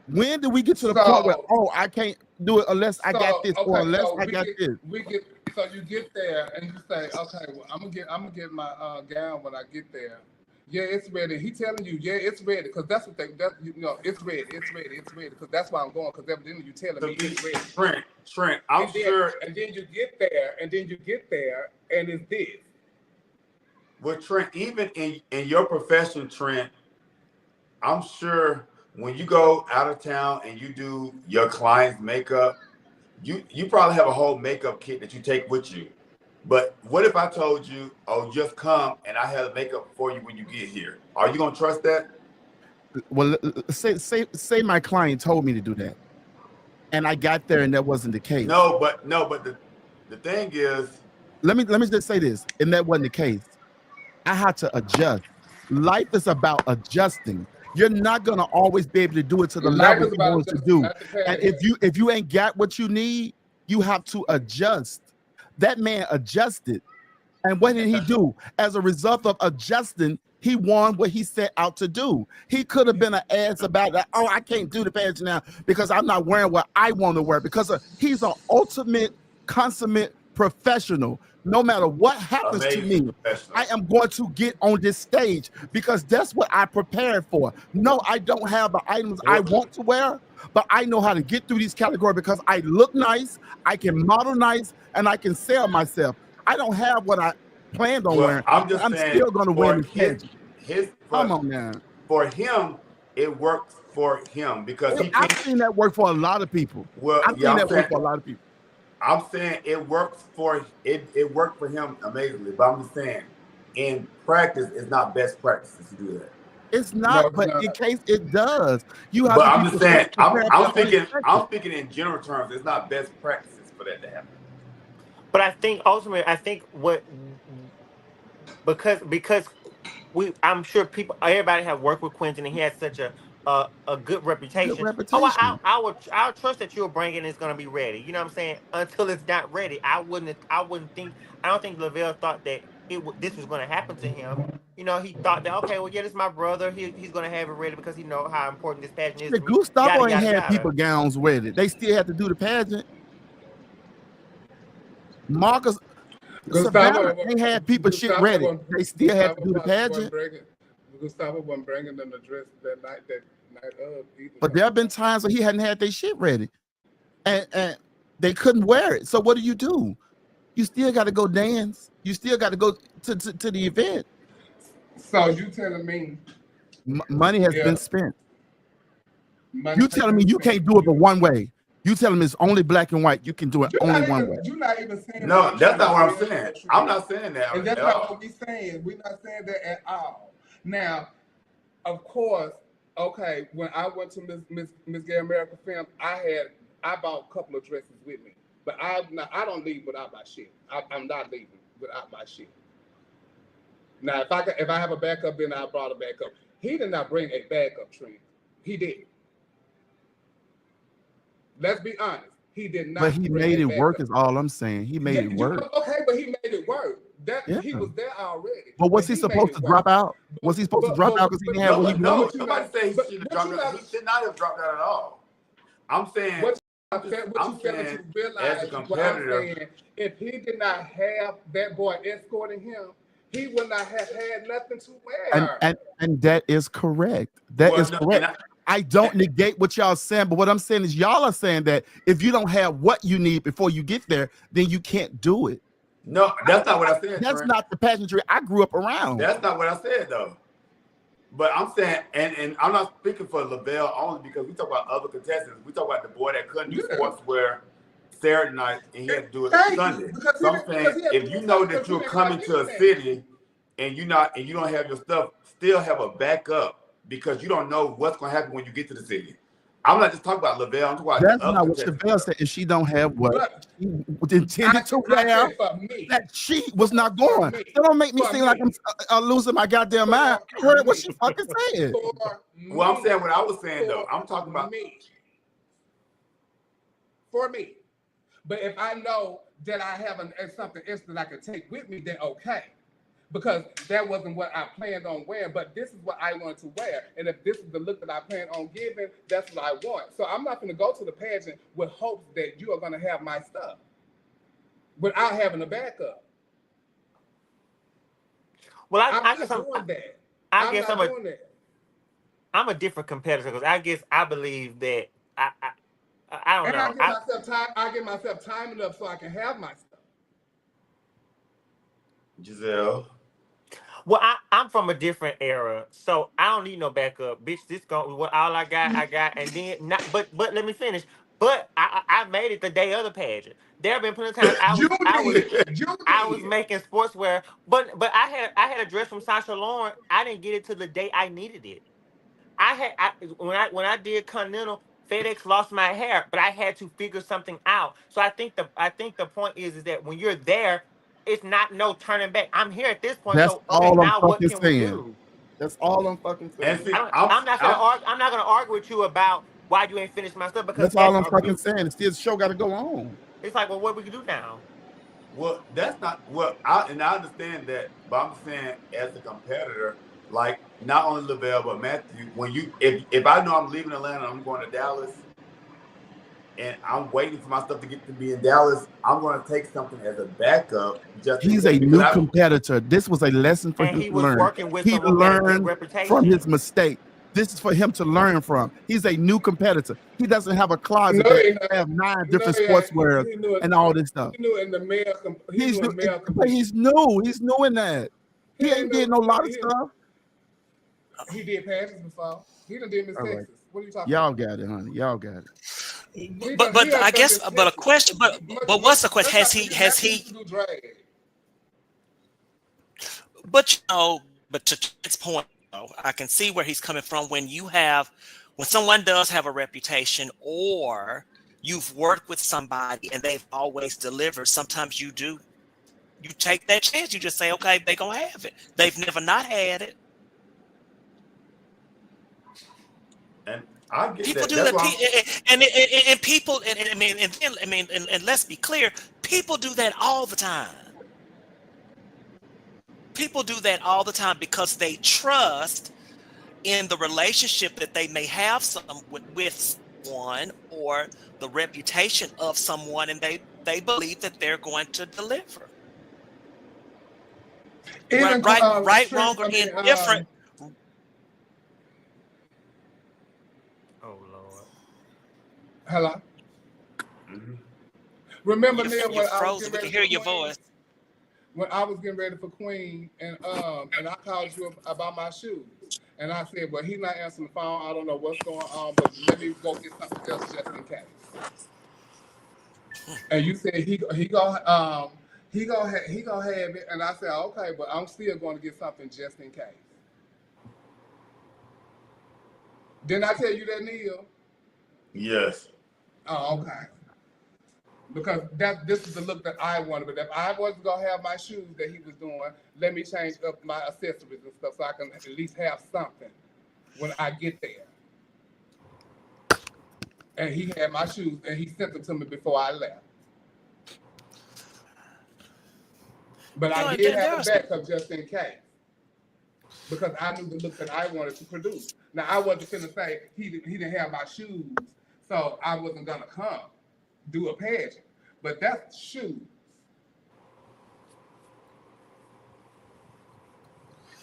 When do we get to the point where I can't do it unless I got this or unless I got this? So you get there and you say, okay, well, I'm gonna get my gown when I get there. Yeah, it's ready. He telling you, yeah, it's ready, because that's what it's ready, because that's why I'm going, because evidently you telling me it's ready. Trent, I'm sure. And then you get there, and it's this. Well, Trent, even in your profession, Trent, I'm sure when you go out of town and you do your client's makeup, you probably have a whole makeup kit that you take with you. But what if I told you, oh, just come and I have makeup for you when you get here? Are you gonna trust that? Well, say my client told me to do that, and I got there and that wasn't the case. No, but the thing is, let me just say this, and that wasn't the case. I had to adjust. Life is about adjusting. You're not gonna always be able to do it to the level you want to do. And if you ain't got what you need, you have to adjust. That man adjusted. And what did he do? As a result of adjusting, he won what he set out to do. He could have been an ass about that. Oh, I can't do the pageant now because I'm not wearing what I want to wear, because he's an ultimate, consummate professional. No matter what happens to me, I am going to get on this stage because that's what I prepared for. No, I don't have the items I want to wear, but I know how to get through these categories because I look nice, I can model nice, and I can sell myself. I don't have what I planned on wearing. I'm saying, still going to win this pageant. Come on now. For him, it worked for him because I've seen that work for a lot of people. Well, I've seen that work for a lot of people. I'm saying it worked for him amazingly, but I'm just saying in practice, it's not best practices to do that. It's not, but in case it does, you have. But I'm just saying, I'm speaking in general terms. It's not best practices for that to happen. But I think ultimately, because I'm sure everybody have worked with Quentin, and he has such a good reputation. I'll trust that you'll bring it and it's gonna be ready. You know what I'm saying? Until it's not ready, I don't think Lavelle thought that this was gonna happen to him. You know, he thought that, okay, well, yeah, this is my brother. He's gonna have it ready because he know how important this pageant is. Gustavo ain't had people gowns ready. They still had to do the pageant. Marcus, Savannah ain't had people shit ready. They still had to do the pageant. Gustavo wasn't bringing them the dress that night of either. But there have been times where he hadn't had their shit ready, and they couldn't wear it. So what do? You still got to go dance. You still got to go to the event. So you telling me money has been spent? You telling me you can't do it but one way? You telling me it's only black and white? You can do it only one way. You're not even saying no. That's not what I'm saying. I'm not saying that. And that's not what we're saying. We're not saying that at all. Now, of course, okay. When I went to Miss Gay America Film, I bought a couple of dresses with me, but I don't leave without my shit. I'm not leaving without my shit. Now, if I have a backup, then I brought a backup. He did not bring a backup, Trent. He did. Let's be honest. He did not. But he made it work. Is all I'm saying. He made it work. Okay, but he made it work. He was there already. But was he supposed to drop out? Was he supposed to drop out because he didn't have what he wanted? Nobody say he should have dropped out. He should not have dropped out at all. I'm saying. I'm saying as a competitor, if he did not have that boy escorting him, he would not have had nothing to wear. And that is correct. That is correct. I don't negate what y'all saying, but what I'm saying is y'all are saying that if you don't have what you need before you get there, then you can't do it. No, that's not what I said. That's not the pageantry I grew up around. That's not what I said though. But I'm saying, and I'm not speaking for Lavelle only because we talk about other contestants. We talk about the boy that couldn't do sportswear Saturday night and he had to do it Sunday. So I'm saying, if you know that you're coming to a city and you don't have your stuff, still have a backup because you don't know what's going to happen when you get to the city. I'm not just talking about Lavelle. I'm talking about that's not what Lavelle said. If she don't have what she intended to wear, that she was not going. That don't make me seem like I'm losing my goddamn mind. I heard what she fucking said. Well, I'm saying what I was saying though. I'm talking about me. For me. But if I know that I have something else that I can take with me, then okay. Because that wasn't what I planned on wearing, but this is what I wanted to wear. And if this is the look that I plan on giving, that's what I want. So I'm not going to go to the pageant with hopes that you are going to have my stuff without having a backup. Well, I'm not doing that. I I'm guess not doing that. I'm a different competitor because I guess I believe that I don't And know. I give myself time enough so I can have my stuff. Giselle. Well, I'm from a different era, so I don't need no backup, bitch. This go what all I got, and then not. But let me finish. But I made it the day of the pageant. There have been plenty of times I was making sportswear, but I had a dress from Sasha Lauren. I didn't get it till the day I needed it. When I did Continental, FedEx lost my hair, but I had to figure something out. So I think the point is that when you're there, it's not no turning back. I'm here at this point, That's so okay, all I'm now what fucking can we saying. do? That's all I'm fucking saying. I'm not gonna argue with you about why you ain't finished my stuff because That's all that's I'm a fucking big. saying. It's still the show got to go on. It's like, well, what we can do now? Well, that's not I understand that, but I'm saying as a competitor, like not only Lavelle but Matthew, when you if I know I'm leaving Atlanta, I'm going to Dallas, and I'm waiting for my stuff to get to be in Dallas, I'm going to take something as a backup just in He's case a because new competitor. This was a lesson for And him he to was learn. working with He someone who had a good learned reputation. from his mistake. This is for him to learn from. He's a new competitor. He doesn't have a closet that have 9 different sportswear and all this stuff. He knew in the male. He's new. But he's new. He's new in that. He ain't did no lot of stuff. He did pageants before. He done did Miss All right. Texas. What are you talking Y'all about? got it, honey. Y'all got it. But I guess but a question but what's the question? Has he But but to its point, I can see where he's coming from when someone does have a reputation or you've worked with somebody and they've always delivered. Sometimes you take that chance. You just say, okay, they're gonna have it. They've never not had it. And I get People that. do That's that, why and people, and let's be clear, people do that all the time. People do that all the time because they trust in the relationship that they may have with someone or the reputation of someone, and they believe that they're going to deliver. Even, right, wrong, or indifferent. Oh Lord. Hello. Remember, Neil, You're when I was frozen. getting We ready can hear for your Queen? voice. When I was getting ready for Queen, and I called you about my shoes, and I said, "Well, he's not answering the phone. I don't know what's going on, but let me go get something else just in case." And you said he gonna have it, and I said, "Okay, but I'm still going to get something just in case." Didn't I tell you that, Neil? yes. Oh, okay. Because this is the look that I wanted. But if I wasn't gonna have my shoes that he was doing, let me change up my accessories and stuff so I can at least have something when I get there. And he had my shoes and he sent them to me before I left. But I did have a backup just in case. Because I knew the look that I wanted to produce. Now I wasn't gonna say he didn't have my shoes, so I wasn't gonna come do a pageant. But that's shoes.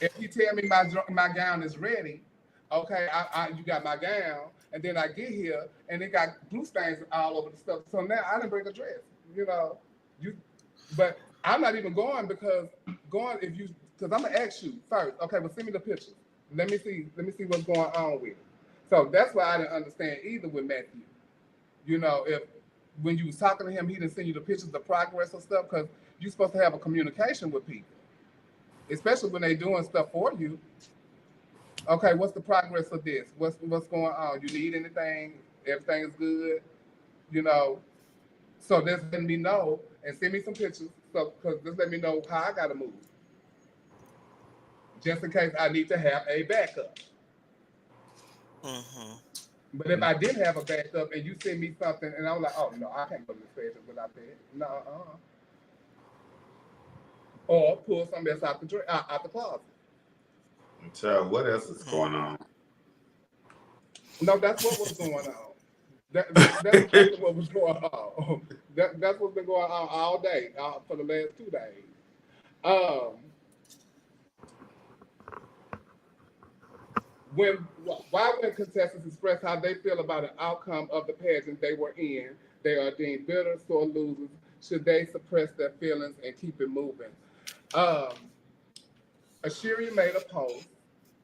If you tell me my gown is ready, okay, you got my gown, and then I get here and it got glue stains all over the stuff. So now I didn't bring a dress, But I'm not even going because I'm gonna ask you first. Okay, well send me the pictures. Let me see what's going on with it. So that's why I didn't understand either with Matthew. If when you was talking to him, he didn't send you the pictures of progress or stuff because you're supposed to have a communication with people, especially when they're doing stuff for you. Okay, what's the progress of this? What's going on? You need anything? Everything is good, So just let me know and send me some pictures. So because just let me know how I gotta move, just in case I need to have a backup. Mm-hmm. But if I did have a backup and you send me something and I'm like, oh no, I can't go to this pageant without that. No. Or pull something else out the closet. Child, what else is going on? No, that's what was going on. That's exactly what was going on. That's what's been going on all day for the last 2 days. when contestants express how they feel about an outcome of the pageant they were in, they are deemed bitter, sore losers. Should they suppress their feelings and keep it moving? Ashiri made a post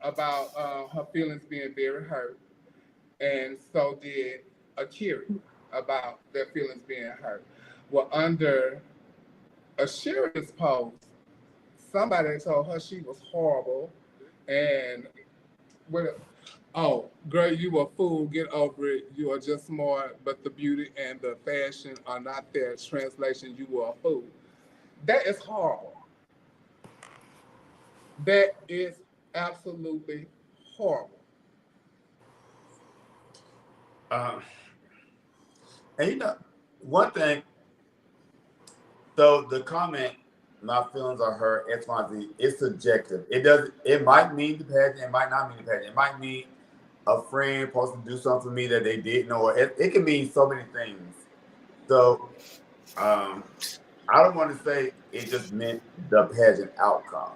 about her feelings being very hurt, and so did Akiri about their feelings being hurt. Well, under Ashiri's post, somebody told her she was horrible, and oh, girl, you a fool. Get over it. You are just smart, but the beauty and the fashion are not there. Translation, you are a fool. That is horrible. That is absolutely horrible. And you know, one thing, so the comment, my feelings are hurt, X, Y, Z, it's subjective. It might mean the pageant, it might not mean the pageant. It might mean a friend supposed to do something for me that they didn't know. It can mean so many things. So I don't want to say it just meant the pageant outcome.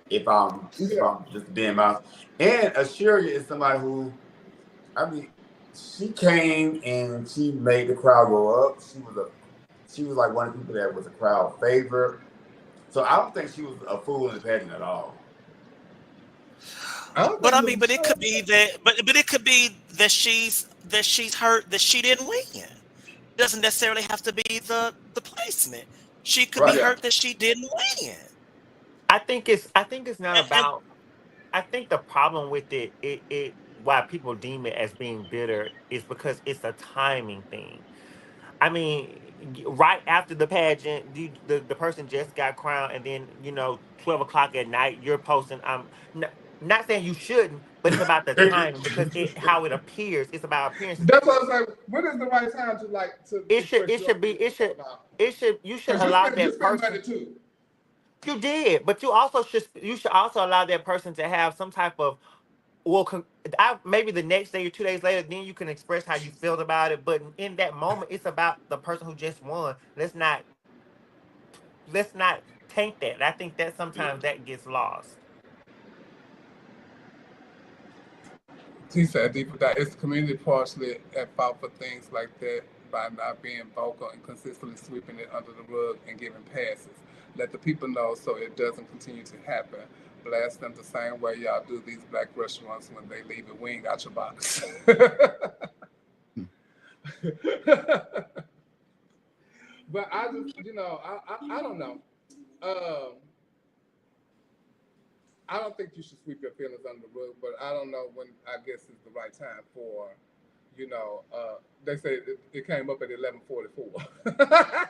If I'm just being honest. And Asheria is somebody who, I mean, she came and she made the crowd go up. She was like one of the people that was a crowd favorite. So I don't think she was a fool in the pageant at all. But I mean, but it could be that, but it could be that she's hurt that she didn't win. Doesn't necessarily have to be the placement. She could be hurt that she didn't win. I think it's not about. I think the problem with it why people deem it as being bitter is because it's a timing thing. I mean, right after the pageant, the person just got crowned, and then 12 o'clock at night, you're posting. Not saying you shouldn't, but it's about the timing because how it appears. It's about appearances. That's what I was like. When is the right time to? You should allow that person. Too. You did, but you should also allow that person to have some type of maybe the next day or 2 days later, then you can express how you felt about it. But in that moment, it's about the person who just won. Let's not taint that. I think that sometimes that gets lost. He said deeper that it's the community partially at fault for things like that by not being vocal and consistently sweeping it under the rug and giving passes. Let the people know so it doesn't continue to happen. Blast them the same way y'all do these black restaurants when they leave a wing out your box. But I just, I don't know. I don't think you should sweep your feelings under the rug, but I don't know when I guess is the right time for, they say it came up at 11:44.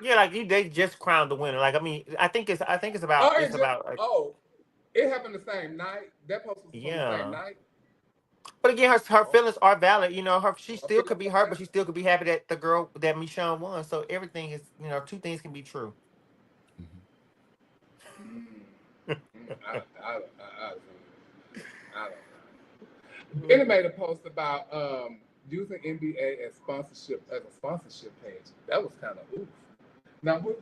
Yeah, like they just crowned the winner. Like, I mean, I think it's about it happened the same night. That post was the same night. But again, her feelings are valid. She still could be hurt, but she still could be happy that the girl that Michonne won. So everything is, two things can be true. I don't know. It made a post about using NBA as a sponsorship page. That was kind of oof. Now, who?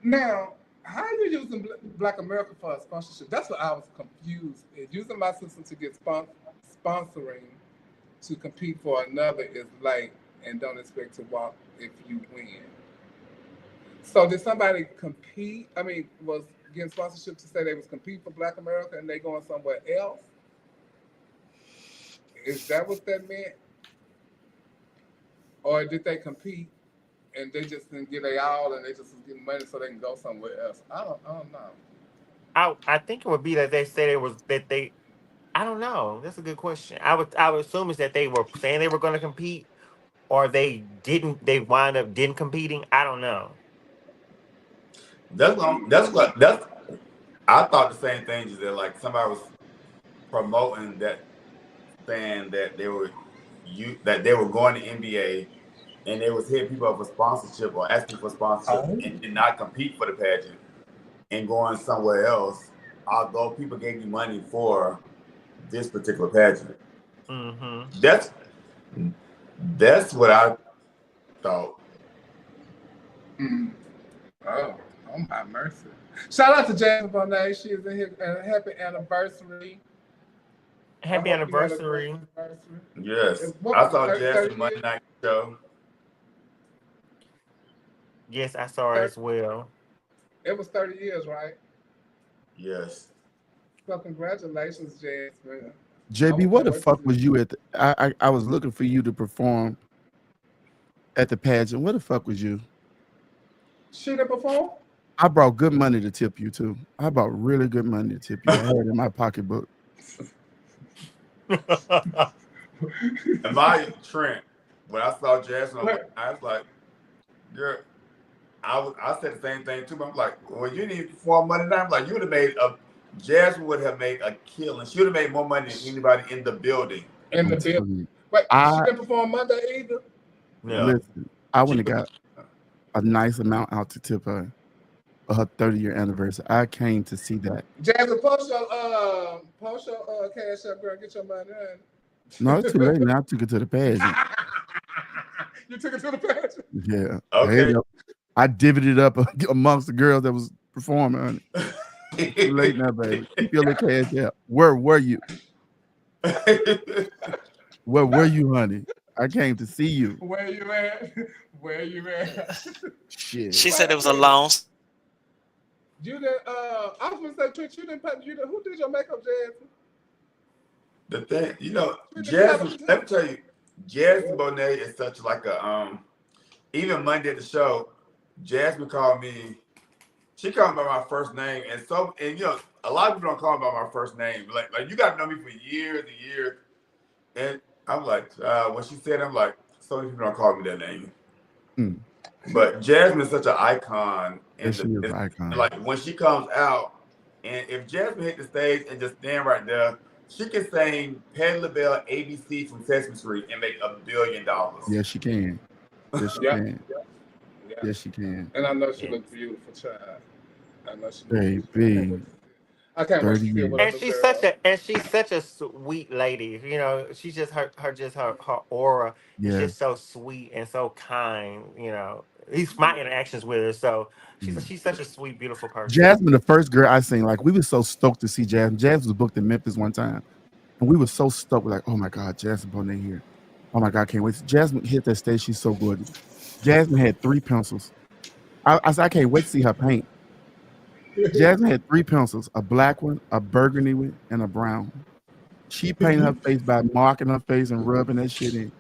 Now, how are you using Black America for a sponsorship? That's what I was confused. Using my system to get sponsoring to compete for another is late and don't expect to walk if you win. So did somebody compete? I mean, was getting sponsorship to say they was competing for Black America and they going somewhere else? Is that what that meant? Or did they compete and they just didn't get their all and they just was getting money so they can go somewhere else? I don't know. I think it would be that they said I don't know. That's a good question. I would assume is that they were saying they were going to compete, or they wind up didn't competing. I don't know. I thought the same thing. Is that like somebody was promoting that, saying that they were going to NBA and they was hitting people up for sponsorship or asking for sponsorship and did not compete for the pageant and going somewhere else, although people gave you money for this particular pageant. Mm-hmm. That's what I thought. Mm. Oh, Oh my mercy! Shout out to Jasmine Bonet. She is in here. Happy anniversary. Happy anniversary. Yes. I saw Jasmine Monday night show. Yes, I saw her as well. It was 30 years, right? Yes. So congratulations, Jasmine. JB, what the fuck was you at? I was looking for you to perform at the pageant. What the fuck was you? She didn't perform? I brought good money to tip you too. I brought really good money to tip you. I had it in my pocketbook. And my Trent, when I saw Jasmine, I was like, girl, I said the same thing too. But I'm like, well, you didn't perform Monday night. I'm like, you would have made Jasmine would have made a killing. She would have made more money than anybody in the building. In the building. Wait, she didn't perform Monday either? No. Listen, I wouldn't have got a nice amount out to tip her 30-year anniversary. I came to see that. Jasmine, post your cash up, girl. Get your money. No, it's too late now. I took it to the pageant. You took it to the pageant? Yeah. Okay. I divvied it up amongst the girls that was performing. It's too late now, baby. Keep your little cash out. Where were you? Where were you, honey? I came to see you. Where you at? Where you at? Shit. She said it was a long. You didn't. I was gonna say, Trish, you didn't. Who did your makeup, Jasmine? The thing, Jasmine. Let me tell you, Jasmine Bonet is such like a even Monday at the show, Jasmine called me. She called me by my first name, and a lot of people don't call me by my first name. Like you got to know me for years and years. And I'm like, when she said, I'm like, so many people don't call me that name. But Jasmine is such an icon. Yes, she is an icon. Like when she comes out, and if Jasmine hit the stage and just stand right there, she can sing Patti LaBelle ABC from Sesame Street and make $1 billion. Yes, she can. Yes, she can. Yes, she can. And I know she looks beautiful, child. I know she baby. I can't wait to see what and she's such a sweet lady. You know, she's just her aura is just so sweet and so kind. You know, at least my interactions with her. So she's such a sweet, beautiful person. Jasmine, the first girl I seen, like we were so stoked to see Jasmine. Jasmine was booked in Memphis one time, and we were so stoked. We're like, oh my God, Jasmine Bonet here. Oh my God, I can't wait. Jasmine hit that stage. She's so good. Jasmine had 3 pencils. I said, I can't wait to see her paint. Jasmine had 3 pencils, a black one, a burgundy one, and a brown. She painted her face by marking her face and rubbing that shit in.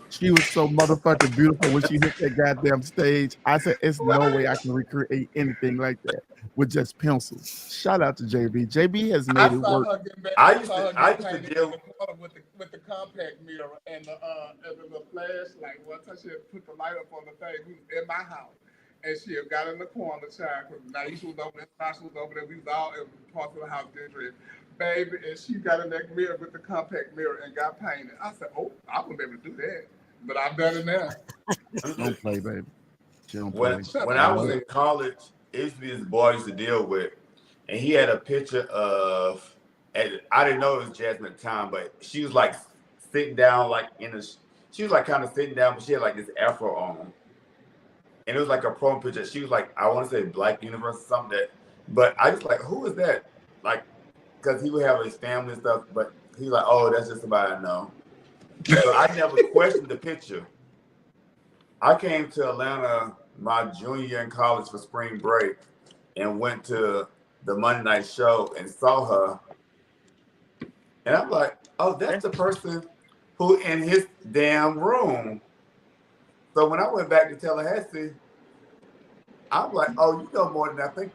She was so motherfucking beautiful when she hit that goddamn stage. I said, it's no way I can recreate anything like that with just pencils. Shout out to JB. JB has made it work. I used to deal with the compact mirror and the flashlight. One time she had put the light up on the thing in my house. And she had got in the corner, child, because Naisha was over there, Sasha was over there. We was all in parts of the house getting baby, and she got in that mirror with the compact mirror and got painted. I said, oh, I wouldn't be able to do that. But I've done it now. Don't play, baby. Don't play. When I was in college, it used to be this boy I used to deal with, and he had a picture of, I didn't know it was Jasmine at the time, but she was like sitting down, she was like kind of sitting down, but she had like this afro on. And it was like a promo picture. She was like, I want to say Black Universe or something. But I just like, who is that? Like, because he would have his family and stuff. But he's like, oh, that's just somebody I know. So I never questioned the picture. I came to Atlanta my junior year in college for spring break and went to the Monday night show and saw her. And I'm like, oh, that's the person who in his damn room. So when I went back to Tallahassee, I'm like, oh, you know more than I think.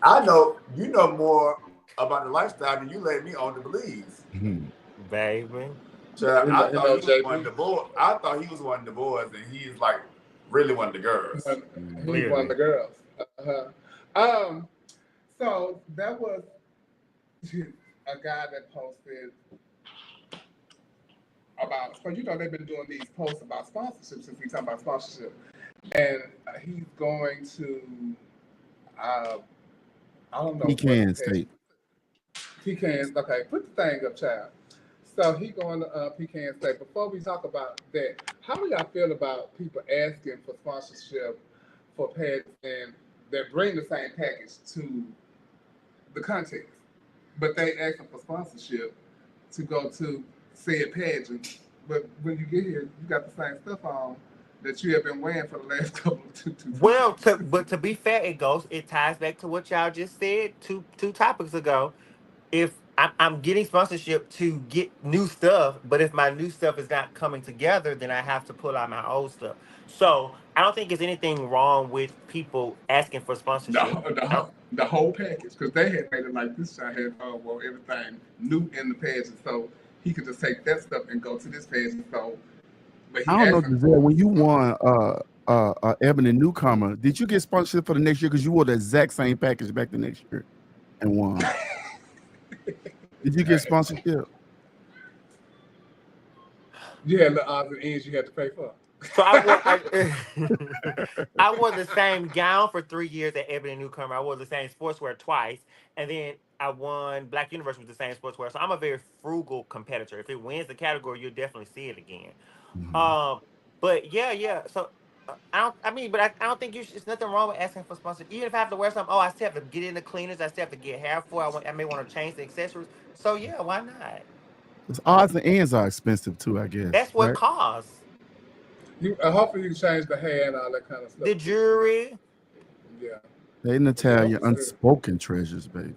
I know you know more about the lifestyle than you let me on to believe. Baby. So I thought he was one of the boys. I thought he was one of the boys, and he's like really one of the girls. He's one of the girls. So that was a guy that posted about, so they've been doing these posts about sponsorship since we talk about sponsorship, and he's going to I don't know. Pecan State. Pecan. Okay, put the thing up, child. So he going to Pecan State. Before we talk about that, how do y'all feel about people asking for sponsorship for pageants and that bring the same package to the contest, but they ask them for sponsorship to go to said pageant. But when you get here, you got the same stuff on that you have been wearing for the last couple of two. Well, but to be fair, it ties back to what y'all just said two topics ago. If I'm getting sponsorship to get new stuff, but if my new stuff is not coming together, then I have to pull out my old stuff. So I don't think there's anything wrong with people asking for sponsorship. The whole package, because they had made it like this shot had everything new in the pageant, so he could just take that stuff and go to this pageant. So, but he I don't know, asked him Giselle, when you won Ebony Newcomer, did you get sponsorship for the next year? Because you wore the exact same package back the next year and won. Did you get sponsorship? You had the odds and ends you had to pay for. So I wore the same gown for 3 years at Ebony Newcomer. I wore the same sportswear twice, and then I won Black Universe with the same sportswear. So I'm a very frugal competitor. If it wins the category, you'll definitely see it again. But yeah. So I don't think there's nothing wrong with asking for sponsorship. Even if I have to wear something, I still have to get in the cleaners. I still have to get hair for. I may want to change the accessories. So yeah, why not? Because odds and ends are expensive too, I guess. That's what costs. Hopefully you change the hair and all that kind of stuff. The jury. Yeah. They Natalia unspoken treasures, baby.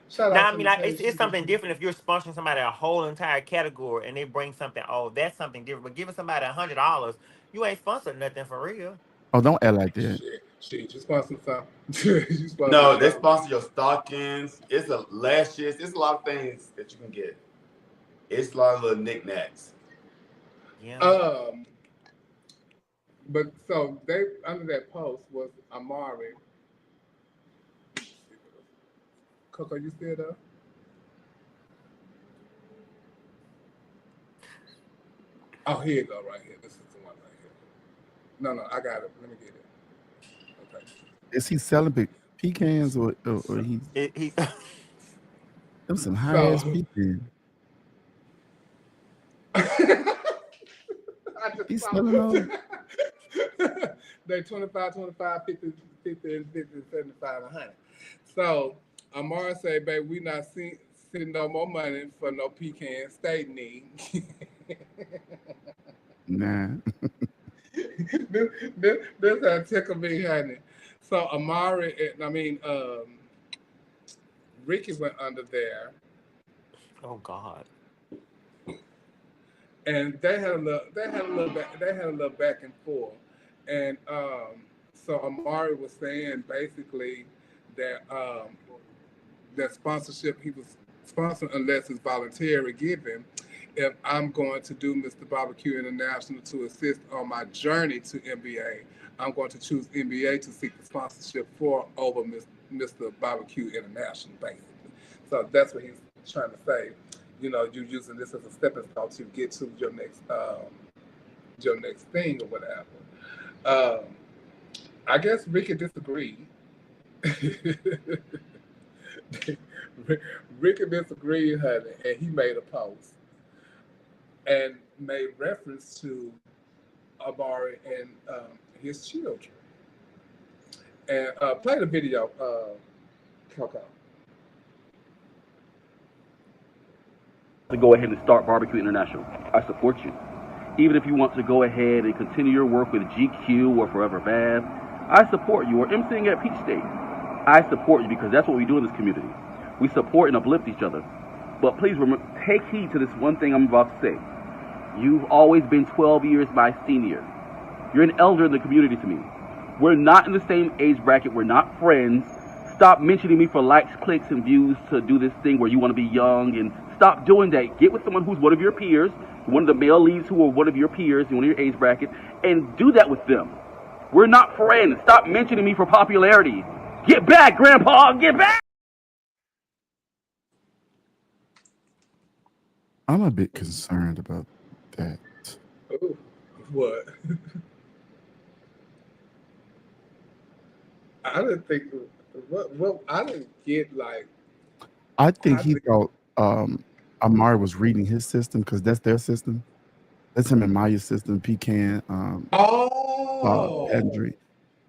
It's something different if you're sponsoring somebody a whole entire category and they bring something. Oh, that's something different. But giving somebody $100, you ain't sponsored nothing for real. Oh, don't act like that. Shit, you sponsor something. No, they sponsor your stockings. It's a lashes. It's a lot of things that you can get. It's a lot of little knickknacks. Yeah. But so they under that post was Amari. Coco, you still there? Oh, here you go, right here. This is the one right here. No, I got it. Let me get it. Okay. Is he selling big pecans or he? Them some high ass pecans. He's selling them. They 25, 50, 75, 100. So Amara said, babe, we not sending no more money for no pecan state need. Nah. this how tickle me, honey. So Amari, Ricky went under there. Oh God. And they had a little back and forth. And so Amari was saying basically that that sponsorship he was sponsoring unless it's voluntary given. If I'm going to do Mr. Barbecue International to assist on my journey to NBA, I'm going to choose NBA to seek the sponsorship for over Mr. Barbecue International, basically. So that's what he's trying to say. You know, you're using this as a stepping stone to get to your next thing or whatever. I guess Ricky disagreed. Ricky disagreed, honey, and he made a post and made reference to Amari and his children. And play the video, Coco. To go ahead and start Barbecue International. I support you. Even if you want to go ahead and continue your work with GQ or Forever Bath, I support you. Or emceeing at Peach State, I support you because that's what we do in this community. We support and uplift each other. But please remember, take heed to this one thing I'm about to say. You've always been 12 years my senior. You're an elder in the community to me. We're not in the same age bracket. We're not friends. Stop mentioning me for likes, clicks, and views to do this thing where you want to be young, and stop doing that. Get with someone who's one of your peers, one of the male leads who are one of your peers in one of your age bracket, and do that with them. We're not friends. Stop mentioning me for popularity. Get back, Grandpa. Get back. I'm a bit concerned about that. Ooh, what? I didn't think. Well, I didn't get like. I think he thought Amari was reading his system because that's their system. That's him and Maya's system. Pecan. Pageantry.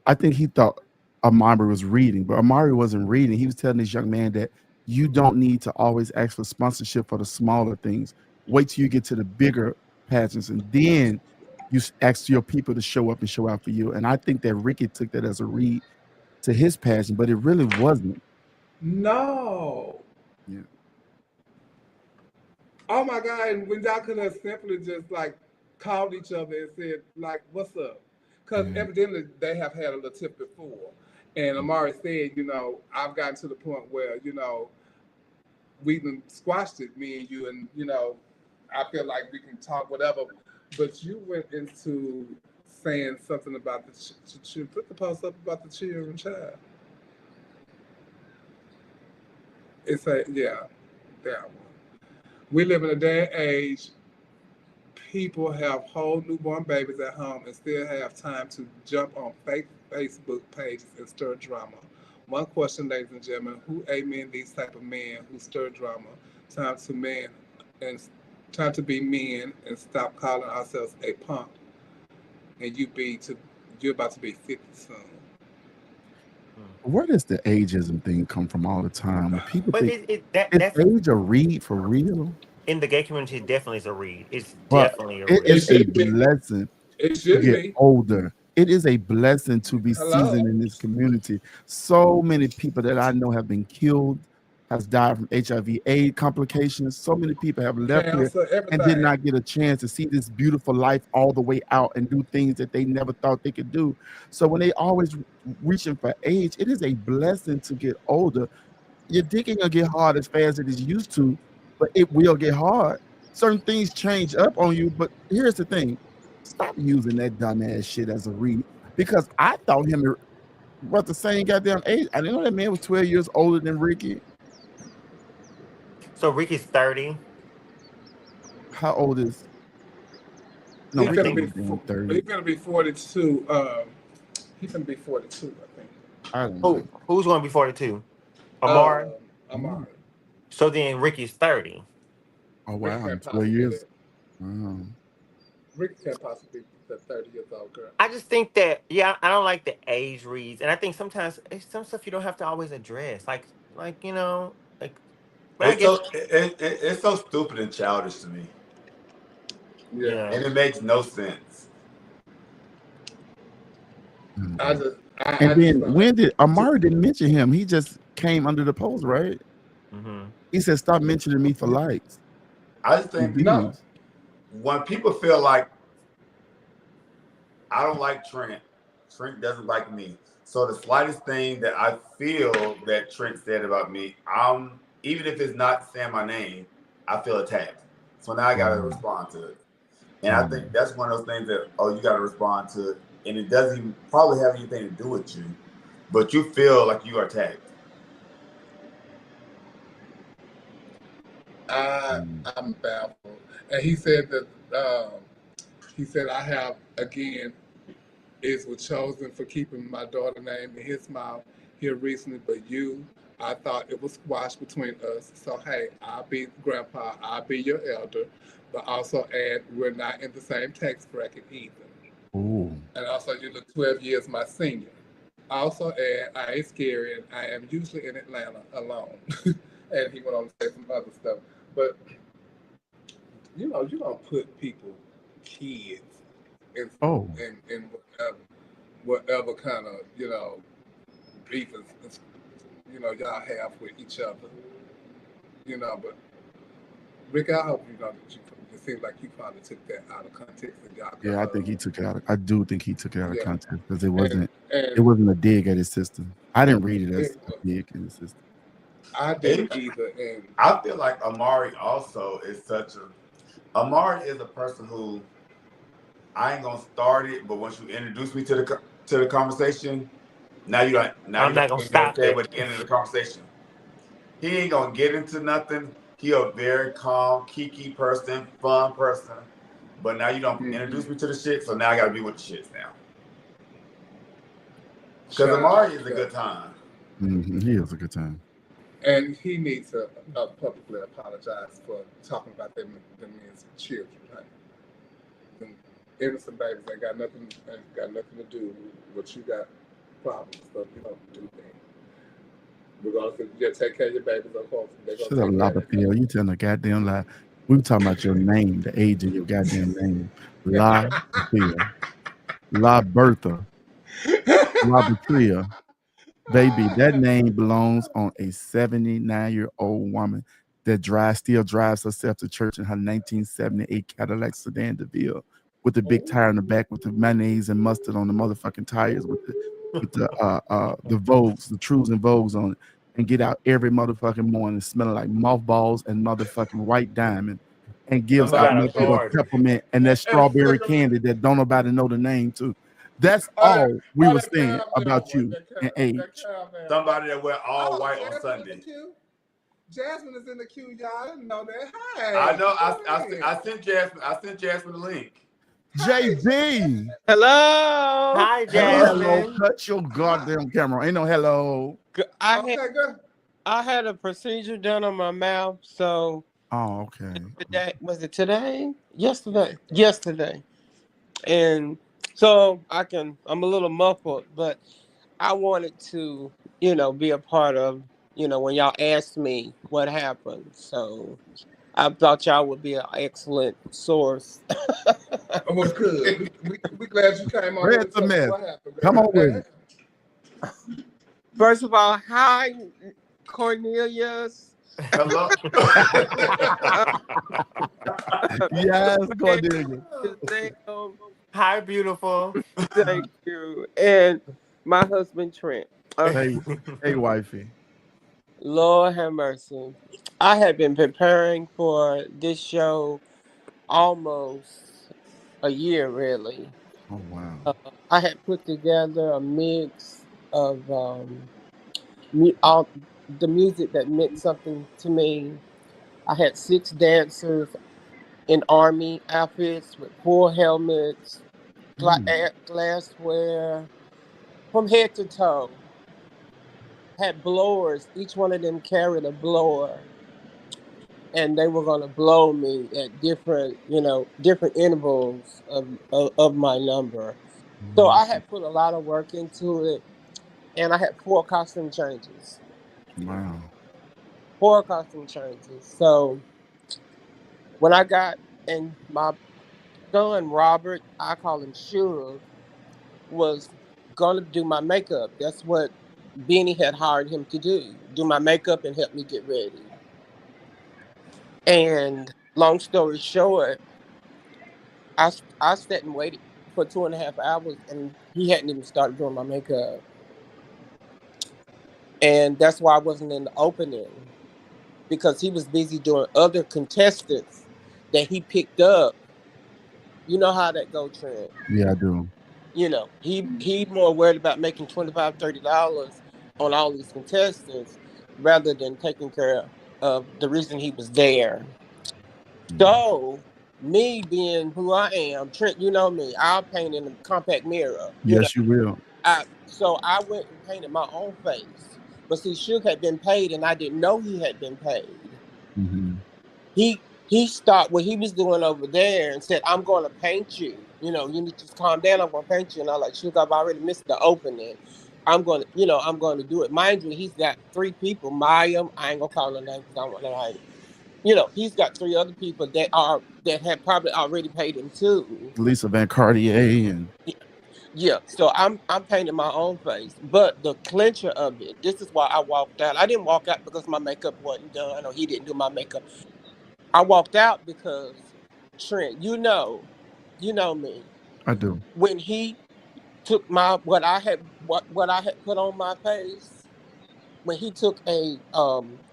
I think he thought Amari was reading, but Amari wasn't reading. He was telling this young man that you don't need to always ask for sponsorship for the smaller things. Wait till you get to the bigger pageants, and then you ask your people to show up and show out for you. And I think that Ricky took that as a read to his passion, but it really wasn't. No. Yeah. Oh my God! And when y'all could have simply just like called each other and said like, "What's up?" Because evidently they have had a little tip before, and Amari said, you know, I've gotten to the point where you know we've squashed it, me and you, and you know, I feel like we can talk whatever. But you went into saying something about the put the post up about the children child. It's a that one. We live in a day and age. People have whole newborn babies at home and still have time to jump on fake Facebook pages and stir drama. One question, ladies and gentlemen, who amen these type of men who stir drama? Time to men and time to be men and stop calling ourselves a punk. And you're about to be 50 soon. Where does the ageism thing come from all the time? When people But think that's age a read for real? in the gay community. Definitely is a read. It's But definitely a it read. is a blessing to get older. It is a blessing to be seasoned in this community. So many people that I know have been killed, has died from HIV/AIDS complications. So many people have left here Cancer, and did everything. not get a chance to see this beautiful life all the way out and do things that they never thought they could do. So when they always reaching for age, it is a blessing to get older. Your dick ain't gonna get hard as fast as it is used to, but it will get hard. Certain things change up on you, but here's the thing. Stop using that dumbass shit as a read. Because I thought him was the same goddamn age. I didn't know that man was 12 years older than Ricky. So Ricky's 30. How old is No, He's Ricky gonna ain't damn 30. He's gonna be 42. He's gonna be 42, I think. I don't know. Who's going to be 42? Amari. Amari. So then Ricky's 30. Oh Ricky wow, can't 12 years. Wow. Ricky can't possibly be the 30 years old girl. I just think that I don't like the age reads, and I think sometimes it's some stuff you don't have to always address, like you know, like. But I guess It's so stupid and childish to me. Yeah, and it makes no sense. When did Amari didn't mention him? He just came under the post, right? Mm-hmm. He said, "Stop mentioning me for likes." I just think when people feel like I don't like Trent doesn't like me. So the slightest thing that I feel that Trent said about me, even if it's not saying my name, I feel attacked. So now I gotta respond to it. And I think that's one of those things that you gotta respond to it. And it doesn't even probably have anything to do with you, but you feel like you are attacked. I'm baffled. And he said that I have again was chosen for keeping my daughter's name in his mouth here recently, but I thought it was squashed between us. So hey, I'll be grandpa, I'll be your elder, but also add we're not in the same tax bracket either. Ooh. And also you look 12 years my senior. Also add I ain't scary and I am usually in Atlanta alone. And he went on to say some other stuff. But you don't put kids in whatever kind of, beef y'all have with each other. But Rick, I hope it seems like you probably took that out of context. And I think he took it out. I do think he took it out of context because it wasn't. And it wasn't a dig at his sister. I didn't read it as a dig at his sister. I didn't either. And I feel like Amari also is Amari is a person who I ain't gonna start it, but once you introduce me to the conversation, now you don't. Now I'm not gonna stop it. At the end of the conversation, he ain't gonna get into nothing. He a very calm, kiki person, fun person. But now you don't introduce me to the shit, so now I gotta be with the shits now. Because Amari is a good time. Mm-hmm. He is a good time. And he needs to publicly apologize for talking about them men's children. Right? Them innocent babies ain't got nothing to do with what you got problems. So you don't do that. We're going to just take care of your babies, of course. Shut up, Lapapio. You telling a goddamn lie. We were talking about your name, the age of your goddamn name. La Papia. La Bertha. La Betria. Baby, that name belongs on a 79-year-old woman that still drives herself to church in her 1978 Cadillac sedan DeVille with the big tire in the back with the mayonnaise and mustard on the motherfucking tires with the Vogues, the Trues and Vogues on it, and get out every motherfucking morning smelling like mothballs and motherfucking white diamond, and gives out nothing but peppermint and that strawberry candy that don't nobody know the name to. That's all we were saying about you and age. Somebody that wear all white on Sunday. Jasmine is in the queue, y'all. I didn't know that. Hi. I know. I sent Jasmine. I sent Jasmine the link. JB. Hello. Hi, Jasmine. Hello. Cut your goddamn camera. Ain't no hello. I had a procedure done on my mouth, so. Oh, okay. Today, was it today? Yesterday. And so I'm a little muffled, but I wanted to, be a part of, when y'all asked me what happened. So I thought y'all would be an excellent source. Well, good. We glad you came on. Where's the mess? Come on with it. First of all, hi, Cornelius. Hello. Yes, Cornelius. Hi, beautiful. Thank you. And my husband, Trent. Hey, wifey. Lord have mercy. I have been preparing for this show almost a year, really. Oh, wow. I had put together a mix of all the music that meant something to me. I had 6 dancers in army outfits with 4 helmets, glassware, from head to toe. Had blowers. Each one of them carried a blower, and they were going to blow me at different intervals of my number. So I had put a lot of work into it, and I had 4 costume changes. Wow. 4 costume changes. So when I got, and my son Robert, I call him Suge, was going to do my makeup. That's what Benny had hired him to do my makeup and help me get ready. And long story short, I sat and waited for 2.5 hours, and he hadn't even started doing my makeup. And that's why I wasn't in the opening, because he was busy doing other contestants that he picked up. You know how that go, Trent. Yeah, I do. He more worried about making $25, $30 on all these contestants rather than taking care of the reason he was there. So, me being who I am, Trent, you know me, I'll paint in a compact mirror. Yes, you will. So I went and painted my own face. But see, Suge had been paid, and I didn't know he had been paid. Mm-hmm. He stopped what he was doing over there and said, "I'm going to paint you. You need to just calm down. I'm going to paint you." And I'm like, "Suge, I've already missed the opening. I'm going to do it." Mind you, he's got 3 people. Maya, I ain't gonna call her name because I don't want to he's got 3 other people that have probably already paid him too. Lisa Van Cartier and. Yeah, so I'm painting my own face, but the clincher of it, this is why I walked out. I didn't walk out because my makeup wasn't done or he didn't do my makeup. I walked out because Trent, you know me. I do. When he took what I had put on my face, when he took a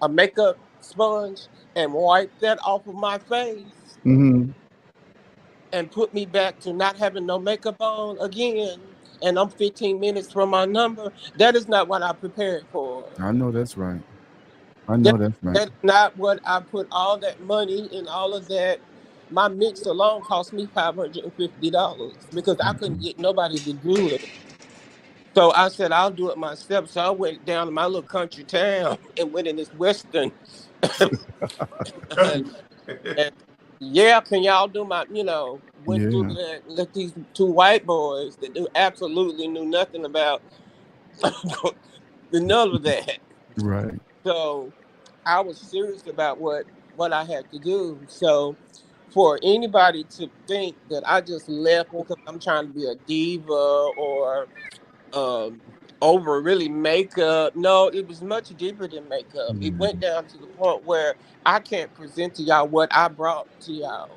makeup sponge and wiped that off of my face. Mm-hmm. And put me back to not having no makeup on again, and I'm 15 minutes from my number. That is not what I prepared for. I know that's right. That's not what I put all that money and all of that. My mix alone cost me $550 because I couldn't get nobody to do it. So I said, I'll do it myself. So I went down to my little country town and went in this Western. and yeah, can y'all do my, went through that, let these 2 white boys that absolutely knew nothing about None of that. Right. So I was serious about what I had to do. So for anybody to think that I just left because I'm trying to be a diva or over really makeup, no, it was much deeper than makeup. It went down to the point where I can't present to y'all what I brought to y'all.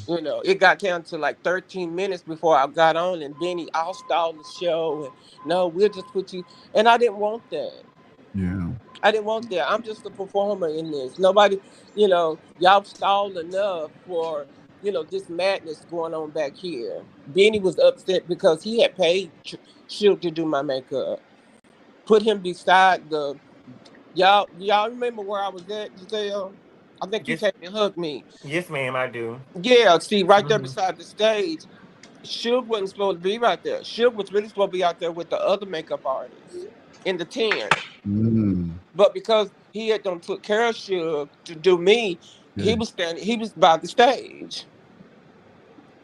You know, it got down to like 13 minutes before I got on, and Benny all-stalled the show. And no, we'll just put you. And I didn't want that. Yeah. I didn't want that. I'm just a performer in this. Nobody, y'all stalled enough for, this madness going on back here. Benny was upset because he had paid Shield to do my makeup. Put him beside y'all remember where I was at, Giselle? I think you came and hugged me. Yes, ma'am, I do. Yeah, see, right there beside the stage. Shield wasn't supposed to be right there. Shield was really supposed to be out there with the other makeup artists in the tent. But because he had done took care of Shield to do me, he was by the stage.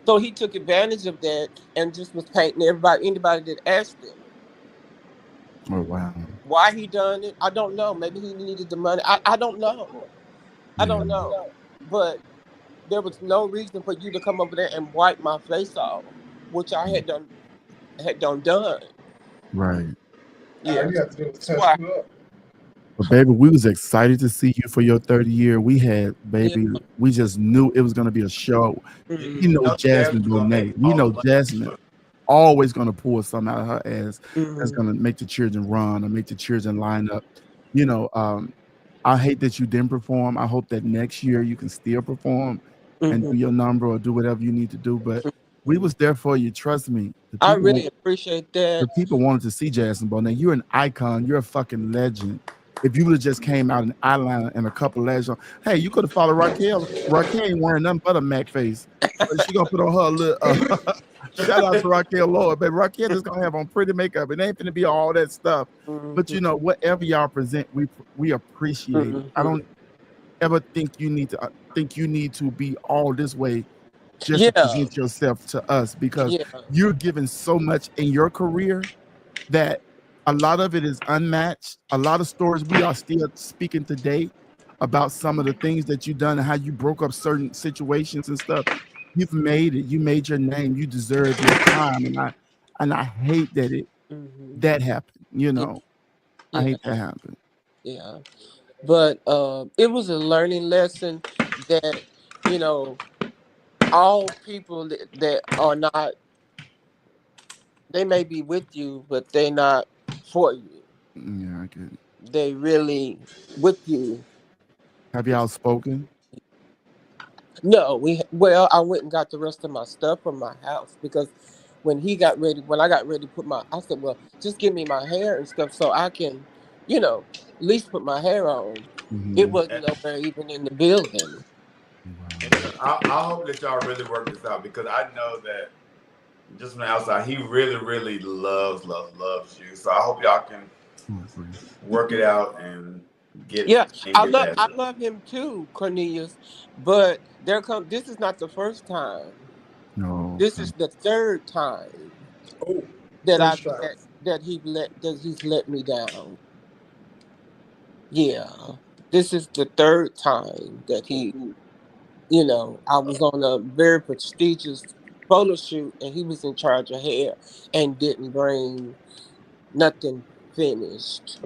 So he took advantage of that and just was painting anybody that asked him. Oh wow. Why he done it, I don't know. Maybe he needed the money. I don't know. I don't know. But there was no reason for you to come over there and wipe my face off, which I had done. Right. Yeah. All you have to do is touch you up. But baby, we was excited to see you for your 30 year. We had, baby, we just knew it was gonna be a show. Mm-hmm. You know, Jasmine Bonet. We know Jasmine always gonna pull something out of her ass that's gonna make the children run or make the children line up. You know, I hate that you didn't perform. I hope that next year you can still perform and do your number or do whatever you need to do. But we was there for you. Trust me. I really appreciate that. The people wanted to see Jasmine Bonet. You're an icon. You're a fucking legend. If you would have just came out in eyeliner and a couple lashes on, hey, you could have followed Raquel. Raquel ain't wearing nothing but a MAC face. But she gonna put on her little shout out to Raquel Lord, but Raquel is gonna have on pretty makeup. It ain't gonna be all that stuff. But you know, whatever y'all present, we appreciate it. I don't ever think you need to be all this way just to present yourself to us, because you're giving so much in your career that a lot of it is unmatched. A lot of stories we are still speaking today about some of the things that you've done and how you broke up certain situations and stuff. You've made it. You made your name. You deserve your time. And I hate that that happened. You know, I hate that happened. Yeah, but it was a learning lesson that all people that are not, they may be with you, but they're not for you. Yeah, I get it. They really with you. Have y'all spoken? No, I went and got the rest of my stuff from my house, because when I got ready to put I said, well, just give me my hair and stuff so I can, at least put my hair on. It wasn't nowhere even in the building. I hope that y'all really work this out, because I know that just from the outside, he really, really loves you. So I hope y'all can work it out and get. Yeah, I love him too, Cornelius. But this is not the first time. No, this is the third time that he's let me down. Yeah, this is the third time that he. I was on a very prestigious photo shoot and he was in charge of hair and didn't bring nothing finished.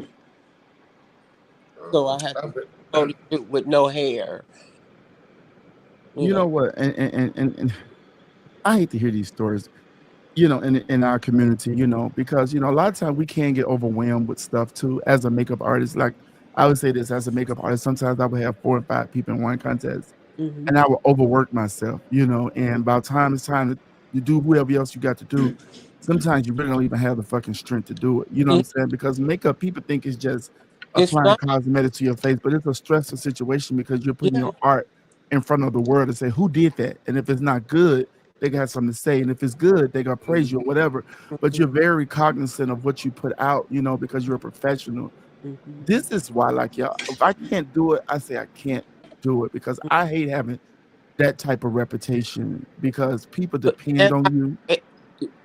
So I had to photo shoot with no hair. You know what? And I hate to hear these stories, in our community, because, a lot of times we can get overwhelmed with stuff too. As a makeup artist, like I would say this, as a makeup artist, sometimes I would have 4 or 5 people in one contest. And I will overwork myself, and by the time it's time to do whatever else you got to do, sometimes you really don't even have the fucking strength to do it. You know what I'm saying? Because makeup, people think it's just applying cosmetics to your face, but it's a stressful situation because you're putting your art in front of the world and say, who did that? And if it's not good, they got something to say. And if it's good, they're going to praise you or whatever. But you're very cognizant of what you put out, because you're a professional. This is why, like, y'all, if I can't do it, I say I can't do it, because I hate having that type of reputation, because people depend on you.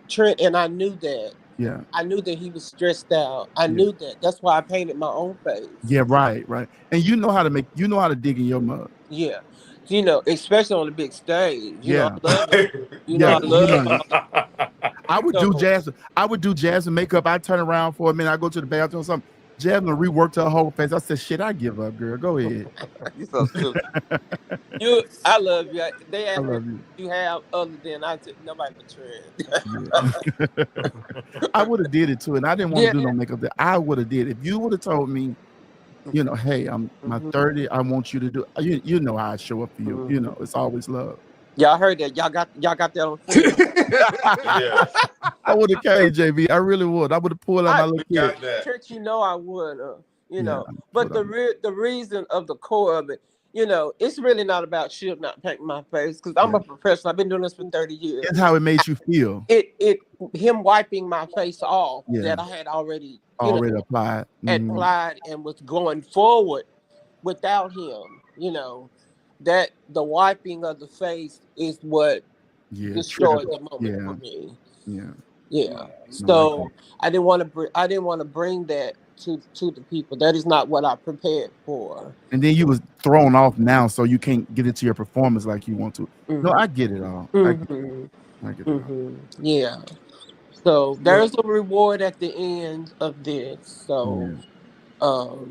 Trent, and I knew that. Yeah. I knew that he was stressed out. I knew that. That's why I painted my own face. Yeah, right. And you know how to dig in your mug. Yeah. Especially on the big stage. Yeah. I love it. I love it. I would do Jasmine makeup. I'd turn around for a minute. I go to the bathroom or something. Jasmine reworked her whole face. I said, shit, I give up, girl. Go ahead. You're so stupid. I love you. They asked me what you. you have other than I said nobody but trend. I would have did it too. And I didn't want to do no makeup. I would have did it. If you would have told me, hey, I'm my 30, I want you to do you know how I show up for you. It's always love. Y'all heard that. Y'all got that on film. Yeah. I would have came, JB. I really would. I would have pulled out my little kid. Church, I would. But the reason of the core of it, it's really not about shielding not painting my face because I'm a professional. I've been doing this for 30 years. That's how it made you feel. Him wiping my face off that I had already applied. Applied and was going forward without him, that the wiping of the face is what destroyed the moment for me. Yeah. So I didn't want to bring that to the people. That is not what I prepared for. And then you was thrown off now, so you can't get into your performance like you want to. No, I get it all. I get it all. Yeah. So there's a reward at the end of this. So, well,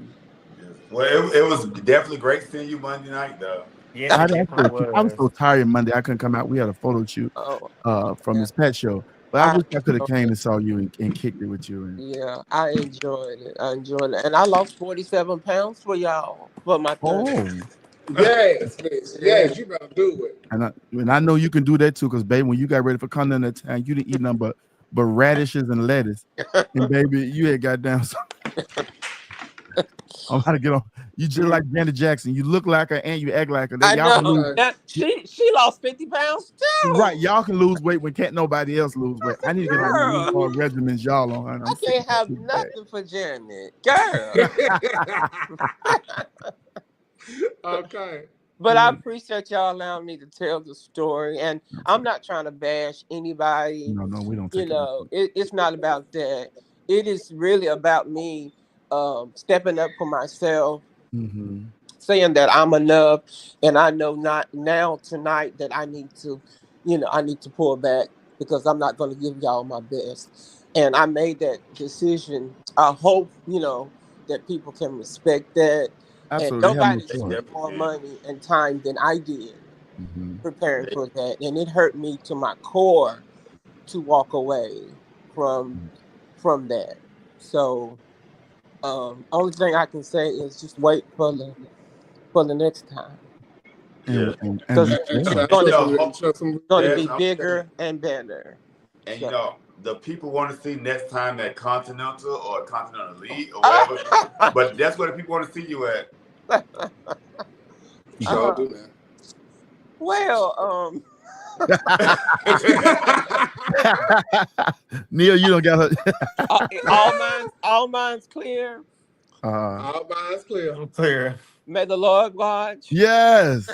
it was definitely great seeing you Monday night, though. Yeah, I was so tired Monday. I couldn't come out. We had a photo shoot from this pet show. But I wish I could have came and saw you and kicked it with you. Yeah, I enjoyed it. And I lost 47 pounds for y'all for my 30. Yes, you better do it. And I know you can do that too, because baby, when you got ready for continental time, you didn't eat nothing but radishes and lettuce. And baby, you had got down. I'm about to get on. You just like Janet Jackson. You look like her and you act like her. I know. She lost 50 pounds too. Right. Y'all can lose weight when can't nobody else lose weight. I need to get on more regimens y'all on. I can't have nothing for Janet. Girl. Okay. But I appreciate y'all allowing me to tell the story. And I'm not trying to bash anybody. No, we don't. It's not about that. It is really about me stepping up for myself. Saying that I'm enough, and I know not now tonight that I need to, pull back because I'm not going to give y'all my best. And I made that decision. I hope that people can respect that. Absolutely. And nobody spent more money and time than I did preparing for that, and it hurt me to my core to walk away from that. So. Only thing I can say is just wait for the next time. Because it's going to be bigger and better. And the people want to see next time at Continental or Continental League or whatever. But that's where the people want to see you at. Sure do that. Well, Neil, you don't got her. all mine's clear. All mine's clear. Clear. May the Lord watch. Yes.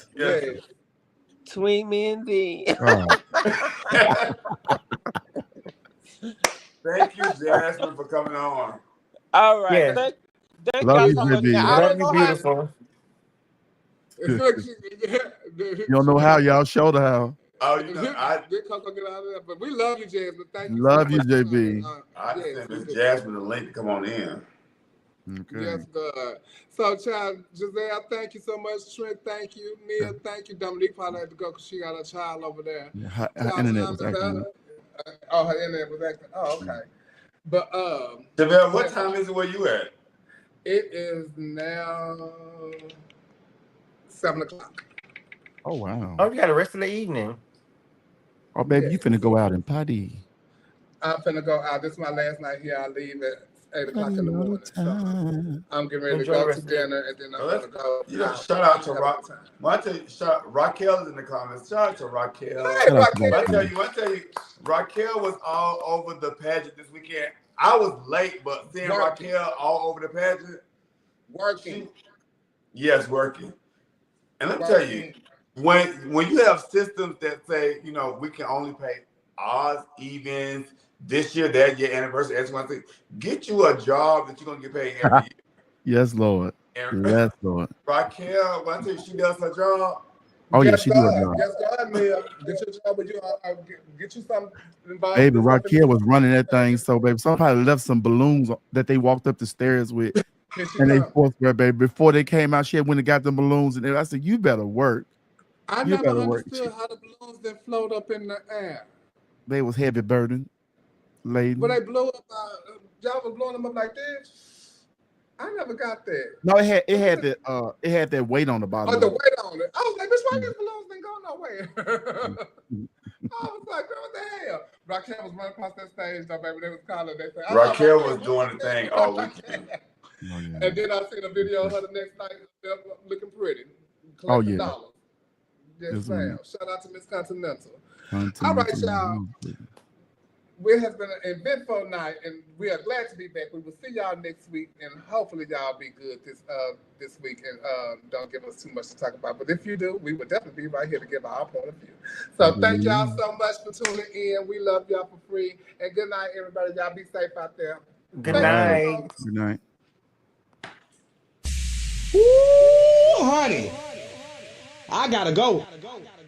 Between me and thee. Thank you, Jasmine, for coming on. All right. Yeah. Thank Love y'all you, so much. JB. I don't Love know you, how- beautiful. You don't know how, y'all show the how. Oh, Get out of there, but we love you, Jasmine. Thank you. Love so you, much. JB. I sent Miss Jasmine the link to come on in. Okay. Yes, good. So, child, Giselle, thank you so much. Trent, thank you. Neil, thank you. Dominique probably had to go because she got a child over there. Yeah, her internet was acting up. Oh, her internet was acting. Oh, okay. But Javelle, what time is it where you at? It is now 7 o'clock. Oh, wow. Oh, you got the rest of the evening. Oh, baby, you finna go out and party. I'm finna go out. This is my last night here. I leave at 8 o'clock in the morning. So I'm getting ready to go to dinner and then I'm gonna go. Shout out to Raquel is in the comments. Shout out to Raquel. Hey, Raquel. I tell you, Raquel was all over the pageant this weekend. I was late, but seeing Raquel all over the pageant. Working. Yes, working. And let me tell you, when you have systems that say, we can only pay odds, evens, this year, that year, anniversary, X1, get you a job that you're gonna get paid every year. Yes, Lord. Yes, Lord. Raquel, when I tell you she does her job. Oh yeah, she do a job. Yes, God, Mia. Get your job, but get you something involved. Baby, Raquel was running that thing, so baby, somebody left some balloons that they walked up the stairs with, and they forced her, baby. Before they came out, she had went and got the balloons, and I said, "You better work." I never understood how the balloons that float up in the air. They was heavy burden laden. But they blow up. Y'all was blowing them up like this. I never got that. No, it had that weight on the bottom. Oh, the weight on it. I was like, bitch, why these balloons didn't go nowhere? I was like, girl, what the hell? Raquel was running across that stage, though, baby. They was calling. They said, Raquel was doing the thing all weekend. And then I seen a video of her the next night looking pretty. Oh, yeah. Dollars. Yes, ma'am. Shout out to Miss Continental. Continental. All right, y'all. It has been an eventful night, and we are glad to be back. We will see y'all next week, and hopefully y'all be good this week and don't give us too much to talk about. But if you do, we will definitely be right here to give our point of view. So thank y'all so much for tuning in. We love y'all for free. And good night, everybody. Y'all be safe out there. Good night. Good night. Ooh, honey. I gotta go. I gotta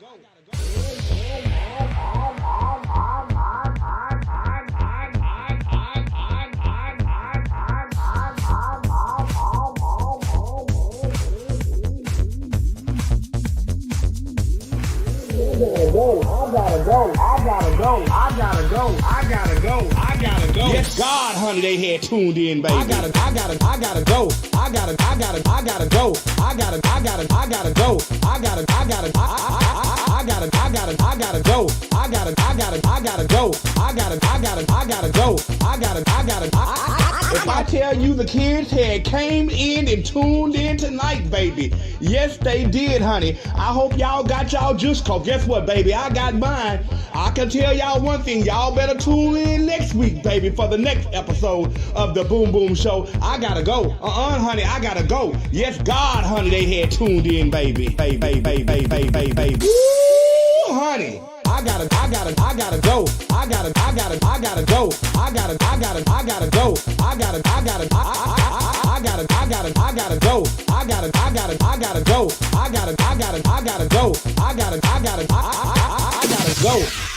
go. Yes, God, honey, they had tuned in, baby. I gotta go. I gotta go. I gotta go. I gotta go. I gotta go. I gotta go. I gotta go. If I tell you the kids had came in and tuned in tonight, baby. Yes, they did, honey. I hope y'all got y'all juice, cause guess what, baby? I got mine. I can tell y'all one thing. Y'all better tune in next week, baby, for the next episode of the Boom Boom Show. I gotta go. Honey, I gotta go. Yes, God, honey, they had tuned in, baby. Baby. Ooh, honey. I gotta go. I gotta go. I gotta go. I gotta go. I gotta go. I gotta go. I gotta go. I gotta go.